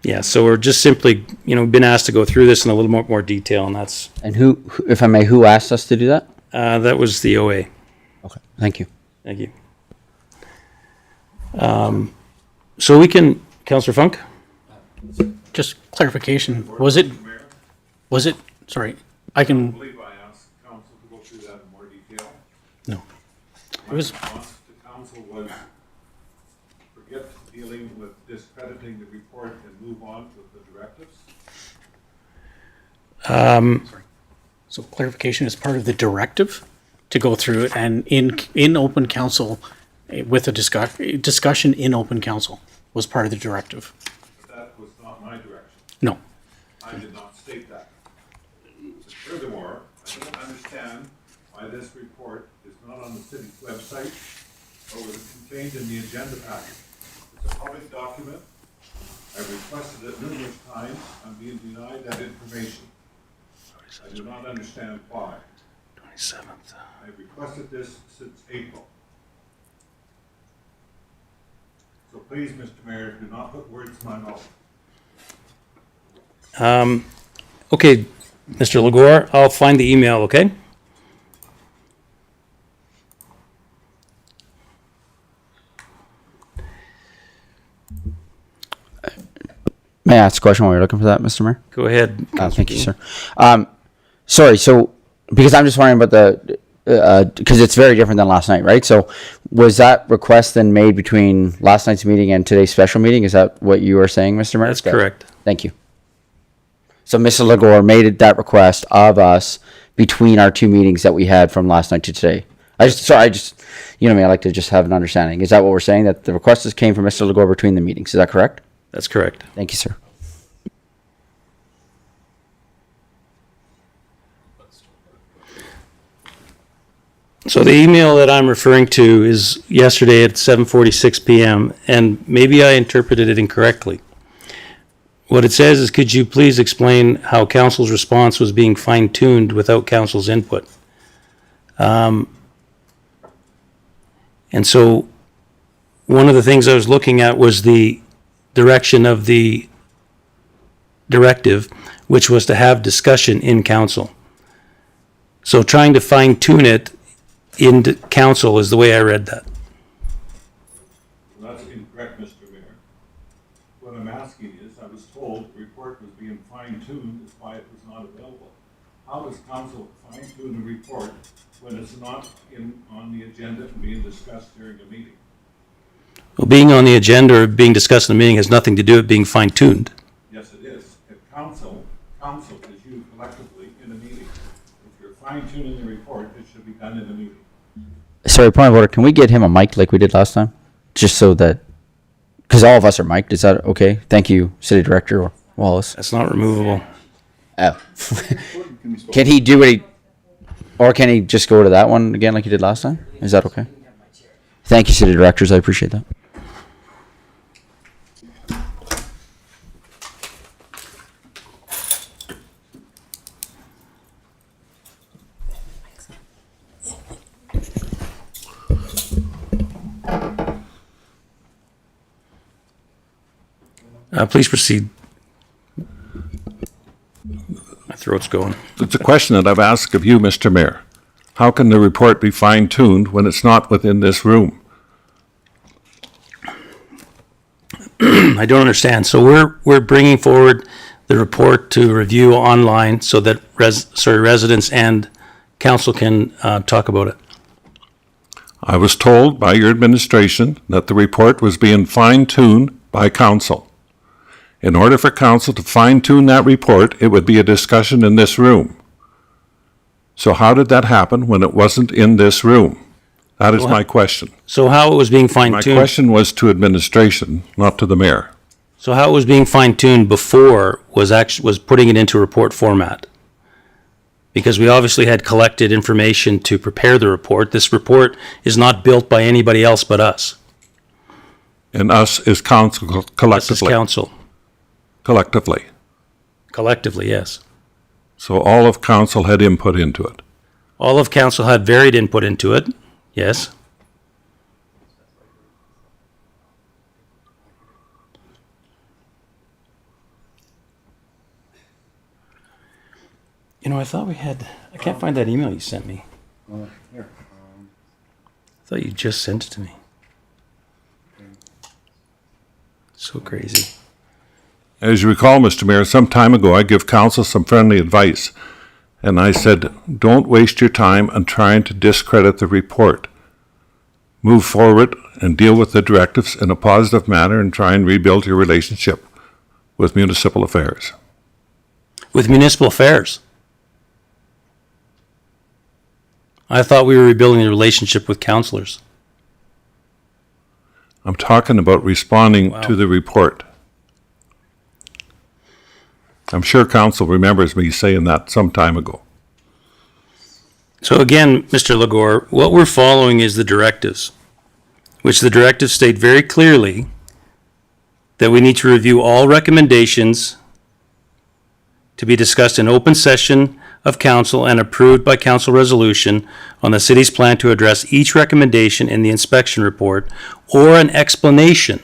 yeah, so we're just simply, you know, been asked to go through this in a little more detail, and that's, And who, if I may, who asked us to do that? that was the OA. Okay, thank you. Thank you. So we can, Councillor Funk? Just clarification, was it, sorry, I can, believe I asked council to go through that in more detail. no. It was, My response to council was, forget dealing with discrediting the report and move on with the directives. so clarification is part of the directive to go through it and in open council with a discussion in open council was part of the directive. But that was not my direction. No. I did not state that. Furthermore, I don't understand why this report is not on the city's website or was contained in the agenda packet. It's a public document. I've requested it numerous times. I'm being denied that information. I do not understand why. 27th. I've requested this since April. So please, Mr. Mayor, do not put words in my mouth. Okay, Mr. Legore, I'll find the email, okay? May I ask a question while you're looking for that, Mr. Mayor? Go ahead. Thank you, sir. Sorry, so, because I'm just wondering about the, because it's very different than last night, right? So was that request then made between last night's meeting and today's special meeting? Is that what you are saying, Mr. Mayor? That's correct. Thank you. So Mr. Legore made that request of us between our two meetings that we had from last night to today. I just, you know me, I like to just have an understanding. Is that what we're saying? That the requests came from Mr. Legore between the meetings? Is that correct? That's correct. Thank you, sir. So the email that I'm referring to is yesterday at 7:46 p.m., and maybe I interpreted it incorrectly. What it says is, could you please explain how council's response was being fine-tuned without council's input? And so one of the things I was looking at was the direction of the directive, which was to have discussion in council. So trying to fine tune it in council is the way I read that. That's incorrect, Mr. Mayor. What I'm asking is, I was told the report was being fine-tuned, is why it was not available. How does council fine-tune a report when it's not on the agenda and being discussed during a meeting? Well, being on the agenda or being discussed in the meeting has nothing to do with being fine tuned. Yes, it is. If council is you collectively in a meeting. If you're fine-tuning the report, it should be done in a meeting. Sorry, point of order. Can we get him a mic like we did last time? Just so that, because all of us are mic'd. Is that okay? Thank you, City Director Wallace. That's not removable. Oh. Can he do it? Or can he just go to that one again like he did last time? Is that okay? Thank you, City Directors. I appreciate that. Please proceed. My throat's going. It's a question that I've asked of you, Mr. Mayor. How can the report be fine-tuned when it's not within this room? I don't understand. So we're bringing forward the report to review online so that residents and council can talk about it. I was told by your administration that the report was being fine-tuned by council. In order for council to fine-tune that report, it would be a discussion in this room. So how did that happen when it wasn't in this room? That is my question. So how it was being My fine-tuned? question was to administration, not to the mayor. So how it was being fine-tuned before was putting it into report format? Because we obviously had collected information to prepare the report. This report is not built by anybody else but us. And us is council This is collectively. council. Collectively. Collectively, yes. So all of council had input into it. All of council had varied input into it, yes. You know, I thought we had, I can't find that email you sent me. I thought you just sent it to me. So crazy. As you recall, Mr. Mayor, some time ago, I gave council some friendly advice. And I said, don't waste your time on trying to discredit the report. Move forward and deal with the directives in a positive manner and try and rebuild your relationship with municipal affairs. With municipal affairs. I thought we were rebuilding the relationship with councilors. I'm talking about responding Wow. to the report. I'm sure council remembers me saying that some time ago. So again, Mr. Legore, what we're following is the directives, which the directives state very clearly that we need to review all recommendations to be discussed in open session of council and approved by council resolution on the city's plan to address each recommendation in the inspection report or an explanation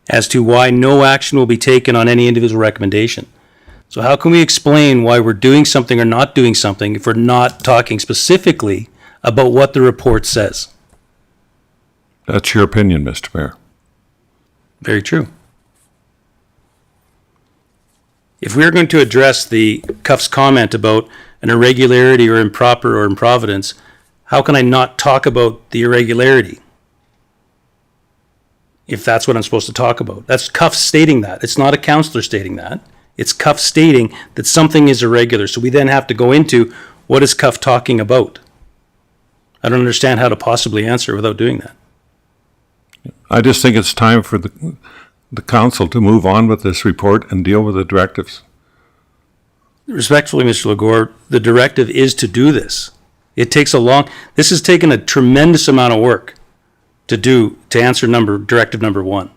as to why no action will be taken on any individual recommendation. So how can we explain why we're doing something or not doing something if we're not talking specifically about what the report says? That's your opinion, Mr. Mayor. Very true. If we are going to address the Cuff's comment about an irregularity or improper or improvidence, how can I not talk about the irregularity? If that's what I'm supposed to talk about. That's Cuff stating that. It's not a counselor stating that. It's Cuff stating that something is irregular. So we then have to go into what is Cuff talking about? I don't understand how to possibly answer without doing that. I just think it's time for the council to move on with this report and deal with the directives. Respectfully, Mr. Legore, the directive is to do this. It takes this has taken a tremendous amount of work to answer directive number 1.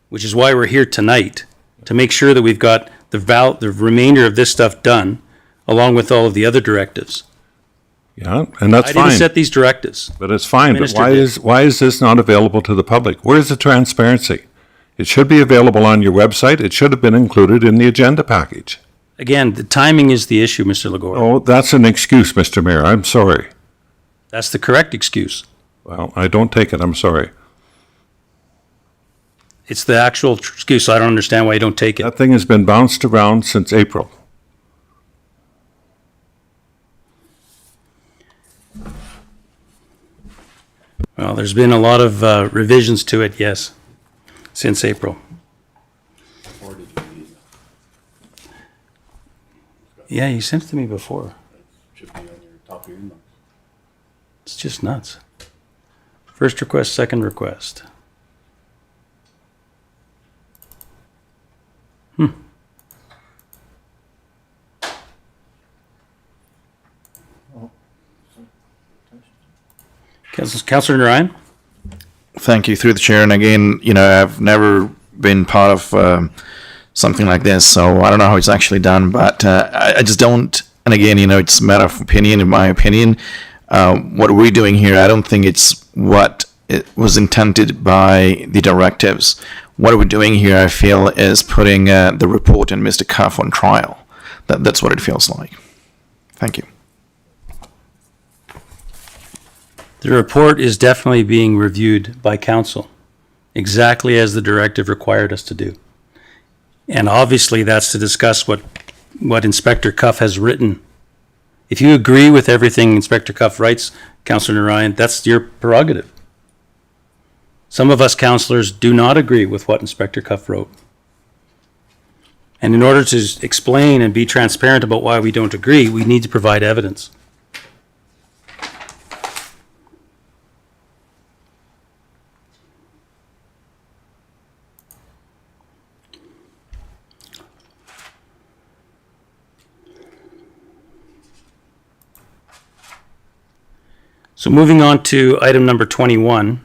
Which is why we're here tonight, to make sure that we've got the remainder of this stuff done, along with all of the other directives. Yeah, and that's I fine. didn't set these directives. But it's fine, but Minister did. why is this not available to the public? Where's the transparency? It should be available on your website. It should have been included in the agenda package. Again, the timing is the issue, Mr. Legore. Oh, that's an excuse, Mr. Mayor. I'm sorry. That's the correct excuse. Well, I don't take it. I'm sorry. It's the actual excuse. I don't understand why you don't take it. That thing has been bounced around since April. Well, there's been a lot of revisions to it, yes, since April. Yeah, you sent it to me before. It's just nuts. First request, second request. Councillor Ryan? Thank you, through the chair. And again, I've never been part of something like this, so I don't know how it's actually done, but I just don't. And again, it's a matter of opinion, in my opinion. What we're doing here, I don't think it's what it was intended by the directives. What we're doing here, I feel, is putting the report and Mr. Cuff on trial. That's what it feels like. Thank you. The report is definitely being reviewed by council, exactly as the directive required us to do. And obviously, that's to discuss what Inspector Cuff has written. If you agree with everything Inspector Cuff writes, Councillor Ryan, that's your prerogative. Some of us councillors do not agree with what Inspector Cuff wrote. And in order to explain and be transparent about why we don't agree, we need to provide evidence. So moving on to item number 21.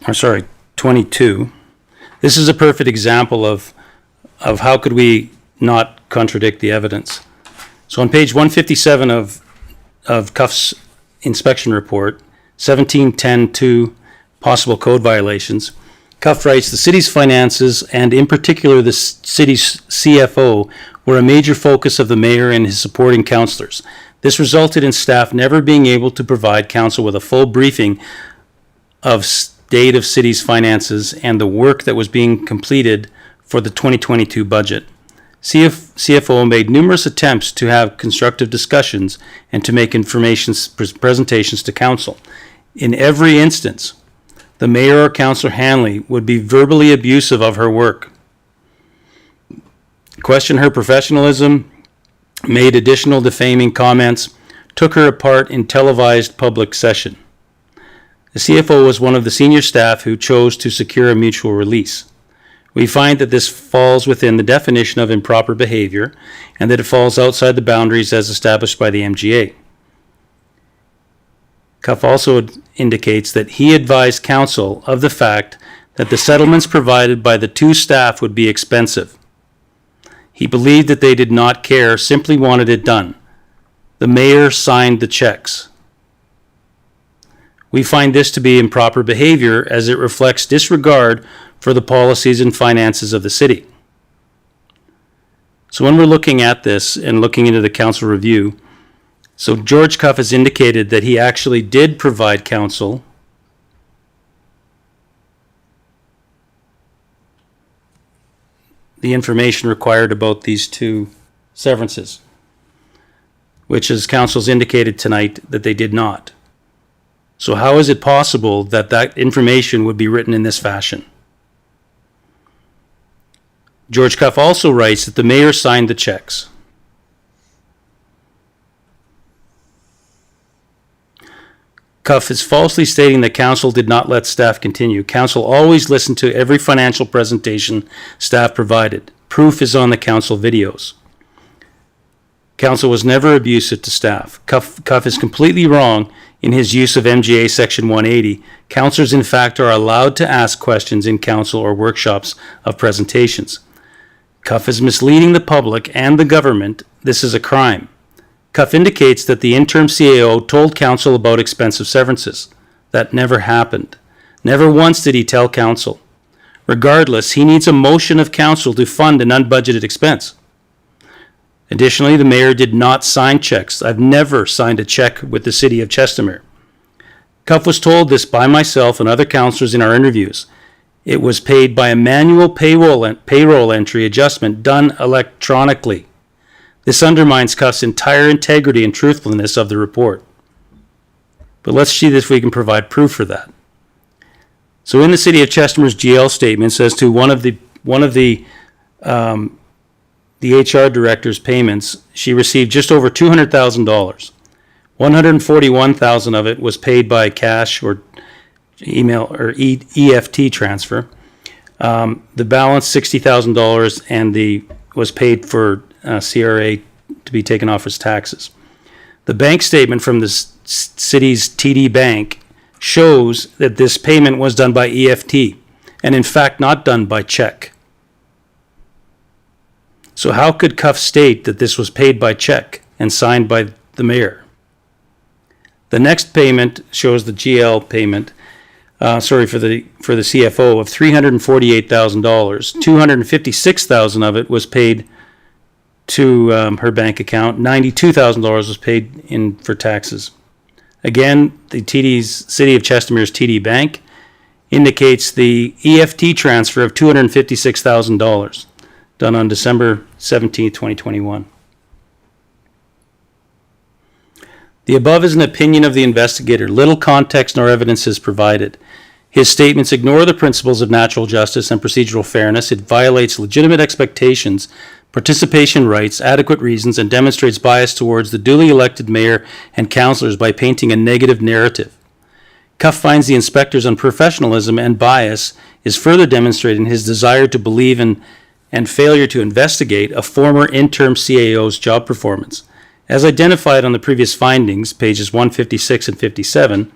Or sorry, 22. This is a perfect example of how could we not contradict the evidence. So on page 157 of Cuff's inspection report, 1710-2 possible code violations, Cuff writes, the city's finances, and in particular the city's CFO, were a major focus of the mayor and his supporting councillors. This resulted in staff never being able to provide council with a full briefing of state of city's finances and the work that was being completed for the 2022 budget. CFO made numerous attempts to have constructive discussions and to make information presentations to council. In every instance, the mayor or Councillor Hanley would be verbally abusive of her work, questioned her professionalism, made additional defaming comments, took her apart in televised public session. The CFO was one of the senior staff who chose to secure a mutual release. We find that this falls within the definition of improper behavior and that it falls outside the boundaries as established by the MGA. Cuff also indicates that he advised council of the fact that the settlements provided by the two staff would be expensive. He believed that they did not care, simply wanted it done. The mayor signed the checks. We find this to be improper behavior as it reflects disregard for the policies and finances of the city. So when we're looking at this and looking into the council review, so George Cuff has indicated that he actually did provide council the information required about these two severances, which as council's indicated tonight that they did not. So how is it possible that that information would be written in this fashion? George Cuff also writes that the mayor signed the checks. Cuff is falsely stating that council did not let staff continue. Council always listened to every financial presentation staff provided. Proof is on the council videos. Council was never abusive to staff. Cuff is completely wrong in his use of MGA Section 180. Councillors, in fact, are allowed to ask questions in council or workshops of presentations. Cuff is misleading the public and the government. This is a crime. Cuff indicates that the interim CAO told council about expensive severances. That never happened. Never once did he tell council. Regardless, he needs a motion of council to fund an unbudgeted expense. Additionally, the mayor did not sign checks. I've never signed a check with the city of Chestermere. Cuff was told this by myself and other councillors in our interviews. It was paid by a manual payroll entry adjustment done electronically. This undermines Cuff's entire integrity and truthfulness of the report. But let's see if we can provide proof for that. So in the city of Chestermere's GL statements as to one of the HR director's payments, she received just over $200,000. $141,000 of it was paid by cash or email or EFT transfer. The balance, $60,000, and was paid for CRA to be taken off as taxes. The bank statement from the city's TD Bank shows that this payment was done by EFT, and in fact not done by check. So how could Cuff state that this was paid by check and signed by the mayor? The next payment shows the GL payment, for the CFO of $348,000. $256,000 of it was paid to her bank account. $92,000 was paid in for taxes. Again, the City of Chestermere's TD Bank indicates the EFT transfer of $256,000 done on December 17, 2021. The above is an opinion of the investigator. Little context nor evidence is provided. His statements ignore the principles of natural justice and procedural fairness. It violates legitimate expectations, participation rights, adequate reasons, and demonstrates bias towards the duly elected mayor and councillors by painting a negative narrative. Cuff finds the inspector's unprofessionalism and bias is further demonstrated in his desire to believe in and failure to investigate a former interim CAO's job performance. As identified on the previous findings, pages 156 and 57,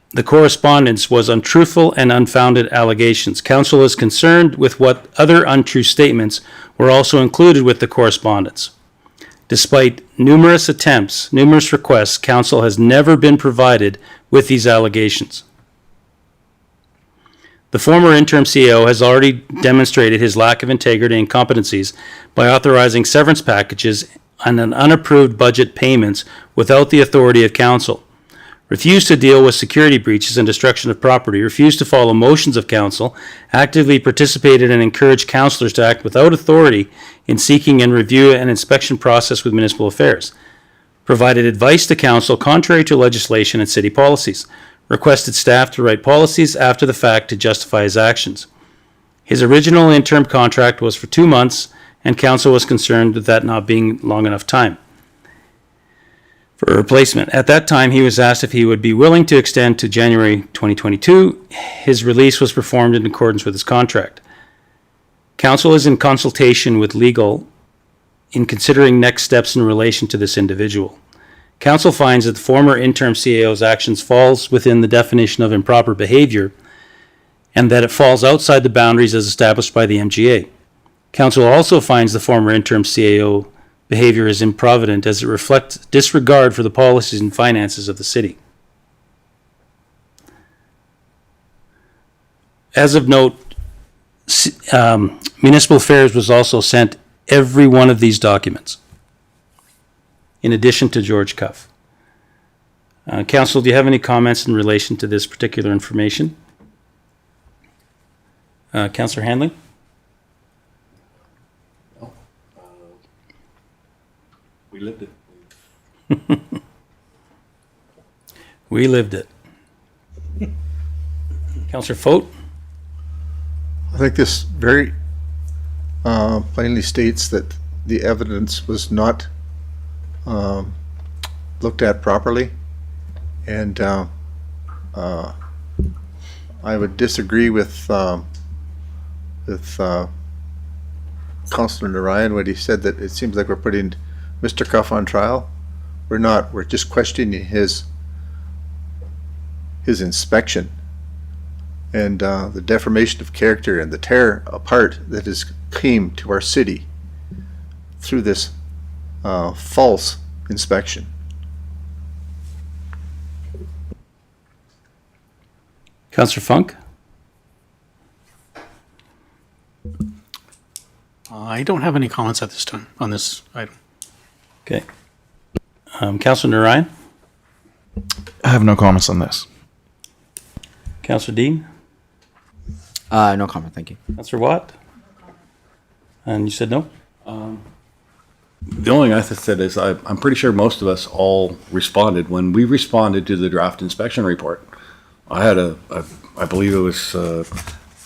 the correspondence was untruthful and unfounded allegations. Council is concerned with what other untrue statements were also included with the correspondence. Despite numerous requests, Council has never been provided with these allegations. The former interim CEO has already demonstrated his lack of integrity and competencies by authorizing severance packages and an unapproved budget payments without the authority of council, refused to deal with security breaches and destruction of property, refused to follow motions of council, actively participated and encouraged councillors to act without authority in seeking and review an inspection process with municipal affairs, provided advice to council contrary to legislation and city policies, requested staff to write policies after the fact to justify his actions. His original interim contract was for 2 months, and council was concerned with that not being long enough time for a replacement. At that time, he was asked if he would be willing to extend to January 2022. His release was performed in accordance with his contract. Council is in consultation with legal in considering next steps in relation to this individual. Council finds that the former interim CAO's actions falls within the definition of improper behavior and that it falls outside the boundaries as established by the MGA. Council also finds the former interim CAO behavior is improvident as it reflects disregard for the policies and finances of the city. As of note, Municipal Affairs was also sent every one of these documents, in addition to George Cuff. Council, do you have any comments in relation to this particular information? Councillor Handling? We lived it. We lived it. Councillor Fote? I think this very plainly states that the evidence was not looked at properly, and I would disagree with Councillor Narayan when he said that it seems like we're putting Mr. Cuff on trial. We're not. We're just questioning his inspection and the defamation of character and the tear apart that has came to our city through this false inspection. Councillor Funk? I don't have any comments at this time on this item. Okay. Councilor Ryan? I have no comments on this. Councilor Dean? No comment, thank you. Councilor Watt? And you said no? The only thing I said is I'm pretty sure most of us all responded. When we responded to the draft inspection report, I had I believe it was a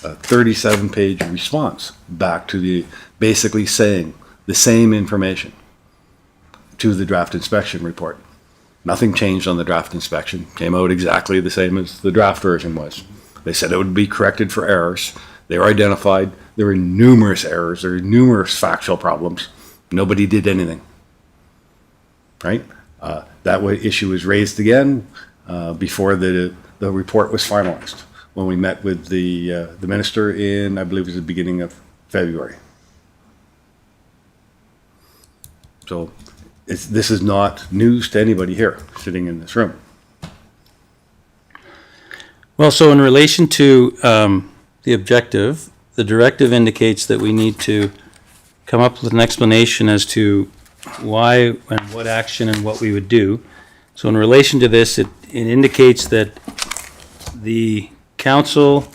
37-page response back to basically saying the same information to the draft inspection report. Nothing changed on the draft inspection. Came out exactly the same as the draft version was. They said it would be corrected for errors. They were identified. There were numerous errors. There were numerous factual problems. Nobody did anything. Right? That issue was raised again before the report was finalized when we met with the minister in, I believe it was the beginning of February. So this is not news to anybody here sitting in this room. Well, so in relation to the objective, the directive indicates that we need to come up with an explanation as to why and what action and what we would do. So in relation to this, it indicates that the council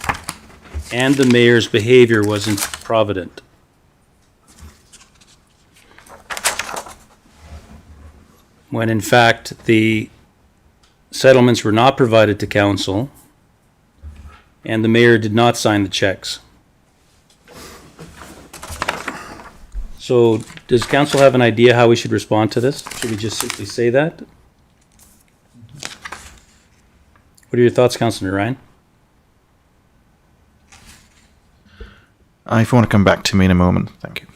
and the mayor's behavior was improvident. When in fact, the settlements were not provided to council and the mayor did not sign the checks. So does council have an idea how we should respond to this? Should we just simply say that? What are your thoughts, Councilor Ryan? If you want to come back to me in a moment, thank you.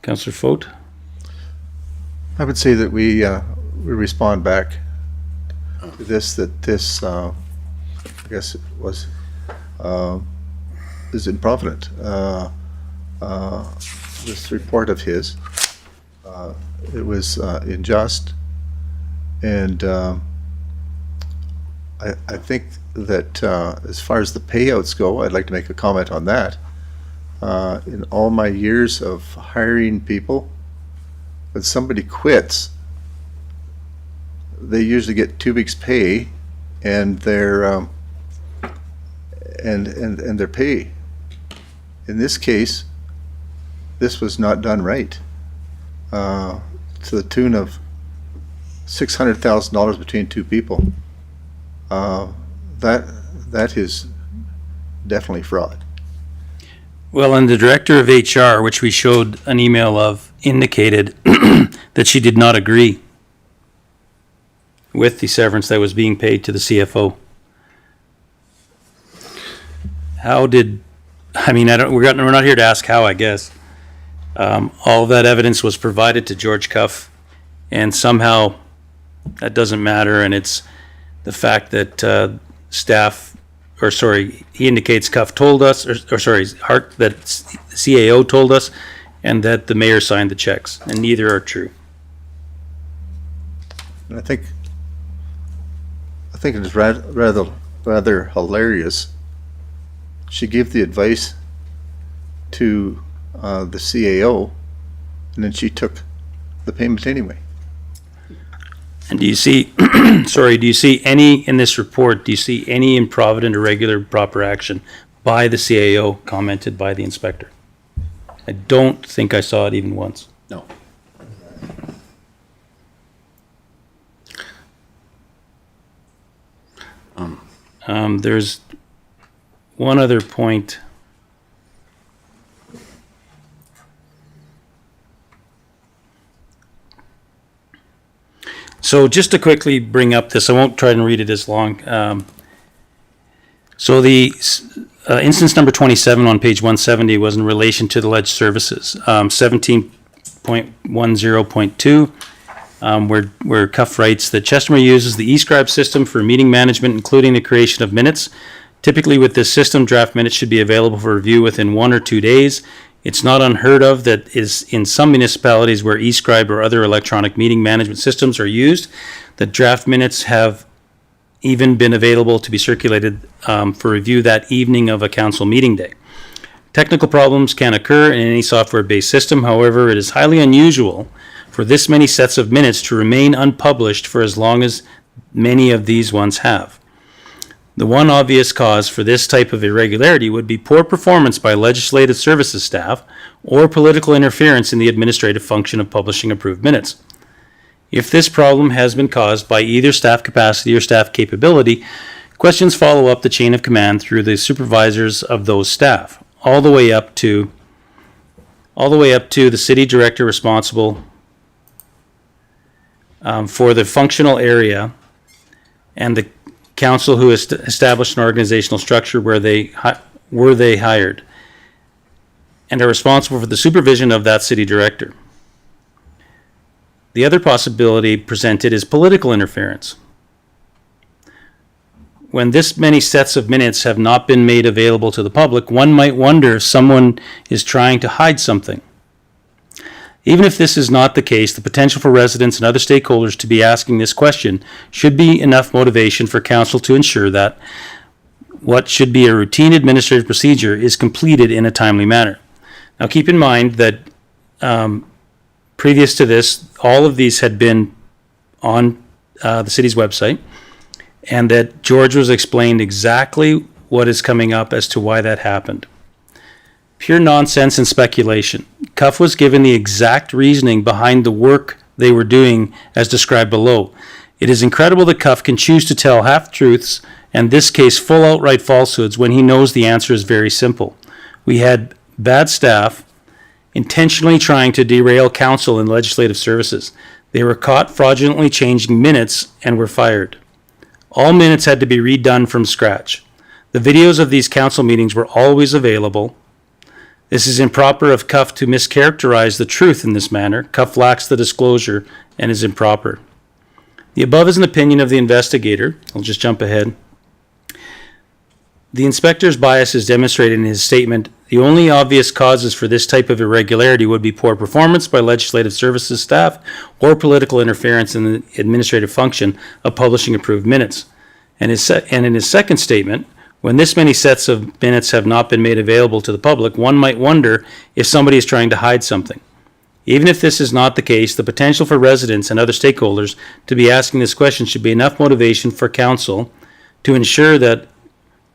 Councilor Fote? I would say that we respond back to this, that this, I guess it was, is improvident. This report of his, it was unjust, and I think that as far as the payouts go, I'd like to make a comment on that. In all my years of hiring people, when somebody quits, they usually get 2 weeks' pay, and their and their pay. In this case, this was not done right. To the tune of $600,000 between 2 people. That is definitely fraud. Well, and the director of HR, which we showed an email of, indicated that she did not agree with the severance that was being paid to the CFO. How did, I mean, we're not here to ask how, I guess. All of that evidence was provided to George Cuff, and somehow that doesn't matter, and it's the fact that he indicates Cuff told us, Hart, that CAO told us, and that the mayor signed the checks, and neither are true. And I think it is rather hilarious. She gave the advice to the CAO, and then she took the payment anyway. And do you see, do you see any, in this report, do you see any improvident, irregular, proper action by the CAO commented by the inspector? I don't think I saw it even once. No. There's one other point. So just to quickly bring up this, I won't try and read it as long. So the instance number 27 on page 170 was in relation to the alleged services. 17.10.2, where Cuff writes that Chestermere uses the eScribe system for meeting management, including the creation of minutes. Typically with this system, draft minutes should be available for review within 1 or 2 days. It's not unheard of that is in some municipalities where eScribe or other electronic meeting management systems are used, that draft minutes have even been available to be circulated for review that evening of a council meeting day. Technical problems can occur in any software-based system. However, it is highly unusual for this many sets of minutes to remain unpublished for as long as many of these ones have. The one obvious cause for this type of irregularity would be poor performance by legislative services staff or political interference in the administrative function of publishing approved minutes. If this problem has been caused by either staff capacity or staff capability, questions follow up the chain of command through the supervisors of those staff, all the way up to the city director responsible for the functional area and the council who has established an organizational structure where they hired and are responsible for the supervision of that city director. The other possibility presented is political interference. When this many sets of minutes have not been made available to the public, one might wonder if someone is trying to hide something. Even if this is not the case, the potential for residents and other stakeholders to be asking this question should be enough motivation for council to ensure that what should be a routine administrative procedure is completed in a timely manner. Now keep in mind that previous to this, all of these had been on the city's website, and that George was explained exactly what is coming up as to why that happened. Pure nonsense and speculation. Cuff was given the exact reasoning behind the work they were doing as described below. It is incredible that Cuff can choose to tell half-truths, and in this case full outright falsehoods, when he knows the answer is very simple. We had bad staff intentionally trying to derail council and legislative services. They were caught fraudulently changing minutes and were fired. All minutes had to be redone from scratch. The videos of these council meetings were always available. This is improper of Cuff to mischaracterize the truth in this manner. Cuff lacks the disclosure and is improper. The above is an opinion of the investigator. I'll just jump ahead. The inspector's bias is demonstrated in his statement. The only obvious causes for this type of irregularity would be poor performance by legislative services staff or political interference in the administrative function of publishing approved minutes. And in his second statement, when this many sets of minutes have not been made available to the public, one might wonder if somebody is trying to hide something. Even if this is not the case, the potential for residents and other stakeholders to be asking this question should be enough motivation for council to ensure that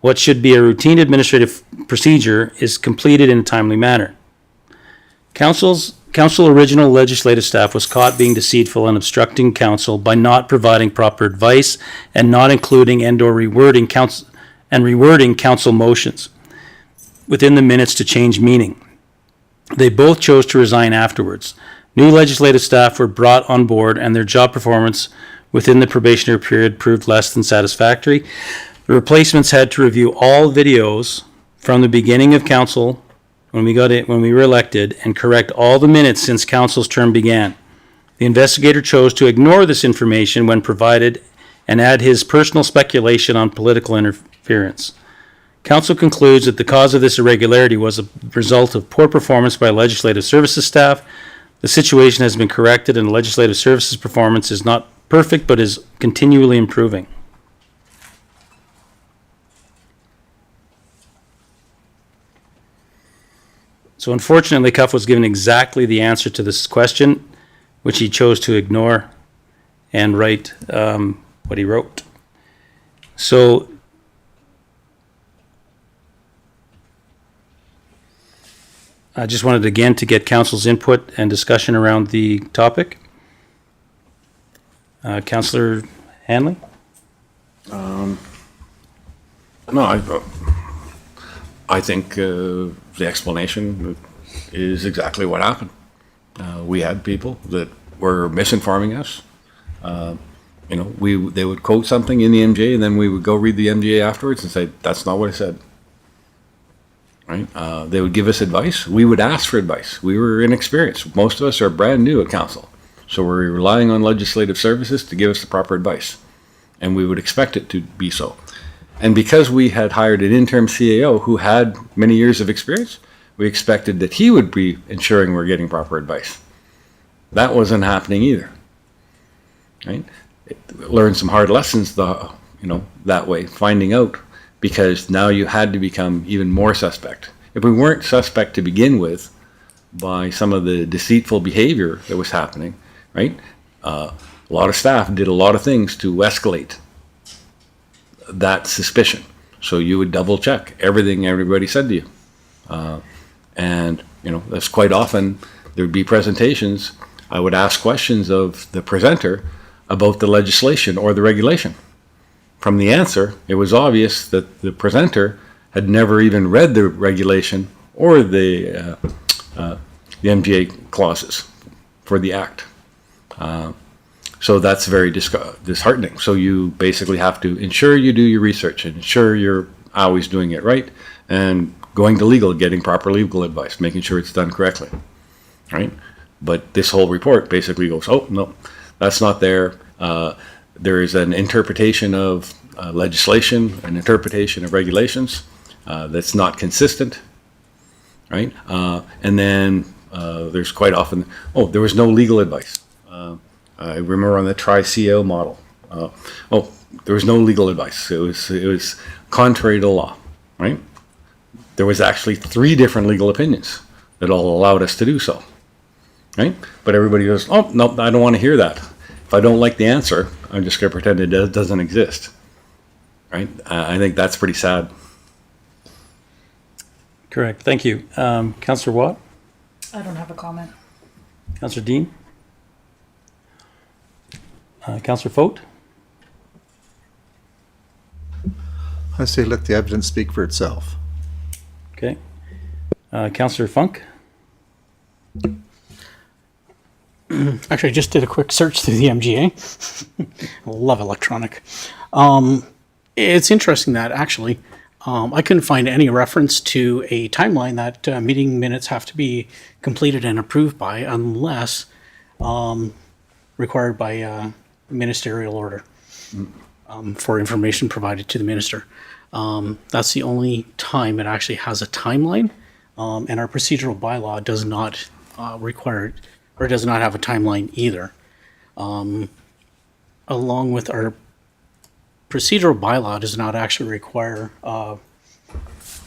what should be a routine administrative procedure is completed in a timely manner. Council original legislative staff was caught being deceitful and obstructing council by not providing proper advice and not including and/or rewording council motions within the minutes to change meaning. They both chose to resign afterwards. New legislative staff were brought on board and their job performance within the probationary period proved less than satisfactory. The replacements had to review all videos from the beginning of council when we were elected and correct all the minutes since council's term began. The investigator chose to ignore this information when provided and add his personal speculation on political interference. Council concludes that the cause of this irregularity was a result of poor performance by legislative services staff. The situation has been corrected and legislative services performance is not perfect but is continually improving. So unfortunately, Cuff was given exactly the answer to this question, which he chose to ignore and write what he wrote. So I just wanted again to get council's input and discussion around the topic. Councillor Hanley? No, I think the explanation is exactly what happened. We had people that were misinforming us. They would quote something in the MJ, and then we would go read the MJ afterwards and say, that's not what I said. Right? They would give us advice. We would ask for advice. We were inexperienced. Most of us are brand new at council. So we're relying on legislative services to give us the proper advice. And we would expect it to be so. And because we had hired an interim CAO who had many years of experience, we expected that he would be ensuring we're getting proper advice. That wasn't happening either. Right? Learned some hard lessons that way, finding out, because now you had to become even more suspect. If we weren't suspect to begin with by some of the deceitful behavior that was happening, right? A lot of staff did a lot of things to escalate that suspicion. So you would double check everything everybody said to you. And, that's quite often, there'd be presentations, I would ask questions of the presenter about the legislation or the regulation. From the answer, it was obvious that the presenter had never even read the regulation or the MGA clauses for the act. So that's very disheartening. So you basically have to ensure you do your research and ensure you're always doing it right, and going to legal, getting proper legal advice, making sure it's done correctly, right? But this whole report basically goes, oh, no, that's not there. There is an interpretation of legislation, an interpretation of regulations that's not consistent, right? And then there's quite often, there was no legal advice. I remember on the Tri-CO model, there was no legal advice. It was contrary to law, right? There was actually 3 different legal opinions that all allowed us to do so, right? But everybody goes, oh, no, I don't want to hear that. If I don't like the answer, I'm just going to pretend it doesn't exist, right? I think that's pretty sad. Correct. Thank you. Councillor Watt? I don't have a comment. Councillor Dean? Councillor Fote? I say let the evidence speak for itself. Okay. Councillor Funk? Actually, I just did a quick search through the MGA. I love electronic. It's interesting that actually I couldn't find any reference to a timeline that meeting minutes have to be completed and approved by unless required by ministerial order for information provided to the minister. That's the only time it actually has a timeline, and our procedural bylaw does not require or does not have a timeline either. Along with our procedural bylaw does not actually require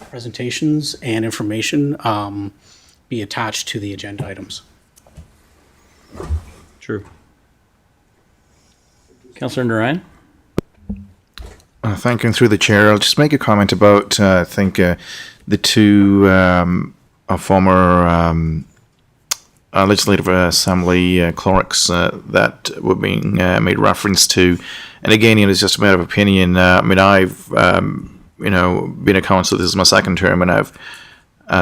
presentations and information be attached to the agenda items. True. Councillor Narayan? Thank you. And through the chair, I'll just make a comment about, I think, the 2 former Legislative Assembly clerks that were being made reference to. And again, it's just a matter of opinion. I've, been a councillor, this is my 2nd term, and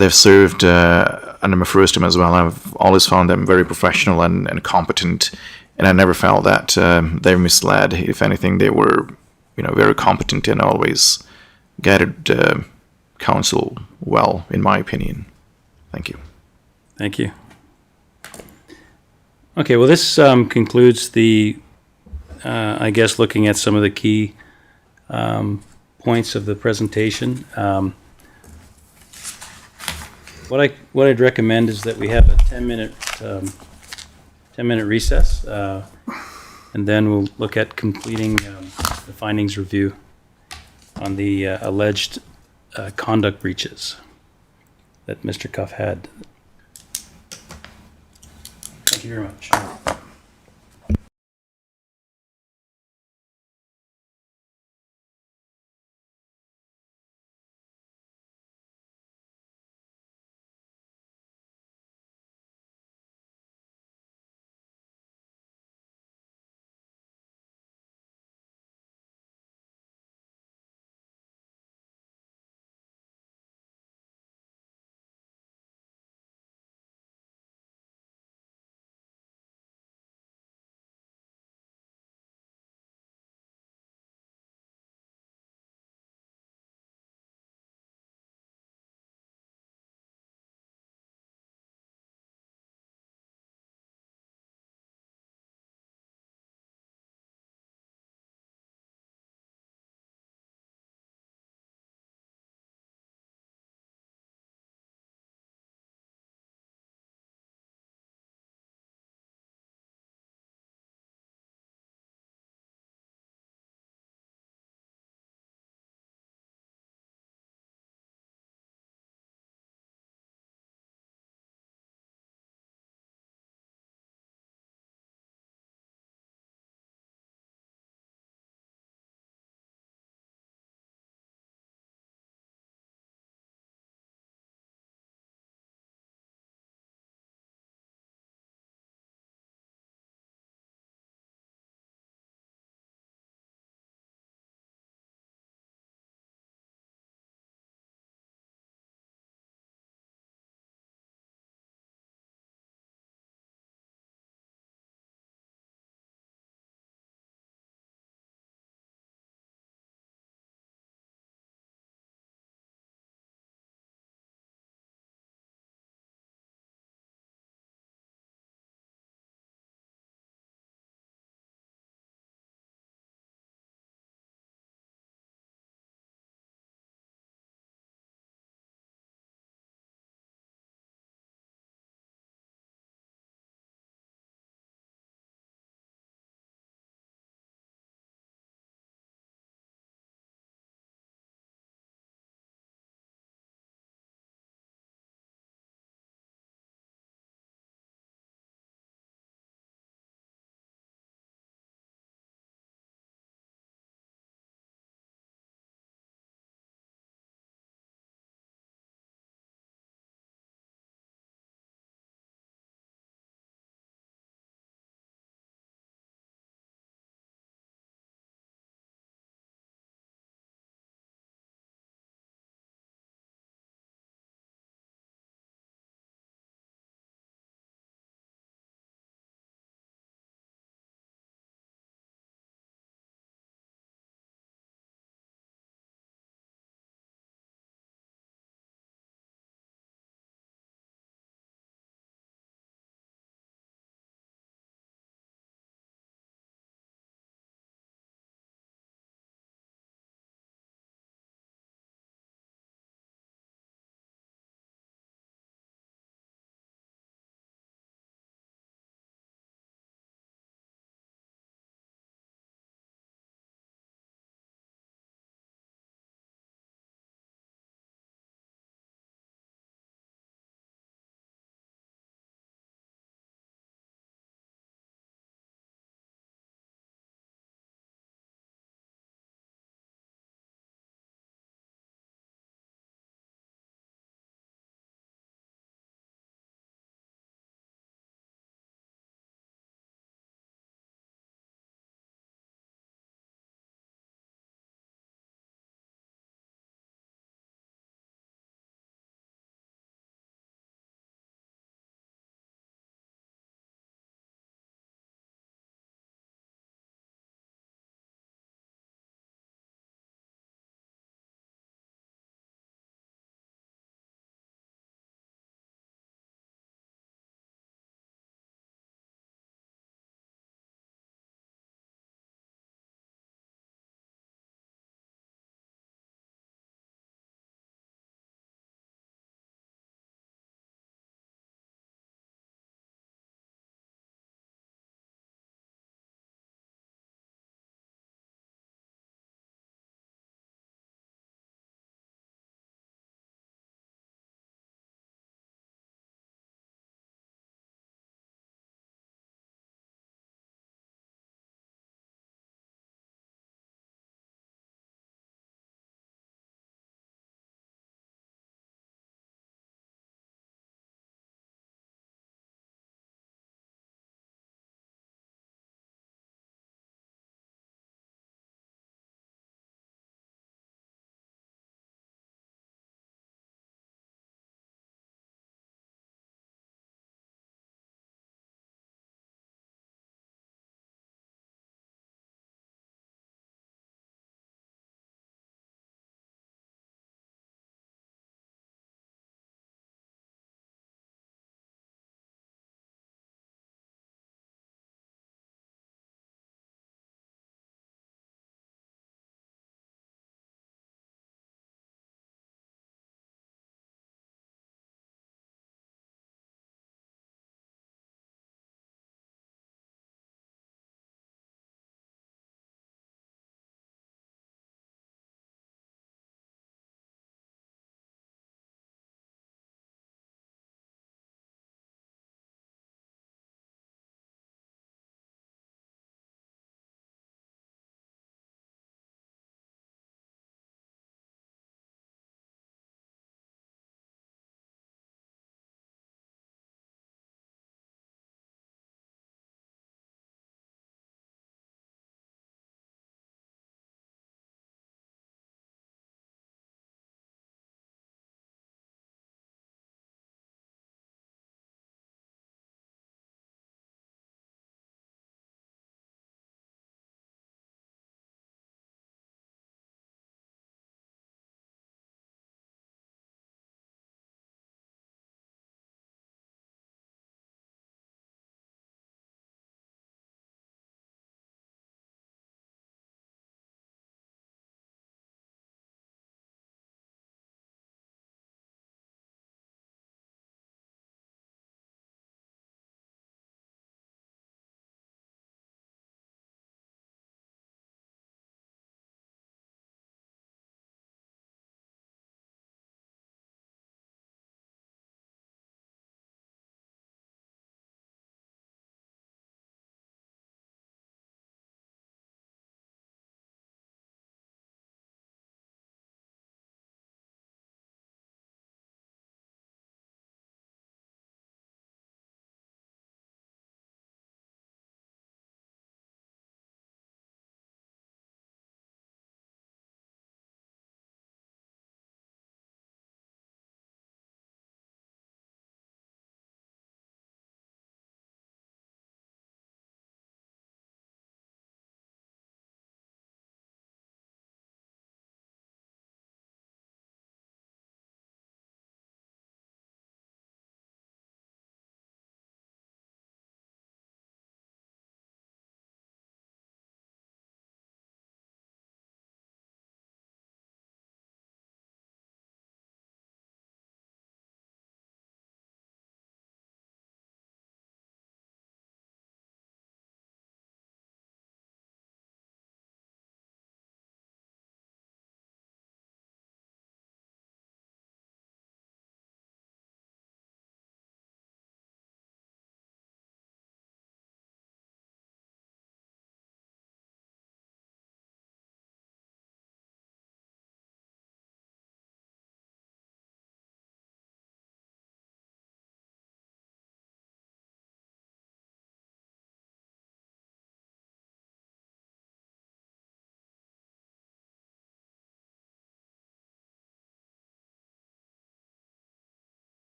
they've served under my 1st term as well. I've always found them very professional and competent, and I never felt that they were misled. If anything, they were, very competent and always guided council well, in my opinion. Thank you. Thank you. Okay, well, this concludes the, I guess, looking at some of the key points of the presentation. What I'd recommend is that we have a 10-minute recess, and then we'll look at completing the findings review on the alleged conduct breaches that Mr. Cuff had. Thank you very much.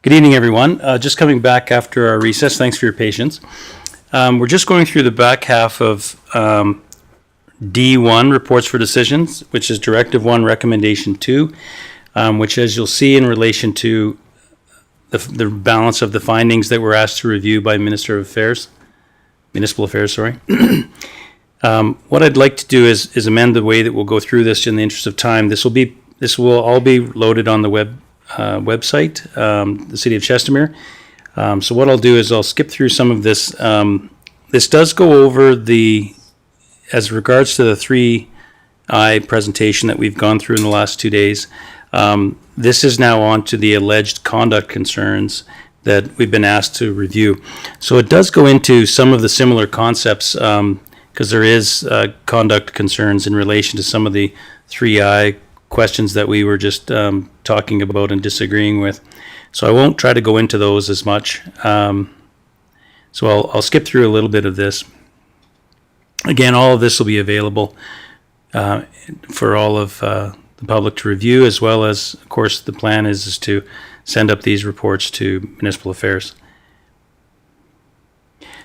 Good evening, everyone. Just coming back after our recess. Thanks for your patience. We're just going through the back half of D1, Reports for Decisions, which is Directive 1, Recommendation 2, which, as you'll see in relation to the balance of the findings that were asked to review by Municipal Affairs, what I'd like to do is amend the way that we'll go through this in the interest of time. This will all be loaded on the website, the City of Chestermere. So what I'll do is I'll skip through some of this. This does go over as regards to the 3I presentation that we've gone through in the last 2 days. This is now on to the alleged conduct concerns that we've been asked to review. So it does go into some of the similar concepts, because there is conduct concerns in relation to some of the 3I questions that we were just talking about and disagreeing with. So I won't try to go into those as much. So I'll skip through a little bit of this. Again, all of this will be available for all of the public to review, as well as, of course, the plan is to send up these reports to Municipal Affairs.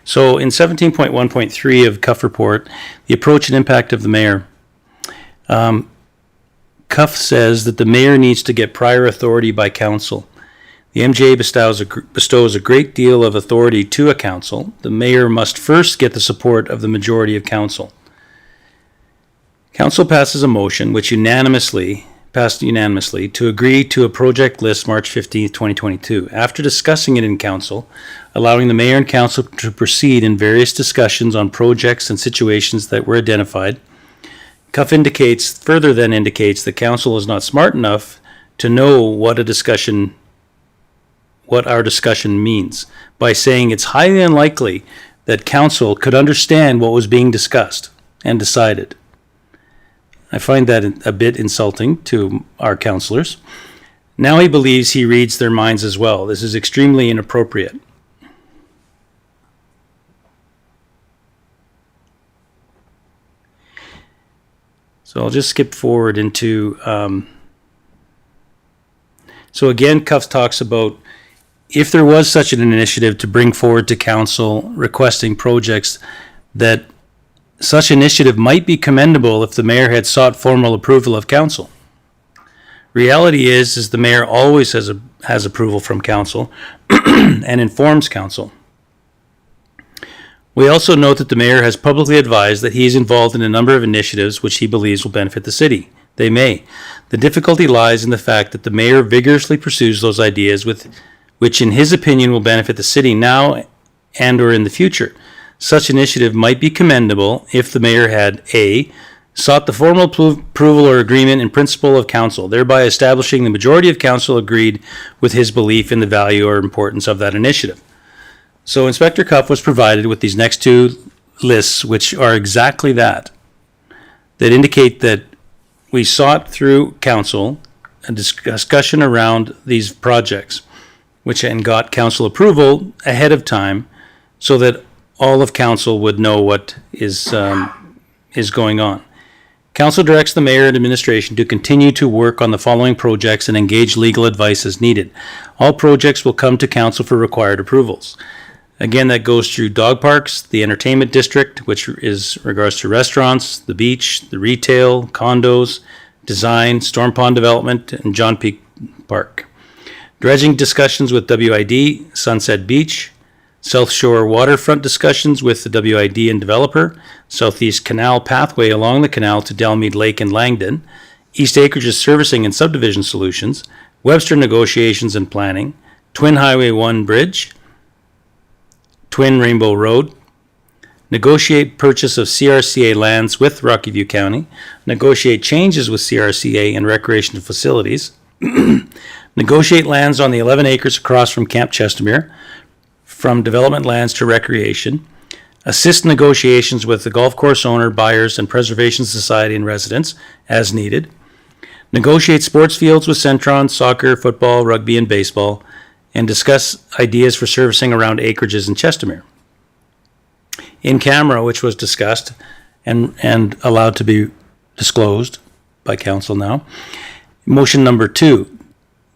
So in 17.1.3 of CUF report, the approach and impact of the mayor. CUF says that the mayor needs to get prior authority by council. The MJA bestows a great deal of authority to a council. The mayor must first get the support of the majority of council. Council passes a motion which passed unanimously to agree to a project list March 15th, 2022. After discussing it in council, allowing the mayor and council to proceed in various discussions on projects and situations that were identified, CUF further indicates that council is not smart enough to know what our discussion means by saying it's highly unlikely that council could understand what was being discussed and decided. I find that a bit insulting to our councillors. Now he believes he reads their minds as well. This is extremely inappropriate. So I'll just skip forward into, so again, CUF talks about if there was such an initiative to bring forward to council requesting projects, that such initiative might be commendable if the mayor had sought formal approval of council. Reality is the mayor always has approval from council and informs council. We also note that the mayor has publicly advised that he is involved in a number of initiatives which he believes will benefit the city. They may. The difficulty lies in the fact that the mayor vigorously pursues those ideas which in his opinion will benefit the city now and or in the future. Such initiative might be commendable if the mayor had A, sought the formal approval or agreement in principle of council, thereby establishing the majority of council agreed with his belief in the value or importance of that initiative. So Inspector CUF was provided with these next two lists, which are exactly that indicate that we sought through council a discussion around these projects, and got council approval ahead of time so that all of council would know what is going on. Council directs the mayor and administration to continue to work on the following projects and engage legal advice as needed. All projects will come to council for required approvals. Again, that goes through dog parks, the entertainment district, which is regards to restaurants, the beach, the retail, condos, design, Storm Pond development, and John Peak Park. Dredging discussions with WID, Sunset Beach, South Shore waterfront discussions with the WID and developer, Southeast Canal pathway along the canal to Delmead Lake and Langdon, East Acreage's servicing and subdivision solutions, Webster negotiations and planning, Twin Highway 1 bridge, Twin Rainbow Road, negotiate purchase of CRCA lands with Rocky View County, negotiate changes with CRCA and recreation facilities, negotiate lands on the 11 acres across from Camp Chestermere, from development lands to recreation, assist negotiations with the golf course owner, buyers, and Preservation Society and residents as needed, negotiate sports fields with Centron, soccer, football, rugby, and baseball, and discuss ideas for servicing around acreages in Chestermere. In camera, which was discussed and allowed to be disclosed by council now. Motion number 2,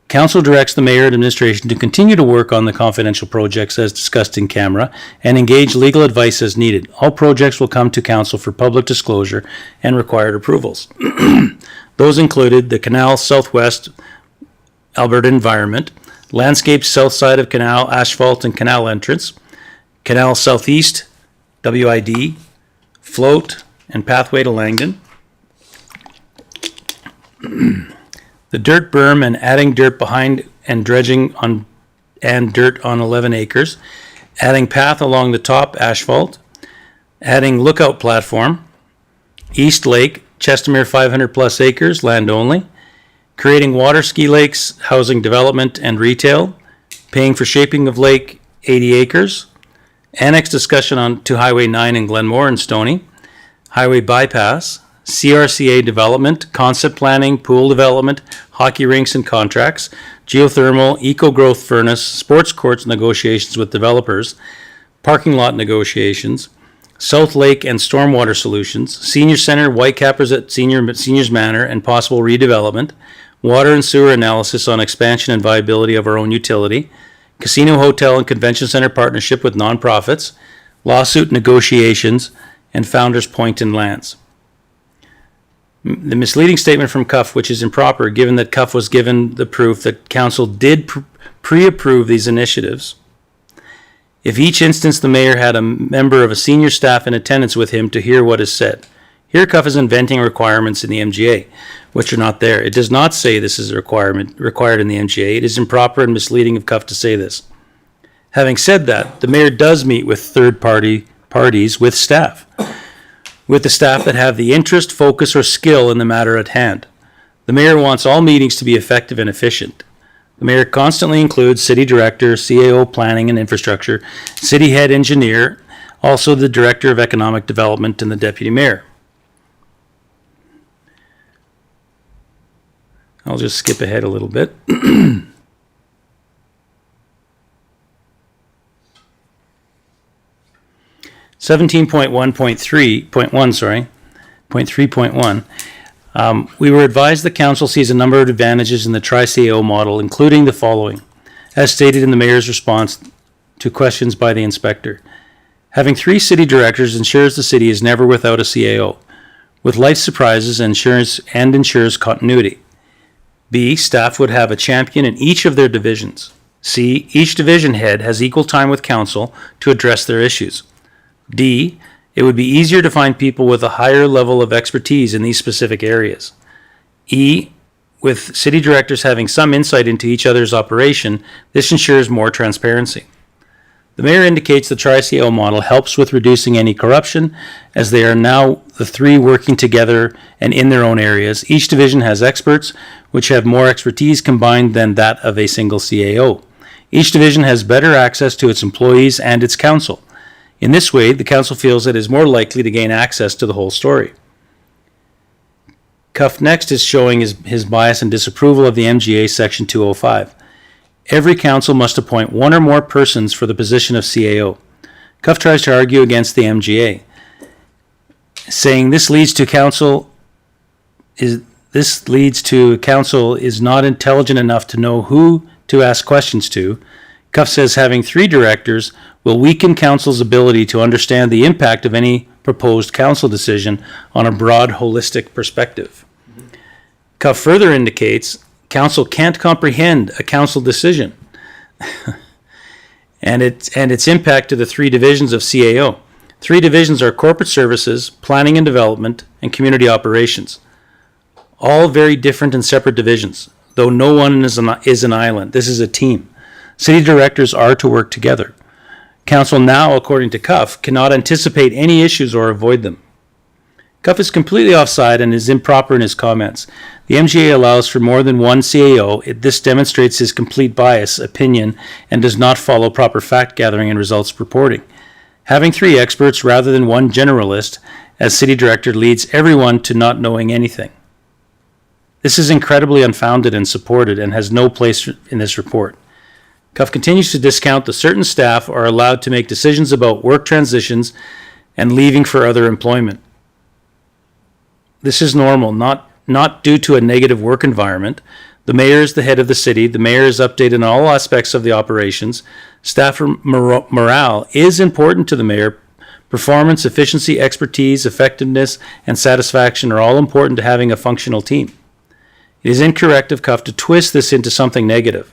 Council directs the mayor and administration to continue to work on the confidential projects as discussed in camera and engage legal advice as needed. All projects will come to council for public disclosure and required approvals. Those included the Canal Southwest Alberta Environment, Landscape South Side of Canal Asphalt and Canal Entrance, Canal Southeast WID, Float, and Pathway to Langdon. The dirt berm and adding dirt behind and dredging on and dirt on 11 acres, adding path along the top asphalt, adding lookout platform, East Lake, Chestermere 500 plus acres, land only, creating water ski lakes, housing development and retail, paying for shaping of lake 80 acres, annex discussion on to Highway 9 in Glenmore and Stony, highway bypass, CRCA development, concept planning, pool development, hockey rinks and contracts, geothermal, eco-growth furnace, sports courts negotiations with developers, parking lot negotiations, South Lake and stormwater solutions, senior center, Whitecappers at Seniors Manor and possible redevelopment, water and sewer analysis on expansion and viability of our own utility, casino, hotel, and convention center partnership with nonprofits, lawsuit negotiations, and Founders Point and lands. The misleading statement from Cuff, which is improper given that Cuff was given the proof that council did pre-approve these initiatives. If each instance the mayor had a member of a senior staff in attendance with him to hear what is said. Here Cuff is inventing requirements in the MGA, which are not there. It does not say this is a requirement required in the MGA. It is improper and misleading of Cuff to say this. Having said that, the mayor does meet with third parties with staff. With the staff that have the interest, focus, or skill in the matter at hand. The mayor wants all meetings to be effective and efficient. The mayor constantly includes city director, CAO planning and infrastructure, city head engineer, also the director of economic development and the deputy mayor. I'll just skip ahead a little bit. 17.3.1, we were advised the council sees a number of advantages in the Tri-CAO model, including the following, as stated in the mayor's response to questions by the inspector. Having 3 city directors ensures the city is never without a CAO, with life surprises and ensures continuity. B, staff would have a champion in each of their divisions. C, each division head has equal time with council to address their issues. D, it would be easier to find people with a higher level of expertise in these specific areas. E, with city directors having some insight into each other's operation, this ensures more transparency. The mayor indicates the Tri-CAO model helps with reducing any corruption, as they are now the 3 working together and in their own areas. Each division has experts, which have more expertise combined than that of a single CAO. Each division has better access to its employees and its council. In this way, the council feels it is more likely to gain access to the whole story. Cuff next is showing his bias and disapproval of the MGA Section 205. Every council must appoint 1 or more persons for the position of CAO. Cuff tries to argue against the MGA, saying this leads to council is not intelligent enough to know who to ask questions to. Cuff says having 3 directors will weaken council's ability to understand the impact of any proposed council decision on a broad, holistic perspective. Cuff further indicates council can't comprehend a council decision and its impact to the 3 divisions of CAO. 3 divisions are corporate services, planning and development, and community operations. All very different and separate divisions, though no one is an island. This is a team. City directors are to work together. Council now, according to Cuff, cannot anticipate any issues or avoid them. Cuff is completely offside and is improper in his comments. The MGA allows for more than 1 CAO. This demonstrates his complete bias, opinion, and does not follow proper fact gathering and results reporting. Having 3 experts rather than 1 generalist as city director leads everyone to not knowing anything. This is incredibly unfounded and supported and has no place in this report. Cuff continues to discount that certain staff are allowed to make decisions about work transitions and leaving for other employment. This is normal, not due to a negative work environment. The mayor is the head of the city. The mayor is updated on all aspects of the operations. Staff morale is important to the mayor. Performance, efficiency, expertise, effectiveness, and satisfaction are all important to having a functional team. It is incorrect of CUF to twist this into something negative.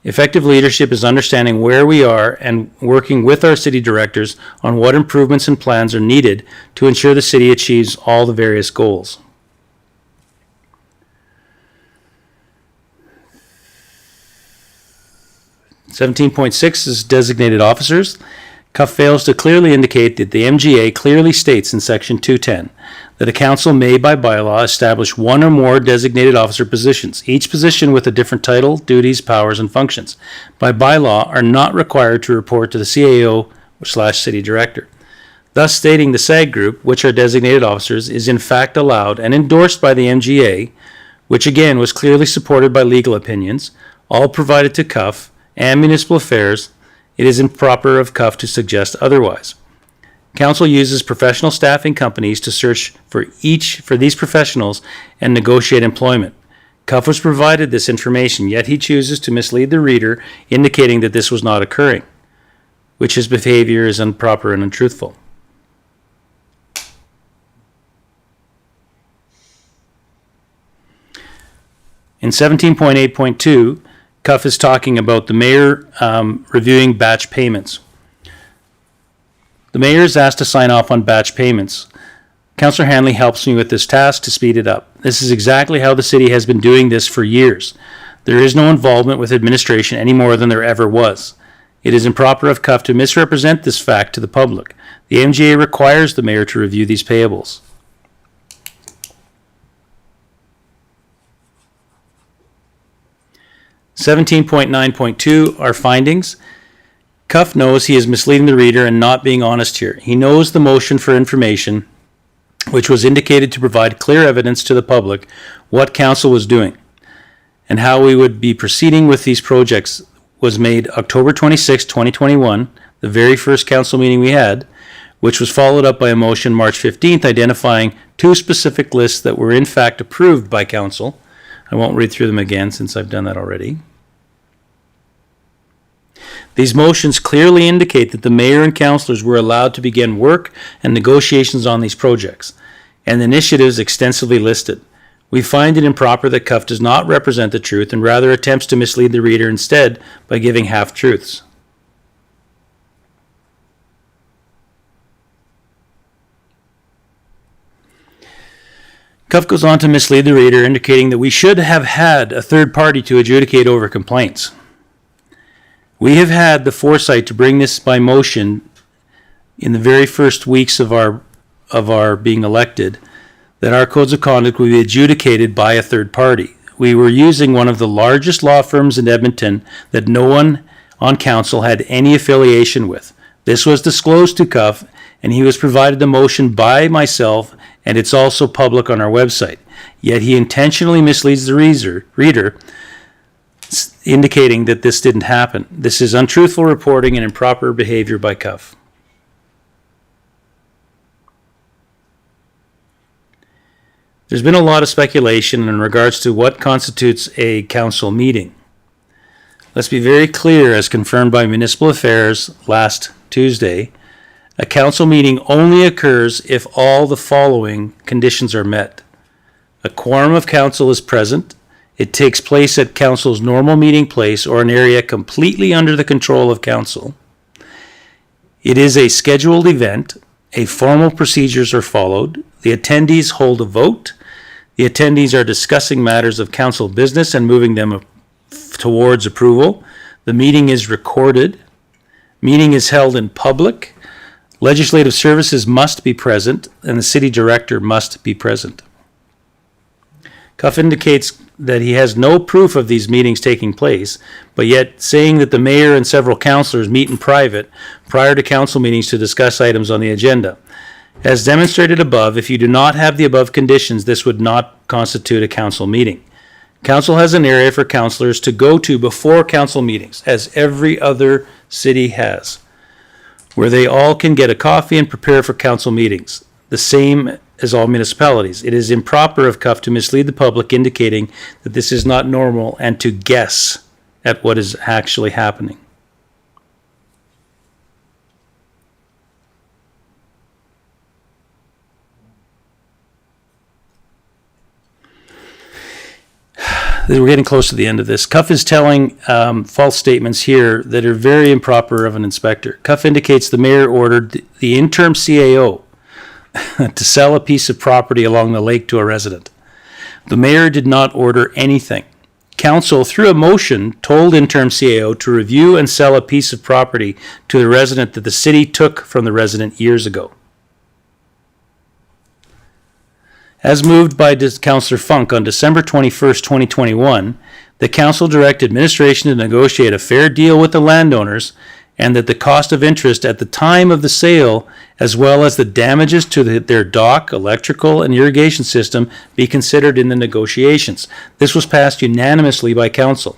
Effective leadership is understanding where we are and working with our city directors on what improvements and plans are needed to ensure the city achieves all the various goals. (17.6) is designated officers. CUF fails to clearly indicate that the MGA clearly states in Section 210 that a council may by bylaw establish one or more designated officer positions, each position with a different title, duties, powers, and functions. By bylaw are not required to report to the CAO/city director. Thus stating the SAG group, which are designated officers, is in fact allowed and endorsed by the MGA, which again was clearly supported by legal opinions, all provided to CUF and Municipal Affairs. It is improper of CUF to suggest otherwise. Council uses professional staffing companies to search for these professionals and negotiate employment. CUF was provided this information, yet he chooses to mislead the reader, indicating that this was not occurring, which his behavior is improper and untruthful. In 17.8.2, CUF is talking about the mayor reviewing batch payments. The mayor is asked to sign off on batch payments. Councillor Hanley helps me with this task to speed it up. This is exactly how the city has been doing this for years. There is no involvement with administration any more than there ever was. It is improper of CUF to misrepresent this fact to the public. The MGA requires the mayor to review these payables. (17.9.2) are findings. CUF knows he is misleading the reader and not being honest here. He knows the motion for information, which was indicated to provide clear evidence to the public what council was doing and how we would be proceeding with these projects, was made October 26, 2021, the very first council meeting we had, which was followed up by a motion March 15th identifying 2 specific lists that were in fact approved by council. I won't read through them again since I've done that already. These motions clearly indicate that the mayor and councillors were allowed to begin work and negotiations on these projects, and the initiatives extensively listed. We find it improper that CUF does not represent the truth and rather attempts to mislead the reader instead by giving half-truths. CUF goes on to mislead the reader, indicating that we should have had a third party to adjudicate over complaints. We have had the foresight to bring this by motion in the very first weeks of our being elected, that our codes of conduct would be adjudicated by a third party. We were using one of the largest law firms in Edmonton that no one on council had any affiliation with. This was disclosed to CUF, and he was provided the motion by myself, and it's also public on our website. Yet he intentionally misleads the reader, indicating that this didn't happen. This is untruthful reporting and improper behavior by CUF. There's been a lot of speculation in regards to what constitutes a council meeting. Let's be very clear, as confirmed by Municipal Affairs last Tuesday, a council meeting only occurs if all the following conditions are met. A quorum of council is present. It takes place at council's normal meeting place or an area completely under the control of council. It is a scheduled event. A formal procedures are followed. The attendees hold a vote. The attendees are discussing matters of council business and moving them towards approval. The meeting is recorded. Meeting is held in public. Legislative services must be present, and the city director must be present. CUF indicates that he has no proof of these meetings taking place, but yet saying that the mayor and several councillors meet in private prior to council meetings to discuss items on the agenda. As demonstrated above, if you do not have the above conditions, this would not constitute a council meeting. Council has an area for councillors to go to before council meetings, as every other city has, where they all can get a coffee and prepare for council meetings. the same as all municipalities. It is improper of CUF to mislead the public, indicating that this is not normal and to guess at what is actually happening. We're getting close to the end of this. CUF is telling false statements here that are very improper of an inspector. CUF indicates the mayor ordered the interim CAO to sell a piece of property along the lake to a resident. The mayor did not order anything. Council, through a motion, told interim CAO to review and sell a piece of property to the resident that the city took from the resident years ago. As moved by Councillor Funk on December 21st, 2021, the council directed administration to negotiate a fair deal with the landowners and that the cost of interest at the time of the sale, as well as the damages to their dock, electrical, and irrigation system, be considered in the negotiations. This was passed unanimously by council.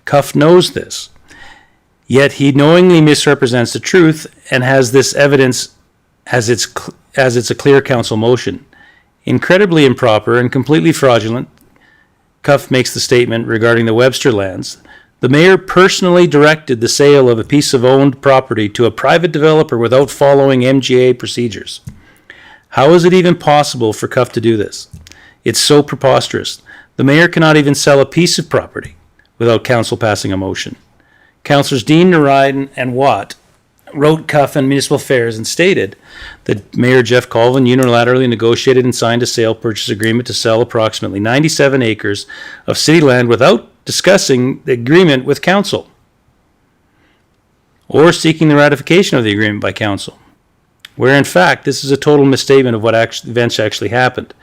CUF knows this, yet he knowingly misrepresents the truth and has this evidence as it's a clear council motion. Incredibly improper and completely fraudulent, CUF makes the statement regarding the Webster lands. The mayor personally directed the sale of a piece of owned property to a private developer without following MGA procedures. How is it even possible for CUF to do this? It's so preposterous. The mayor cannot even sell a piece of property without council passing a motion. Councillors Dean, Narayan, and Watt wrote CUF and Municipal Affairs and stated that Mayor Jeff Colvin unilaterally negotiated and signed a sale purchase agreement to sell approximately 97 acres of city land without discussing the agreement with council or seeking the ratification of the agreement by council, where in fact this is a total misstatement of what events actually happened.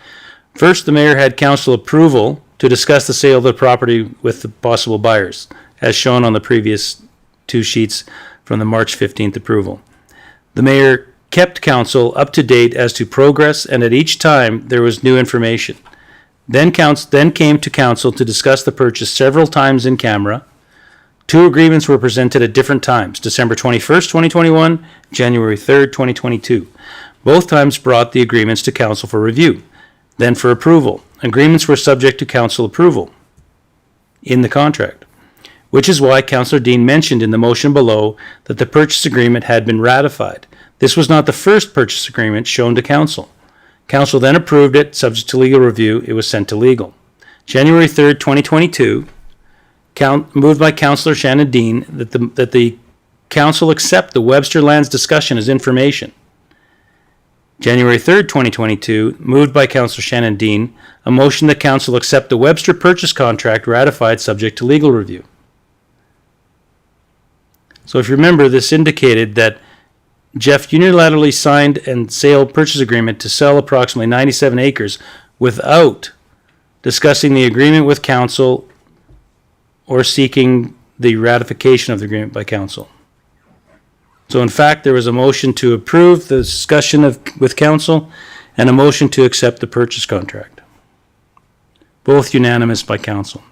First, the mayor had council approval to discuss the sale of the property with the possible buyers, as shown on the previous two sheets from the March 15th approval. The mayor kept council up to date as to progress, and at each time there was new information. Then came to council to discuss the purchase several times in camera. Two agreements were presented at different times, December 21st, 2021, January 3rd, 2022. Both times brought the agreements to council for review, then for approval. Agreements were subject to council approval in the contract, which is why Councillor Dean mentioned in the motion below that the purchase agreement had been ratified. This was not the first purchase agreement shown to council. Council then approved it, subject to legal review. It was sent to legal. January 3rd, 2022, moved by Councillor Shannon Dean that the council accept the Webster lands discussion as information. January 3rd, 2022, moved by Councillor Shannon Dean, a motion that council accept the Webster purchase contract ratified subject to legal review. So if you remember, this indicated that Jeff unilaterally signed and sale purchase agreement to sell approximately 97 acres without discussing the agreement with council or seeking the ratification of the agreement by council. So in fact, there was a motion to approve the discussion with council and a motion to accept the purchase contract, both unanimous by council.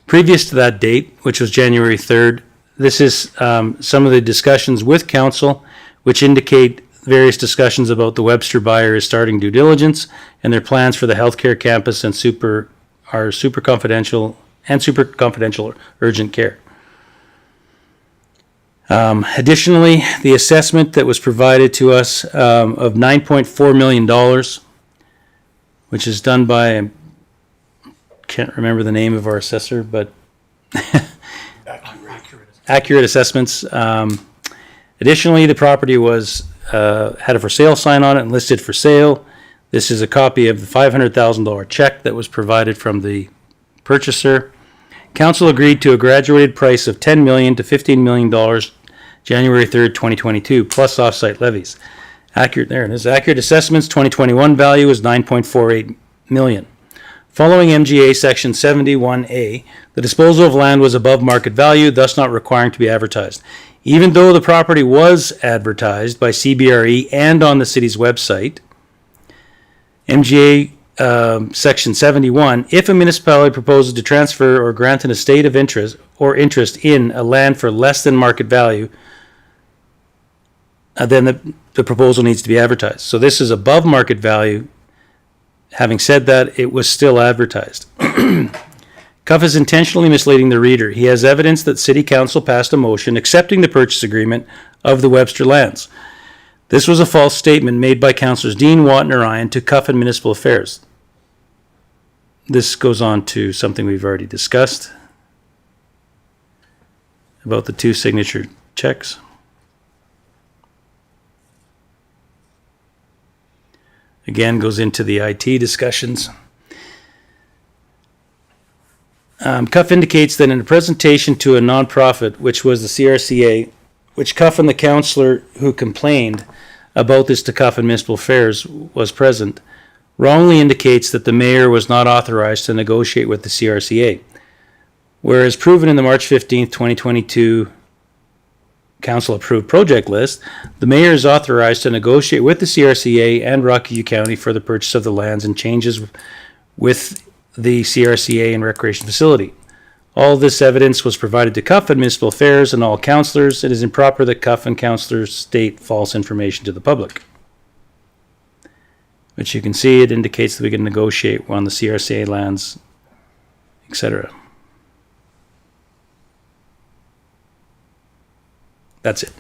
Previous to that date, which was January 3rd, this is some of the discussions with council, which indicate various discussions about the Webster buyer is starting due diligence and their plans for the healthcare campus and super confidential urgent care. Additionally, the assessment that was provided to us of $9.4 million, which is done by, I can't remember the name of our assessor, but Accurate Assessments. Additionally, the property was had a for sale sign on it and listed for sale. This is a copy of the $500,000 check that was provided from the purchaser. Council agreed to a graduated price of $10 million to $15 million January 3rd, 2022, plus offsite levies. Accurate Assessments 2021 value is $9.48 million. Following MGA Section 71A, the disposal of land was above market value, thus not requiring to be advertised. Even though the property was advertised by CBRE and on the city's website, MGA Section 71, if a municipality proposes to transfer or grant an estate of interest in a land for less than market value, then the proposal needs to be advertised. So this is above market value. Having said that, it was still advertised. Cuff is intentionally misleading the reader. He has evidence that City Council passed a motion accepting the purchase agreement of the Webster lands. This was a false statement made by Councillors Dean, Watt, and Ryan to Cuff and Municipal Affairs. This goes on to something we've already discussed about the 2 signature checks. Again, goes into the IT discussions. Cuff indicates that in a presentation to a nonprofit, which was the CRCA, which Cuff and the councillor who complained about this to Cuff and Municipal Affairs was present, wrongly indicates that the mayor was not authorized to negotiate with the CRCA. Whereas proven in the March 15th, 2022 council-approved project list, the mayor is authorized to negotiate with the CRCA and Rocky View County for the purchase of the lands and changes with the CRCA and recreation facility. All this evidence was provided to Cuff and Municipal Affairs and all councillors. It is improper that Cuff and councillors state false information to the public. Which you can see, it indicates that we can negotiate on the CRCA lands, etc. That's it.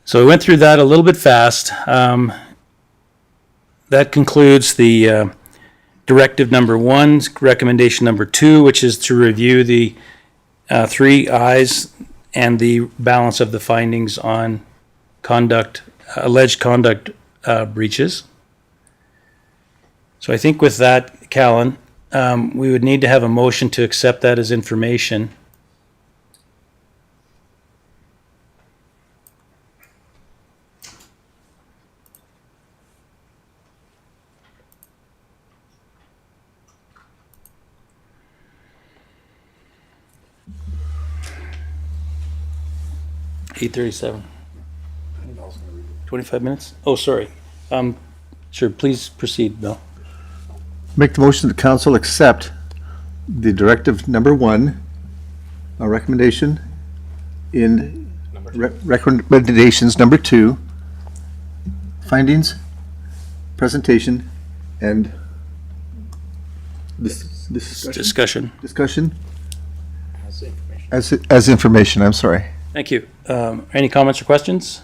So we went through that a little bit fast. That concludes the directive number 1, recommendation number 2, which is to review the 3 I's and the balance of the findings on conduct, alleged conduct breaches. So I think with that, Callan, we would need to have a motion to accept that as information. $8:37. 25 minutes? Oh, sorry. Sure, please proceed, Bill. Make the motion that council accept the directive number 1, recommendation in recommendations number 2, findings, presentation, and discussion as information. I'm sorry. Thank you. Any comments or questions?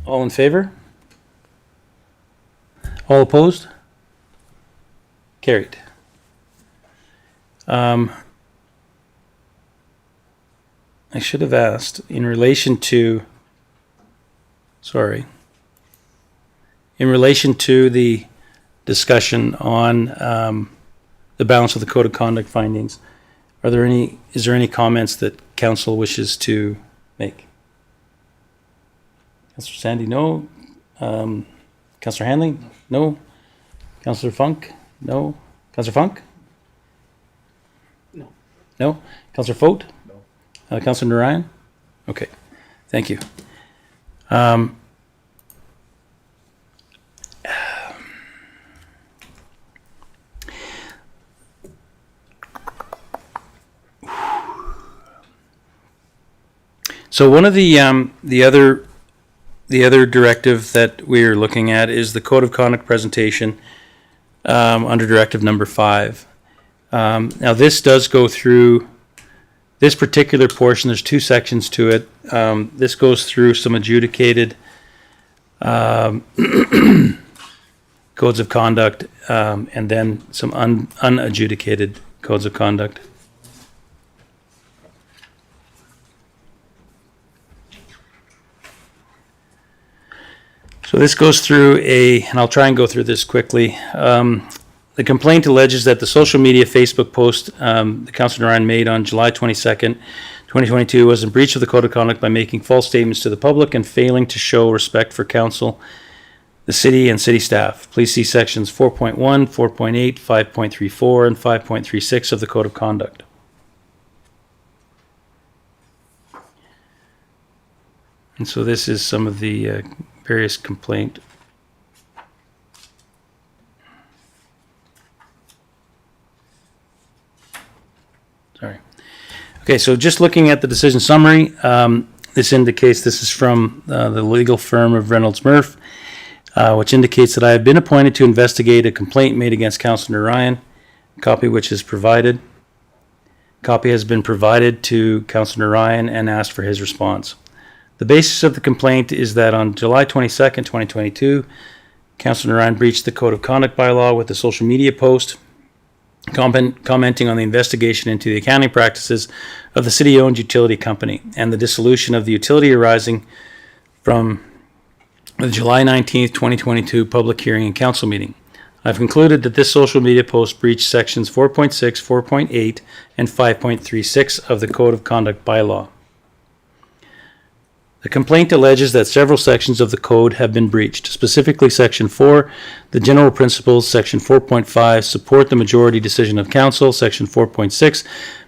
All in favor? All opposed? Carried. I should have asked in relation to the discussion on the balance of the code of conduct findings. Is there any comments that council wishes to make? Councillor Sandy, no. Councillor Hanley, no. Councillor Funk, no. Councillor Funk? No. No? Councillor Fote? No. Councillor Narayan? Okay, thank you. So one of the other directive that we are looking at is the code of conduct presentation under directive number 5. Now this does go through this particular portion. There's 2 sections to it. This goes through some adjudicated codes of conduct and then some unadjudicated codes of conduct. So this goes through and I'll try and go through this quickly. The complaint alleges that the social media Facebook post that Councillor Narayan made on July 22nd, 2022 was in breach of the code of conduct by making false statements to the public and failing to show respect for council, the city, and city staff. Please see sections 4.1, 4.8, 5.34, and 5.36 of the code of conduct. And so this is some of the various complaint. Sorry. Okay, so just looking at the decision summary, the This indicates this is from the legal firm of Reynolds Murph, which indicates that I have been appointed to investigate a complaint made against Councillor Ryan, copy which is provided. Copy has been provided to Councillor Ryan and asked for his response. The basis of the complaint is that on July 22nd, 2022, Councillor Ryan breached the Code of Conduct bylaw with a social media post commenting on the investigation into the accounting practices of the city-owned utility company and the dissolution of the utility arising from the July 19th, 2022 public hearing and council meeting. I've concluded that this social media post breached sections 4.6, 4.8, and 5.36 of the Code of Conduct bylaw. The complaint alleges that several sections of the code have been breached, specifically Section 4, the general principles, Section 4.5, support the majority decision of council, Section 4.6,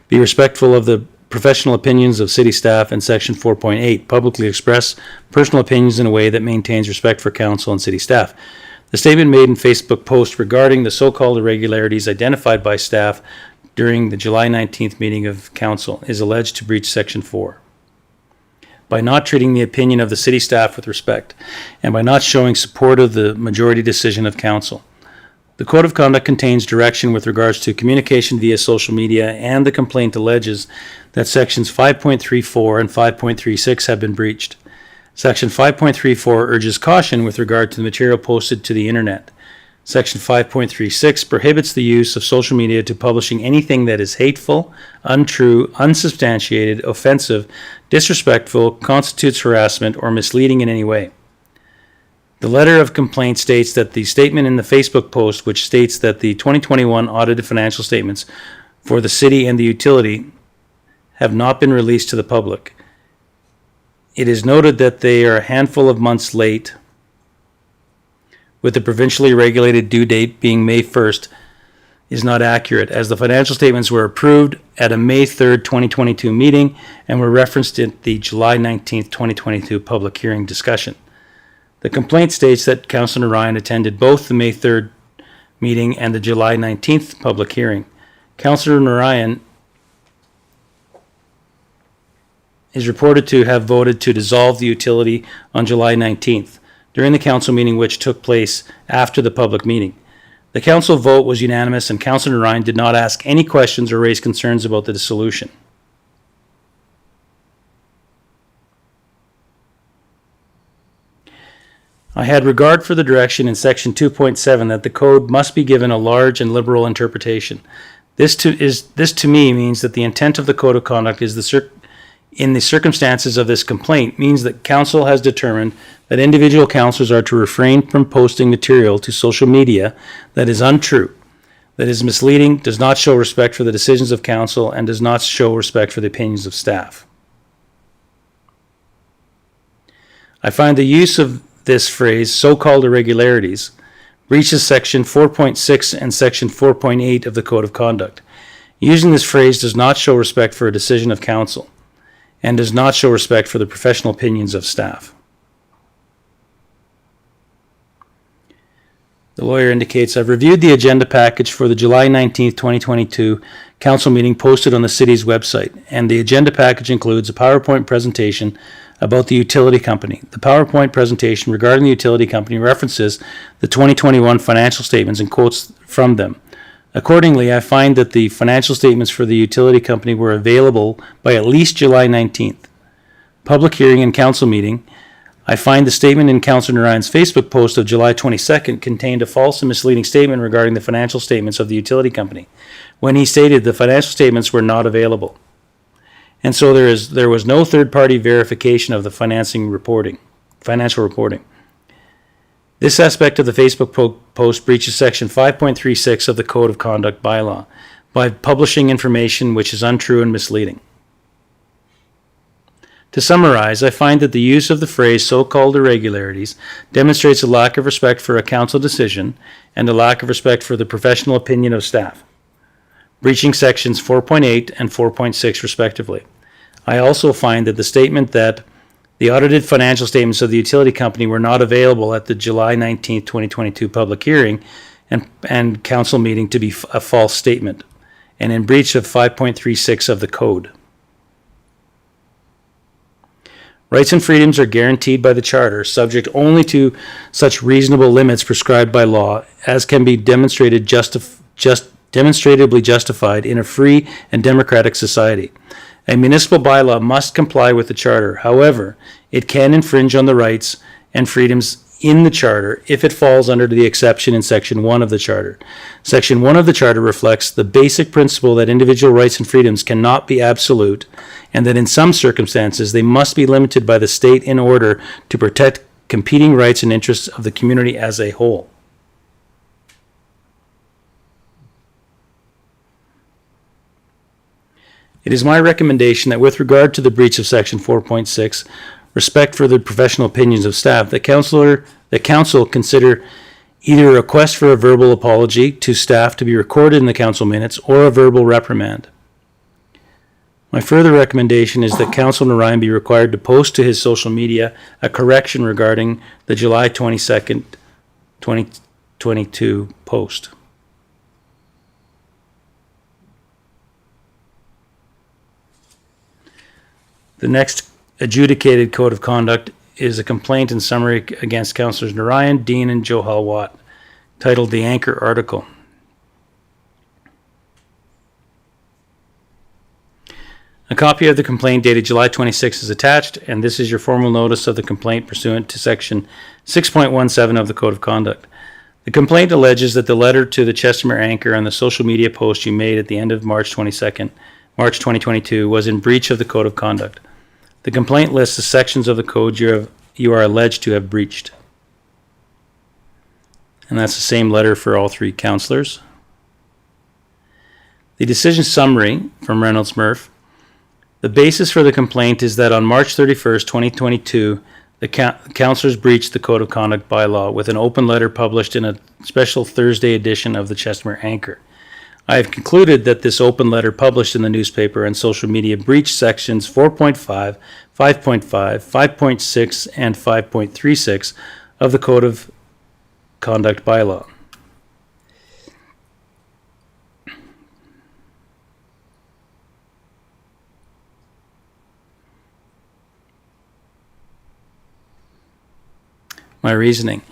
be respectful of the professional opinions of city staff, and Section 4.8, publicly express personal opinions in a way that maintains respect for council and city staff. The statement made in Facebook post regarding the so-called irregularities identified by staff during the July 19th meeting of council is alleged to breach Section 4. By not treating the opinion of the city staff with respect, and by not showing support of the majority decision of council. The Code of Conduct contains direction with regards to communication via social media, and the complaint alleges that sections 5.34 and 5.36 have been breached. Section 5.34 urges caution with regard to the material posted to the internet. Section 5.36 prohibits the use of social media to publishing anything that is hateful, untrue, unsubstantiated, offensive, disrespectful, constitutes harassment, or misleading in any way. The letter of complaint states that the statement in the Facebook post, which states that the 2021 audited financial statements for the city and the utility have not been released to the public. It is noted that they are a handful of months late, with the provincially regulated due date being May 1st, is not accurate, as the financial statements were approved at a May 3rd, 2022 meeting and were referenced in the July 19th, 2022 public hearing discussion. The complaint states that Councillor Ryan attended both the May 3rd meeting and the July 19th public hearing. Councillor Ryan is reported to have voted to dissolve the utility on July 19th, during the council meeting which took place after the public meeting. The council vote was unanimous, and Councillor Ryan did not ask any questions or raise concerns about the dissolution. I had regard for the direction in section 2.7 that the code must be given a large and liberal interpretation. This to me means that the intent of the Code of Conduct is in the circumstances of this complaint means that council has determined that individual councillors are to refrain from posting material to social media that is untrue, that is misleading, does not show respect for the decisions of council, and does not show respect for the opinions of staff. I find the use of this phrase, so-called irregularities, breaches section 4.6 and section 4.8 of the Code of Conduct. Using this phrase does not show respect for a decision of council, and does not show respect for the professional opinions of staff. The lawyer indicates, I've reviewed the agenda package for the July 19th, 2022 council meeting posted on the city's website, and the agenda package includes a PowerPoint presentation about the utility company. The PowerPoint presentation regarding the utility company references the 2021 financial statements and quotes from them. Accordingly, I find that the financial statements for the utility company were available by at least July 19th. Public hearing and council meeting. I find the statement in Councillor Ryan's Facebook post of July 22nd contained a false and misleading statement regarding the financial statements of the utility company, when he stated the financial statements were not available. And so there was no third-party verification of the financial reporting. This aspect of the Facebook post breaches section 5.36 of the Code of Conduct bylaw by publishing information which is untrue and misleading. To summarize, I find that the use of the phrase so-called irregularities demonstrates a lack of respect for a council decision and a lack of respect for the professional opinion of staff, breaching sections 4.8 and 4.6 respectively. I also find that the statement that the audited financial statements of the utility company were not available at the July 19th, 2022 public hearing and council meeting to be a false statement and in breach of 5.36 of the code. Rights and freedoms are guaranteed by the Charter, subject only to such reasonable limits prescribed by law as can be demonstrated demonstratably justified in a free and democratic society. A municipal bylaw must comply with the Charter. However, it can infringe on the rights and freedoms in the Charter if it falls under the exception in Section 1 of the Charter. Section 1 of the Charter reflects the basic principle that individual rights and freedoms cannot be absolute, and that in some circumstances they must be limited by the state in order to protect competing rights and interests of the community as a whole. It is my recommendation that with regard to the breach of Section 4.6, respect for the professional opinions of staff, that council consider either a request for a verbal apology to staff to be recorded in the council minutes or a verbal reprimand. My further recommendation is that Councilor Ryan be required to post to his social media a correction regarding the July 22nd, 2022 post. The next adjudicated code of conduct is a complaint and summary against Councilors Narayan, Dean, and Johal Watt, titled The Anchor Article. A copy of the complaint dated July 26 is attached, and this is your formal notice of the complaint pursuant to Section 6.17 of the Code of Conduct. The complaint alleges that the letter to the Chestermere Anchor and the social media post you made at the end of March 2022 was in breach of the Code of Conduct. The complaint lists the sections of the code you are alleged to have breached. And that's the same letter for all three councillors. The decision summary from Reynolds Murph. The basis for the complaint is that on March 31st, 2022, the councillors breached the Code of Conduct bylaw with an open letter published in a special Thursday edition of the Chestermere Anchor. I have concluded that this open letter published in the newspaper and social media breached sections 4.5, 5.5, 5.6, and 5.36 of the Code of Conduct bylaw. My reasoning.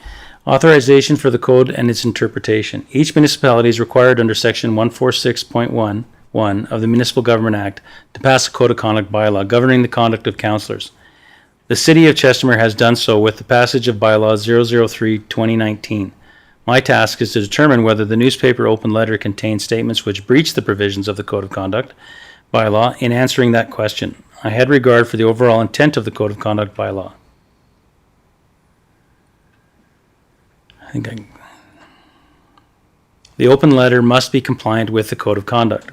Authorization for the code and its interpretation. Each municipality is required under Section 146.11 of the Municipal Government Act to pass a code of conduct bylaw governing the conduct of councillors. The City of Chestermere has done so with the passage of Bylaw 003-2019. My task is to determine whether the newspaper open letter contains statements which breach the provisions of the Code of Conduct bylaw. In answering that question, I had regard for the overall intent of the Code of Conduct bylaw. The open letter must be compliant with the Code of Conduct.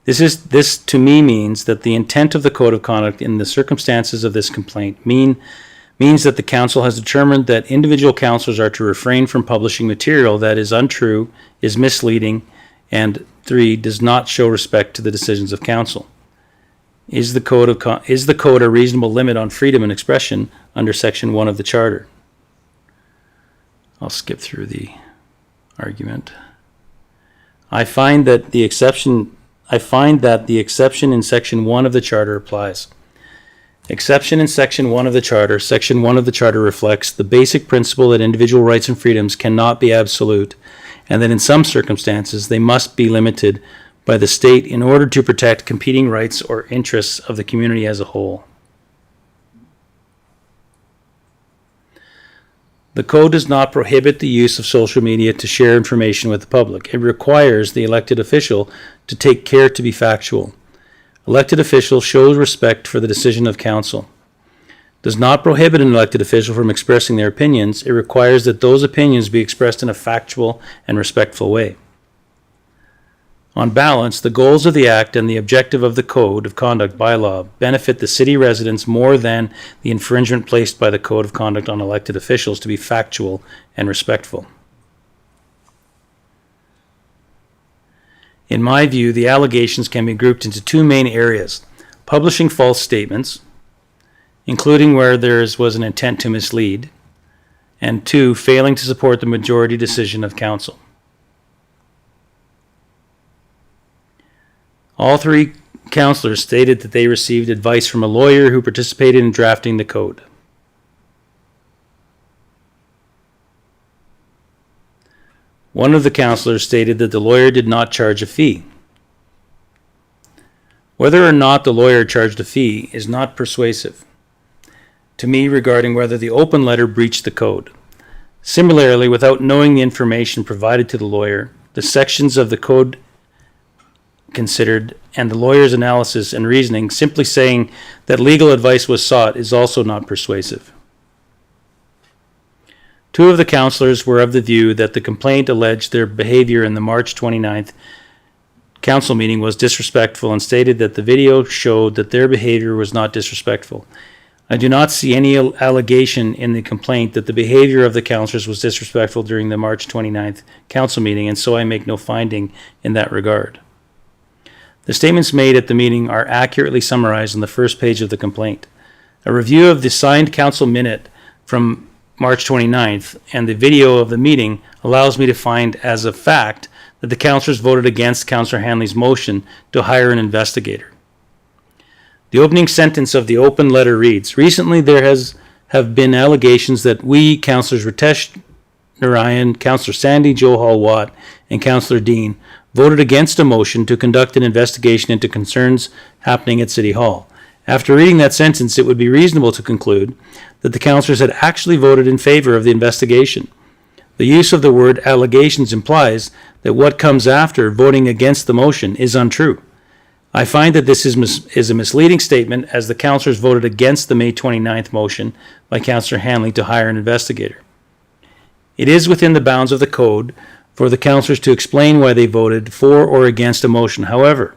This to me means that the intent of the Code of Conduct in the circumstances of this complaint means that the council has determined that individual councillors are to refrain from publishing material that is untrue, is misleading, and 3, does not show respect to the decisions of council. Is the code a reasonable limit on freedom and expression under Section 1 of the Charter? I'll skip through the argument. I find that the exception in Section 1 of the Charter applies. Exception in Section 1 of the Charter. Section 1 of the Charter reflects the basic principle that individual rights and freedoms cannot be absolute, and that in some circumstances they must be limited by the state in order to protect competing rights or interests of the community as a whole. The code does not prohibit the use of social media to share information with the public. It requires the elected official to take care to be factual. Elected official shows respect for the decision of council. Does not prohibit an elected official from expressing their opinions. It requires that those opinions be expressed in a factual and respectful way. On balance, the goals of the Act and the objective of the Code of Conduct bylaw benefit the city residents more than the infringement placed by the Code of Conduct on elected officials to be factual and respectful. In my view, the allegations can be grouped into two main areas: publishing false statements, including where there was an intent to mislead, and 2, failing to support the majority decision of council. All three councilors stated that they received advice from a lawyer who participated in drafting the code. One of the councilors stated that the lawyer did not charge a fee. Whether or not the lawyer charged a fee is not persuasive to me regarding whether the open letter breached the code. Similarly, without knowing the information provided to the lawyer, the sections of the code considered, and the lawyer's analysis and reasoning, simply saying that legal advice was sought is also not persuasive. Two of the councillors were of the view that the complaint alleged their behavior in the March 29th council meeting was disrespectful and stated that the video showed that their behavior was not disrespectful. I do not see any allegation in the complaint that the behavior of the councillors was disrespectful during the March 29th council meeting, and so I make no finding in that regard. The statements made at the meeting are accurately summarized on the first page of the complaint. A review of the signed council minute from March 29th and the video of the meeting allows me to find as a fact that the councillors voted against Councillor Hanley's motion to hire an investigator. The opening sentence of the open letter reads, "Recently there have been allegations that we, Councillors Ritesh Narayan, Councillor Sandy Johal Watt, and Councillor Dean, voted against a motion to conduct an investigation into concerns happening at City Hall. After reading that sentence, it would be reasonable to conclude that the councillors had actually voted in favor of the investigation. The use of the word allegations implies that what comes after voting against the motion is untrue. I find that this is a misleading statement, as the councillors voted against the May 29th motion by Councillor Hanley to hire an investigator. It is within the bounds of the code for the councillors to explain why they voted for or against a motion. However,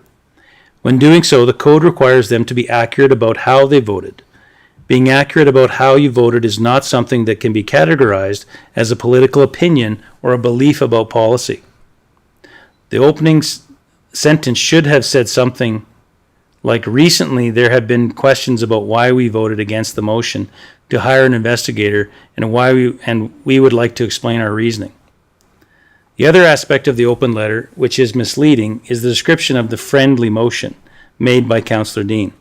when doing so, the code requires them to be accurate about how they voted. Being accurate about how you voted is not something that can be categorized as a political opinion or a belief about policy. The opening sentence should have said something like, recently there have been questions about why we voted against the motion to hire an investigator and we would like to explain our reasoning. The other aspect of the open letter, which is misleading, is the description of the friendly motion made by Councillor Dean.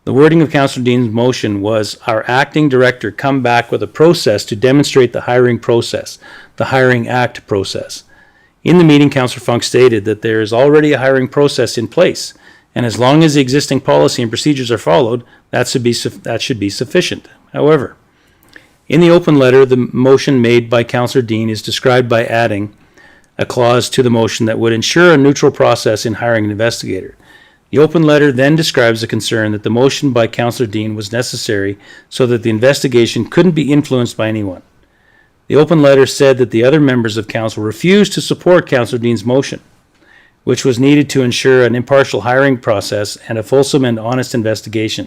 The wording of Councillor Dean's motion was, "Our acting director come back with a process to demonstrate the hiring process, the Hiring Act process." In the meeting, Councillor Funk stated that there is already a hiring process in place, and as long as the existing policy and procedures are followed, that should be sufficient. However, in the open letter, the motion made by Councillor Dean is described by adding a clause to the motion that would ensure a neutral process in hiring an investigator. The open letter then describes the concern that the motion by Councillor Dean was necessary so that the investigation couldn't be influenced by anyone. The open letter said that the other members of council refused to support Councillor Dean's motion, which was needed to ensure an impartial hiring process and a fulsome and honest investigation.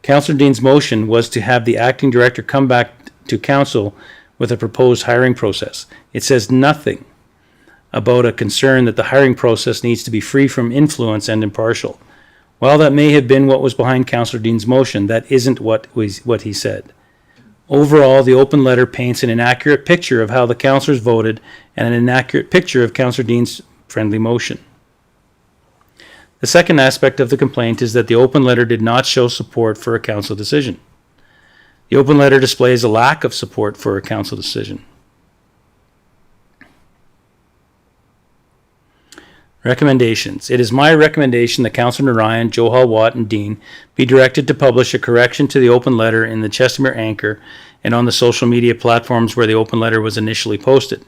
Councillor Dean's motion was to have the acting director come back to council with a proposed hiring process. It says nothing about a concern that the hiring process needs to be free from influence and impartial. While that may have been what was behind Councillor Dean's motion, that isn't what he said. Overall, the open letter paints an inaccurate picture of how the councillors voted and an inaccurate picture of Councillor Dean's friendly motion. The second aspect of the complaint is that the open letter did not show support for a council decision. The open letter displays a lack of support for a council decision. Recommendations. It is my recommendation that Councillor Narayan, Johal Watt, and Dean be directed to publish a correction to the open letter in the Chestermere Anchor and on the social media platforms where the open letter was initially posted.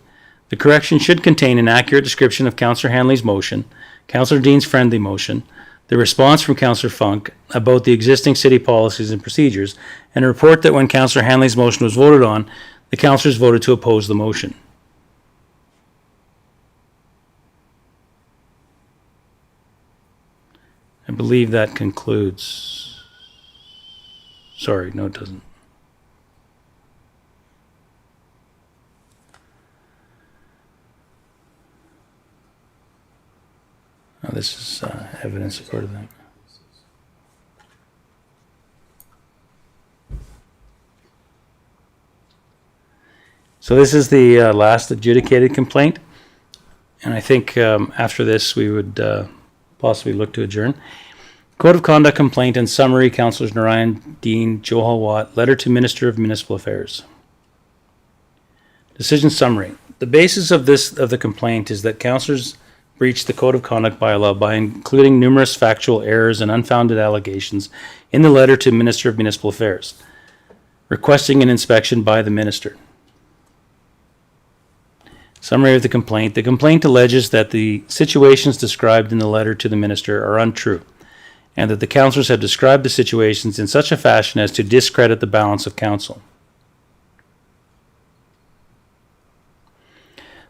The correction should contain an accurate description of Councillor Hanley's motion, Councillor Dean's friendly motion, the response from Councillor Funk about the existing city policies and procedures, and a report that when Councillor Hanley's motion was voted on, the councillors voted to oppose the motion. I believe that concludes. Sorry, no, it doesn't. Oh, this is evidence support of that. So this is the last adjudicated complaint, and I think after this we would possibly look to adjourn. Code of Conduct Complaint and Summary, Councilors Narayan, Dean, Joe Watt, Letter to Minister of Municipal Affairs. Decision Summary. The basis of the complaint is that councilors breached the Code of Conduct bylaw by including numerous factual errors and unfounded allegations in the letter to Minister of Municipal Affairs, requesting an inspection by the minister. Summary of the complaint. The complaint alleges that the situations described in the letter to the minister are untrue, and that the councillors have described the situations in such a fashion as to discredit the balance of council.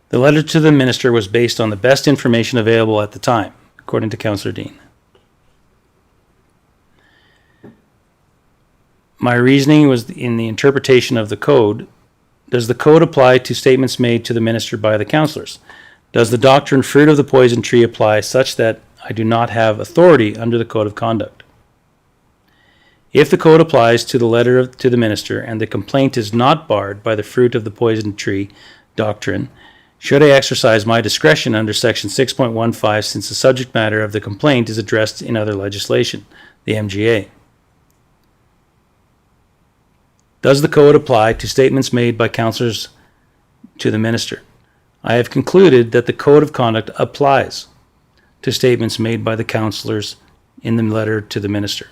The letter to the minister was based on the best information available at the time, according to Councillor Dean. My reasoning was in the interpretation of the code. Does the code apply to statements made to the minister by the councillors? Does the doctrine fruit of the poison tree apply such that I do not have authority under the Code of Conduct? If the code applies to the letter to the minister and the complaint is not barred by the fruit of the poison tree doctrine, should I exercise my discretion under Section 6.15 since the subject matter of the complaint is addressed in other legislation, the MGA? Does the code apply to statements made by councillors to the minister? I have concluded that the Code of Conduct applies to statements made by the councillors in the letter to the minister.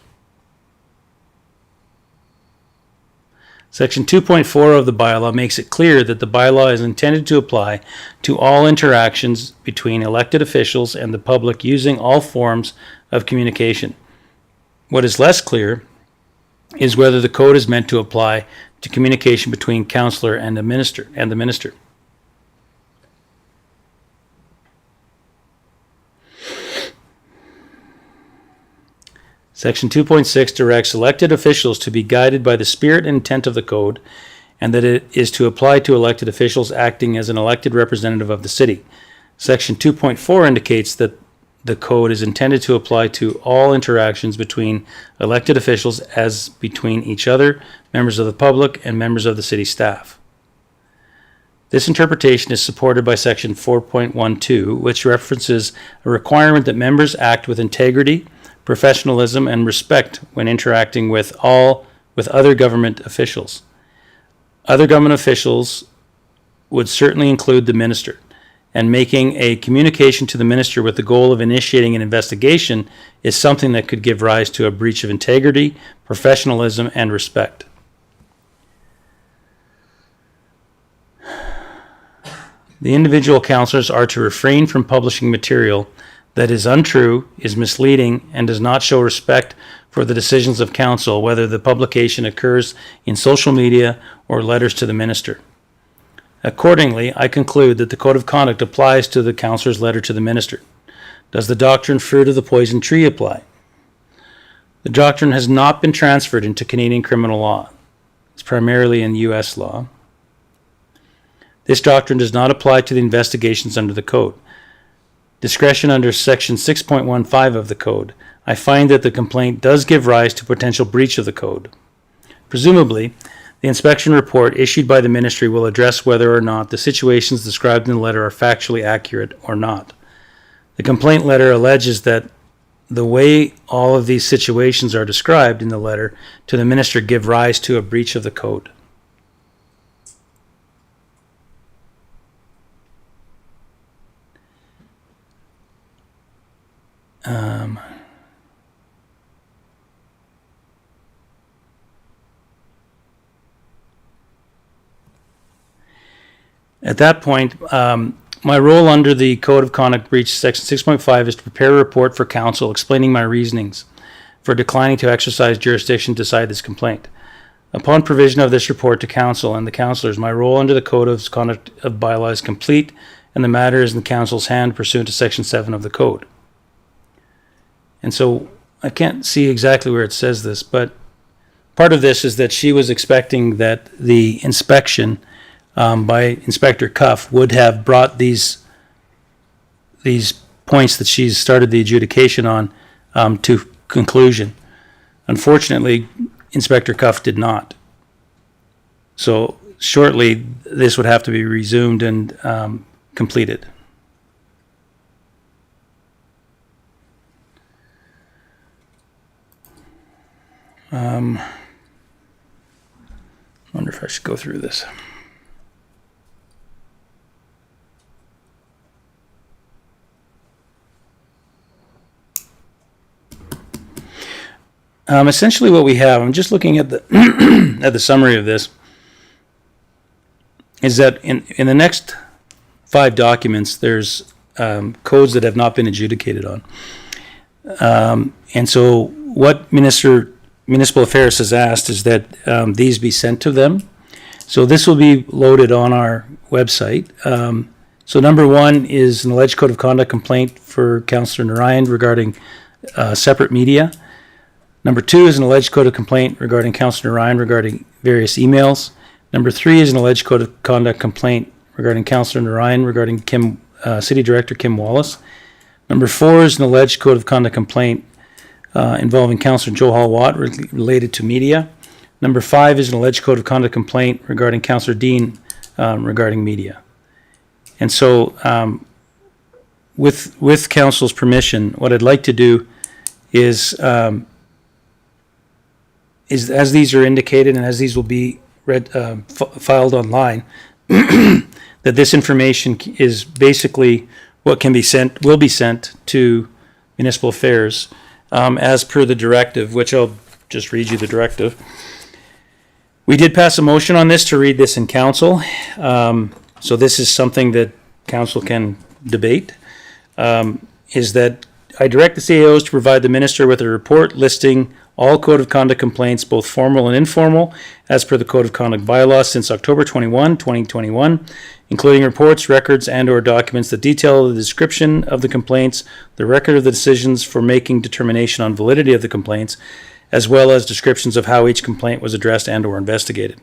Section 2.4 of the bylaw makes it clear that the bylaw is intended to apply to all interactions between elected officials and the public using all forms of communication. What is less clear is whether the code is meant to apply to communication between councillor and the minister. Section 2.6 directs elected officials to be guided by the spirit and intent of the code, and that it is to apply to elected officials acting as an elected representative of the city. Section 2.4 indicates that the code is intended to apply to all interactions between elected officials as between each other, members of the public, and members of the city staff. This interpretation is supported by Section 4.12, which references a requirement that members act with integrity, professionalism, and respect when interacting with other government officials. Other government officials would certainly include the minister, and making a communication to the minister with the goal of initiating an investigation is something that could give rise to a breach of integrity, professionalism, and respect. The individual councillors are to refrain from publishing material that is untrue, is misleading, and does not show respect for the decisions of council, whether the publication occurs in social media or letters to the minister. Accordingly, I conclude that the Code of Conduct applies to the councillor's letter to the minister. Does the doctrine fruit of the poison tree apply? The doctrine has not been transferred into Canadian criminal law. It's primarily in U.S. law. This doctrine does not apply to the investigations under the code. Discretion under Section 6.15 of the code. I find that the complaint does give rise to potential breach of the code. Presumably, the inspection report issued by the ministry will address whether or not the situations described in the letter are factually accurate or not. The complaint letter alleges that the way all of these situations are described in the letter to the minister give rise to a breach of the code. At that point, my role under the Code of Conduct breach Section 6.5 is to prepare a report for council explaining my reasonings for declining to exercise jurisdiction to decide this complaint. Upon provision of this report to council and the councillors, my role under the Code of Conduct of Bylaw is complete, and the matter is in the council's hand pursuant to Section 7 of the Code. And so I can't see exactly where it says this, but part of this is that she was expecting that the inspection by Inspector Cuff would have brought these points that she's started the adjudication on to conclusion. Unfortunately, Inspector Cuff did not. So shortly, this would have to be resumed and completed. Wonder if I should go through this. Essentially what we have, I'm just looking at the at the summary of this, is that in the next 5 documents, there's codes that have not been adjudicated on. And so what Municipal Affairs has asked is that these be sent to them. So this will be loaded on our website. So number 1 is an alleged code of conduct complaint for Councillor Narayan regarding separate media. Number 2 is an alleged code of complaint regarding Councillor Narayan regarding various emails. Number 3 is an alleged code of conduct complaint regarding Councillor Narayan regarding City Director Kim Wallace. Number 4 is an alleged code of conduct complaint involving Councillor Joe Hall-Watt related to media. Number 5 is an alleged code of conduct complaint regarding Councillor Dean regarding media. And so with Council's permission, what I'd like to do is as these are indicated and as these will be filed online, that this information is basically what will be sent to Municipal Affairs as per the directive, which I'll just read you the directive. We did pass a motion on this to read this in council. So this is something that council can debate, is that I direct the CAOs to provide the minister with a report listing all code of conduct complaints, both formal and informal, as per the code of conduct bylaw since October 21, 2021, including reports, records, and/or documents that detail the description of the complaints, the record of the decisions for making determination on validity of the complaints, as well as descriptions of how each complaint was addressed and/or investigated.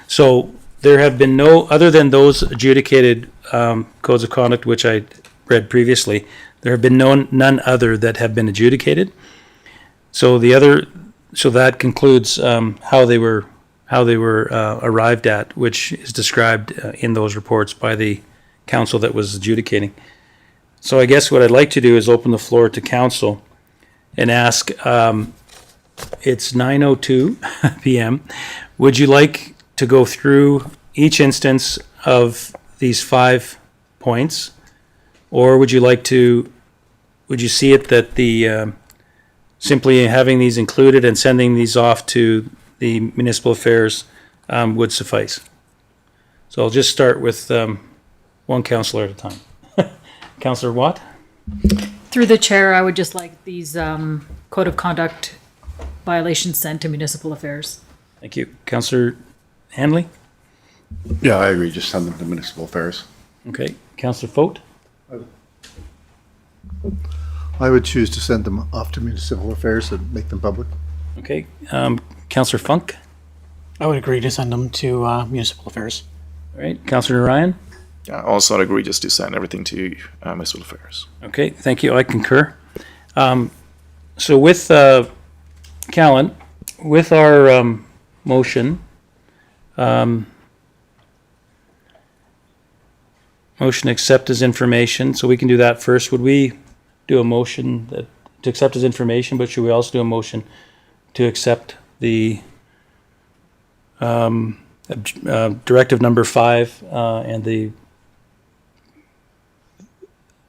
So there have been no, other than those adjudicated codes of conduct which I read previously, there have been none other that have been adjudicated. So that concludes how they were arrived at, which is described in those reports by the council that was adjudicating. So I guess what I'd like to do is open the floor to council and ask, it's 9:02 p.m. Would you like to go through each instance of these 5 points? Or would you see it that the simply having these included and sending these off to the Municipal Affairs would suffice? So I'll just start with one councillor at a time. Councillor Watt? Through the chair, I would just like these code of conduct violations sent to Municipal Affairs. Thank you. Councillor Hanley? Yeah, I agree. Just send them to Municipal Affairs. Okay. Councillor Fote? I would choose to send them off to Municipal Affairs and make them public. Okay. Councillor Funk? I would agree to send them to Municipal Affairs. All right. Councillor Ryan? I also agree just to send everything to Municipal Affairs. Okay. Thank you. I concur. So with Callan, with our motion, motion to accept as information, so we can do that first. Would we do a motion to accept as information, but should we also do a motion to accept the directive number 5 and the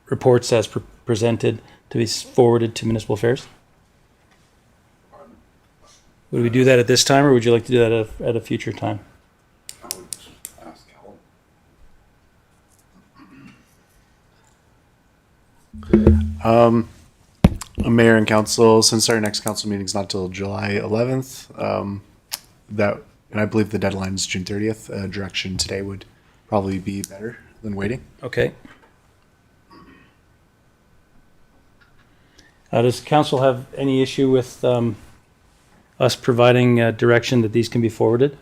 reports as presented to be forwarded to Municipal Affairs? Would we do that at this time, or would you like to do that at a future time? I would just ask Helen. Mayor and council, since our next council meeting is not till July 11th, and I believe the deadline is June 30th, direction today would probably be better than waiting. Okay. Does council have any issue with us providing direction that these can be forwarded?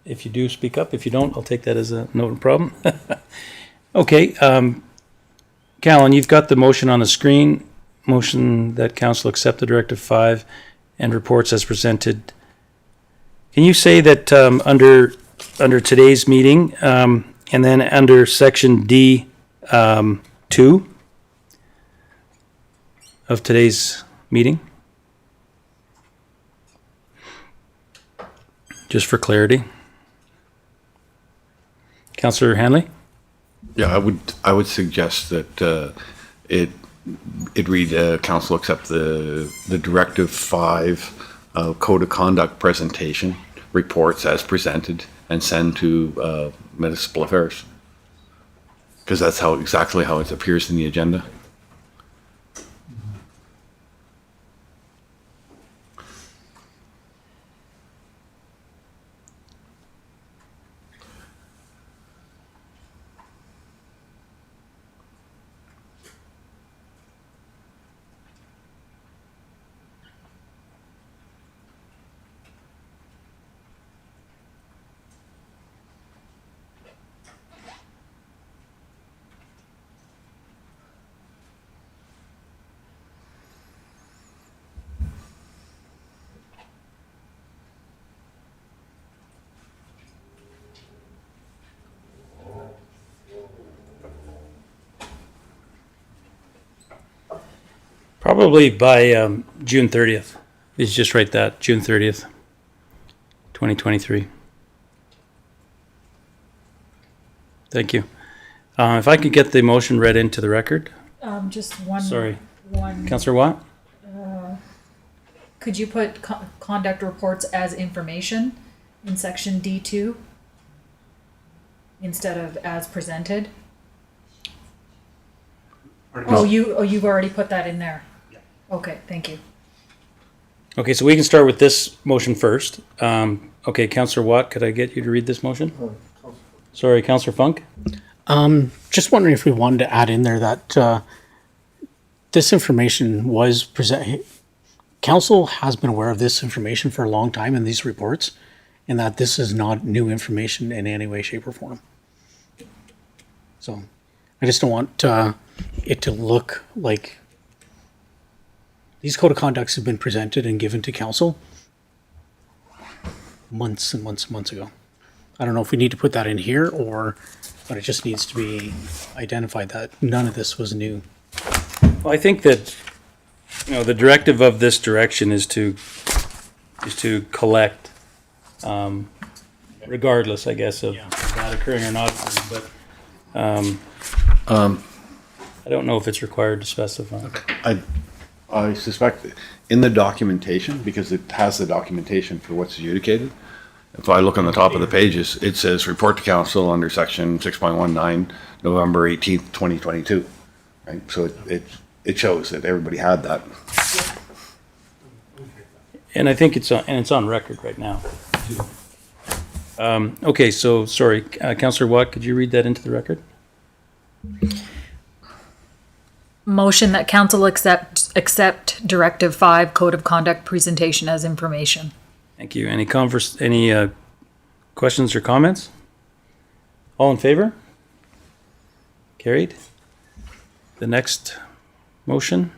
If you do, speak up. If you don't, I'll take that as a no problem. Okay. Callan, you've got the motion on the screen. Motion that council accept the Directive 5 and reports as presented. Can you say that under today's meeting and then under section D 2 of today's meeting, just for clarity. Councillor Hanley? Yeah, I would suggest that it read, council accept the Directive 5 Code of Conduct presentation reports as presented and send to Municipal Affairs. Because that's exactly how it appears in the agenda. Probably by June 30th. It's just write that, June 30th, 2023. Thank you. If I could get the motion read into the record. Just one. Sorry. One. Councillor Watt? Could you put conduct reports as information in section D2 instead of as presented? You've already put that in there. Okay, thank you. Okay, so we can start with this motion first. Okay, Councillor Watt, could I get you to read this motion? Sorry, Councillor Funk? Just wondering if we wanted to add in there that this information was presented. Council has been aware of this information for a long time in these reports, and that this is not new information in any way, shape, or form. So I just don't want it to look like these code of conducts have been presented and given to council months and months and months ago. I don't know if we need to put that in here but it just needs to be identified that none of this was new. Well, I think that, the directive of this direction is to collect, regardless, I guess, of that occurring or not occurring, but I don't know if it's required to specify. I suspect in the documentation, because it has the documentation for what's adjudicated, if I look on the top of the pages, it says report to council under section 6.19, November 18th, 2022. Right? So it shows that everybody had that. And I think it's on record right now. Okay, so sorry, Councillor Watt, could you read that into the record? Motion that council accept Directive 5 Code of Conduct presentation as information. Thank you. Any questions or comments? All in favor? Carried. The next motion.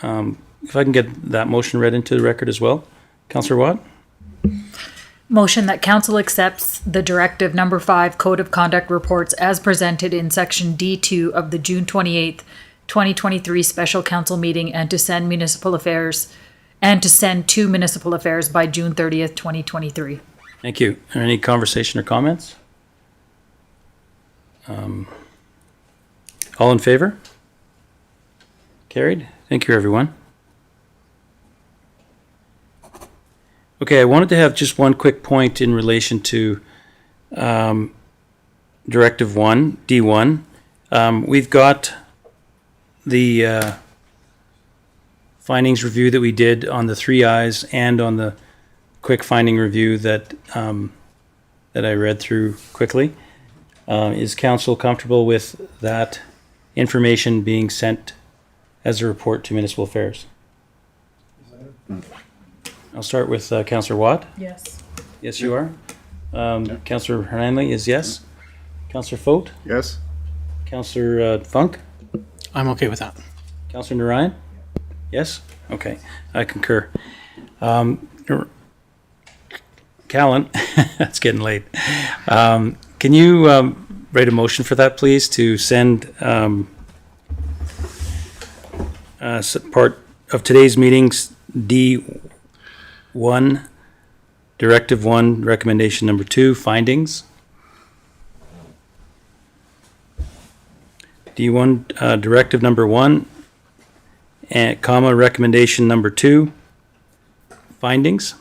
If I can get that motion read into the record as well. Councillor Watt? Motion that council accepts the Directive Number 5 Code of Conduct reports as presented in section D2 of the June 28th, 2023 special council meeting and to send to Municipal Affairs by June 30th, 2023. Thank you. Are there any conversation or comments? All in favor? Carried. Thank you, everyone. Okay, I wanted to have just one quick point in relation to Directive 1, D1. We've got the findings review that we did on the 3 I's and on the quick finding review that I read through quickly. Is council comfortable with that information being sent as a report to Municipal Affairs? I'll start with Councillor Watt. Yes. Yes, you are. Councillor Hanley is yes. Councillor Fote. Yes? Councillor Funk. I'm okay with that. Councillor Narayan. Yes. Okay, I concur. Callan, it's getting late. Can you write a motion for that, please, to send part of today's meetings D1 1, Directive 1, Recommendation Number 2, Findings. D1, Directive Number 1, and comma, Recommendation Number 2, Findings.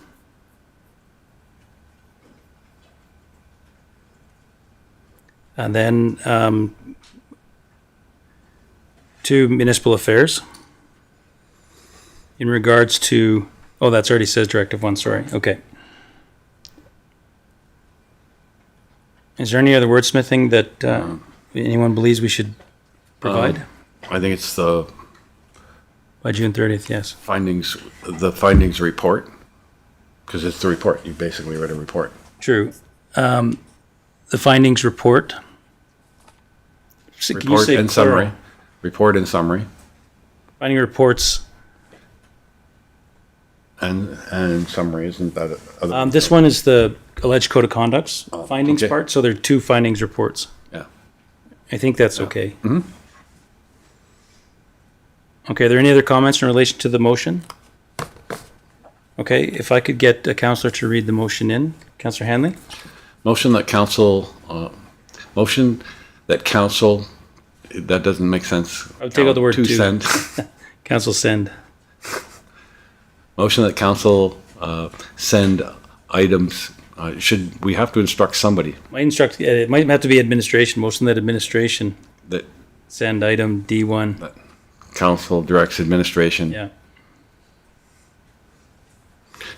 And then 2, Municipal Affairs. In regards to, oh, that's already says Directive 1, sorry, okay. Is there any other wordsmithing that anyone believes we should provide? I think it's the By June 30th, yes. the findings report, because it's the report. You basically read a report. True. The findings report. Can you Report say and plural? summary. Report and summary. Finding reports. And summary, isn't that other? This one is the alleged code of conducts findings okay. part, so there are 2 findings reports. Yeah. I think that's okay. Okay, are there any other comments in relation to the motion? Okay, if I could get a counselor to read the motion in. Counselor Hanley? Motion that council, that doesn't make sense. I would take out the word To to. send. Council send. Motion that council send items, should, we have to instruct somebody It might have to be administration, motion that administration that send item D1. council directs administration Yeah,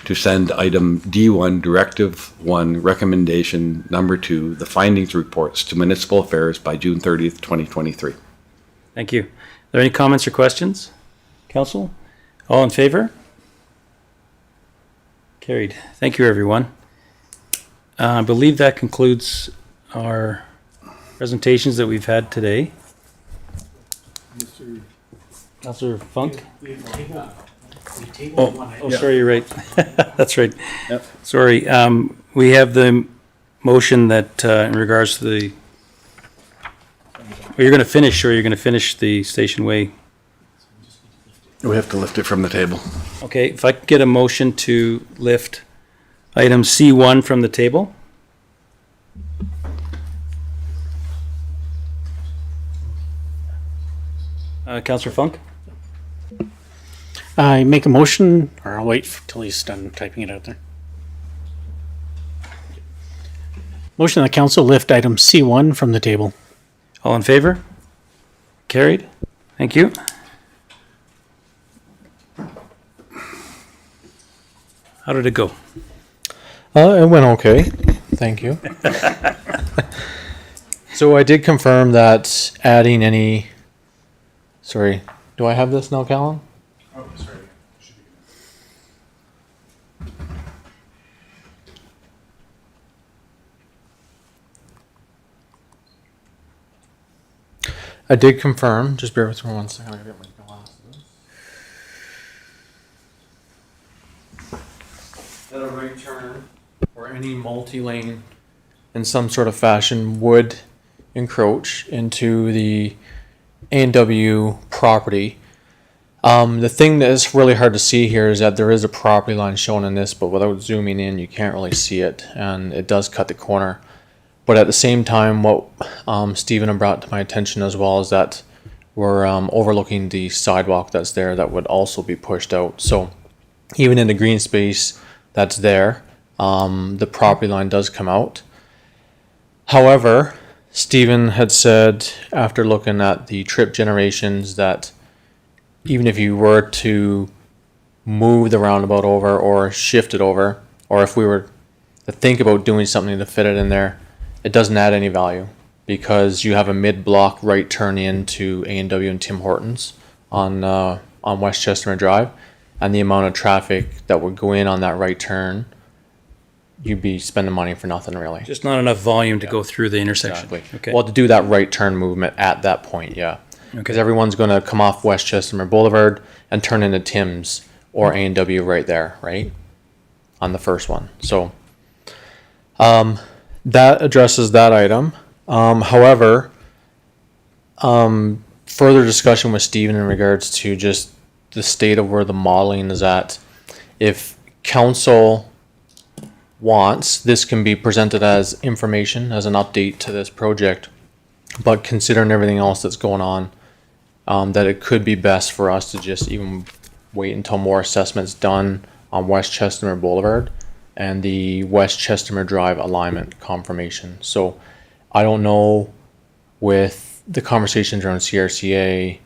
to send item D1, Directive 1, Recommendation Number 2, the findings reports to Municipal Affairs by June 30th, 2023. thank you. Are there any comments or questions? Council? All in favor? Carried. Thank you, everyone. I believe that concludes our presentations that we've had today. Councillor Funk? Oh, sorry, you're right. That's right. Sorry. We have the motion that in regards to the, well, you're going to finish, or you're going to finish the Station Way. We have to lift it from the table. Okay, if I could get a motion to lift item C1 from the table. Councillor Funk? I make a motion, or I'll wait till he's done typing it out there. Motion that council lift item C1 from the table. All in favor? Carried. Thank you. How did it go? It went okay. Thank you. So I did confirm that adding any, sorry, do I have this now, Callan? Oh, sorry. I did confirm, just bear with me 1 second, I gotta get my glasses. That a right turn or any multi-lane in some sort of fashion would encroach into the A&W property. The thing that is really hard to see here is that there is a property line shown in this, but without zooming in, you can't really see it, and it does cut the corner. But at the same time, what Stephen had brought to my attention as well is that we're overlooking the sidewalk that's there that would also be pushed out. So even in the green space that's there, the property line does come out. However, Stephen had said after looking at the trip generations that even if you were to move the roundabout over or shift it over, or if we were to think about doing something to fit it in there, it doesn't add any value because you have a mid-block right turn into A&W and Tim Hortons on West Chestermere Drive, and the amount of traffic that would go in on that right turn, you'd be spending money for nothing really. Just not enough volume to go through the intersection. Exactly. Okay. Well, to do that right turn movement at that point, yeah. Because Okay. everyone's going to come off West Chestermere Boulevard and turn into Tim's or A&W right there, right? On the first one. So that addresses that item. However, further discussion with Stephen in regards to just the state of where the modeling is at. If council wants, this can be presented as information, as an update to this project. But considering everything else that's going on, that it could be best for us to just even wait until more assessments done on West Chestermere Boulevard and the West Chestermere Drive alignment confirmation. So I don't know, with the conversations around CRCA,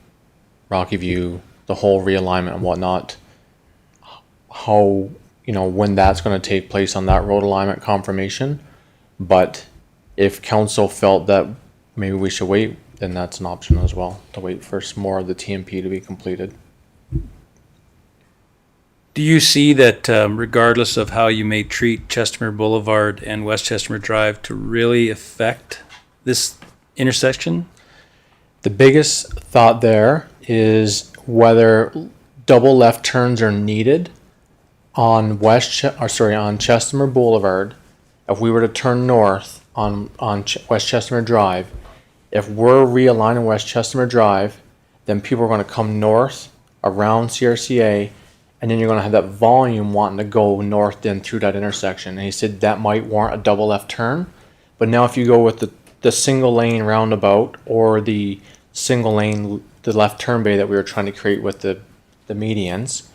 Rocky View, the whole realignment and whatnot, how, when that's going to take place on that road alignment confirmation. But if council felt that maybe we should wait, then that's an option as well, to wait for some more of the TMP to be completed. Do you see that regardless of how you may treat Chestermere Boulevard and West Chestermere Drive to really affect this intersection? The biggest thought there is whether double left turns are needed on West Chestermere Boulevard. If we were to turn north on West Chestermere Drive, if we're realigning West Chestermere Drive, then people are going to come north around CRCA, and then you're going to have that volume wanting to go north then through that intersection. And he said that might warrant a double left turn. But now if you go with the single lane roundabout or the single lane, the left turn bay that we were trying to create with the medians,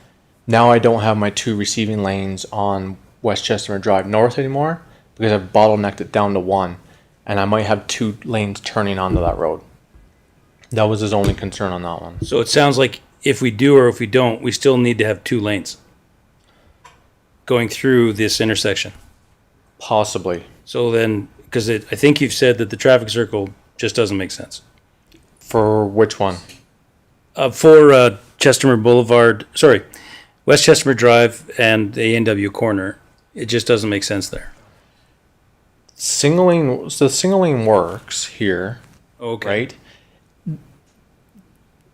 now I don't have my two receiving lanes on West Chestermere Drive North anymore because I've bottlenecked it down to one. And I might have two lanes turning onto that road. That was his only concern on that one. So it sounds like if we do or if we don't, we still need to have two lanes going through this intersection. Possibly. So then, because I think you've said that the traffic circle just doesn't make sense. For which one? For Chestermere Boulevard, West Chestermere Drive and the A&W corner, it just doesn't make sense there. Single lane works here, Okay. right?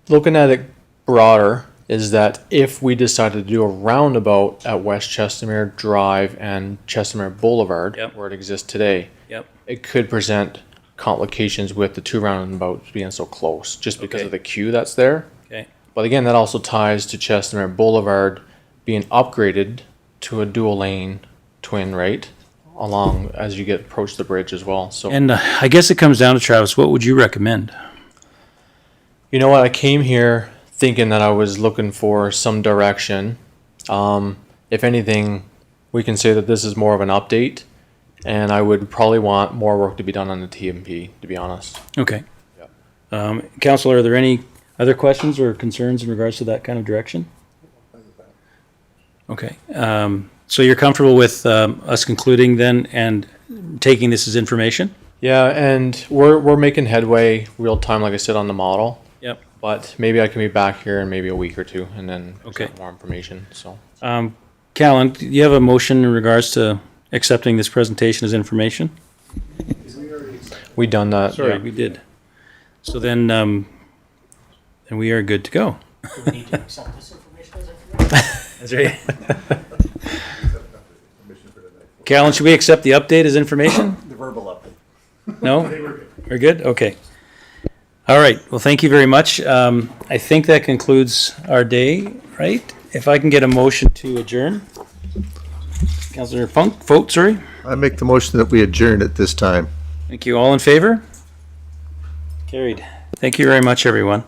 Looking at it broader is that if we decided to do a roundabout at West Chestermere Drive and Chestermere Boulevard, Yep. where it exists today, Yep. it could present complications with the two roundabouts being so close, just because Okay. of the queue that's there. Okay. But again, that also ties to Chestermere Boulevard being upgraded to a dual lane twin, right? Along as you get approach the bridge as well. So And I guess it comes down to, Travis, what would you recommend? you know what? I came here thinking that I was looking for some direction. If anything, we can say that this is more of an update, and I would probably want more work to be done on the TMP, to be honest. Okay. Counselor, are there any other questions or concerns in regards to that kind of direction? Okay. So you're comfortable with us concluding then and taking this as information? Yeah, and we're making headway real time, like I said, on the model. Yep. But maybe I can be back here in maybe a week or two, and then Okay. present more information. So Callan, do you have a motion in regards to accepting this presentation as information? we done that. Sorry, yeah. we did. So then we are good to go. Do we need to accept this information as information? That's right. Callan, should we accept the update as information? The verbal update. No? We're good? Okay. All right. Well, thank you very much. I think that concludes our day, right? If I can get a motion to adjourn. Councillor Funk, vote, sorry. I make the motion that we adjourn at this time. Thank you. All in favor? Carried. Thank you very much, everyone.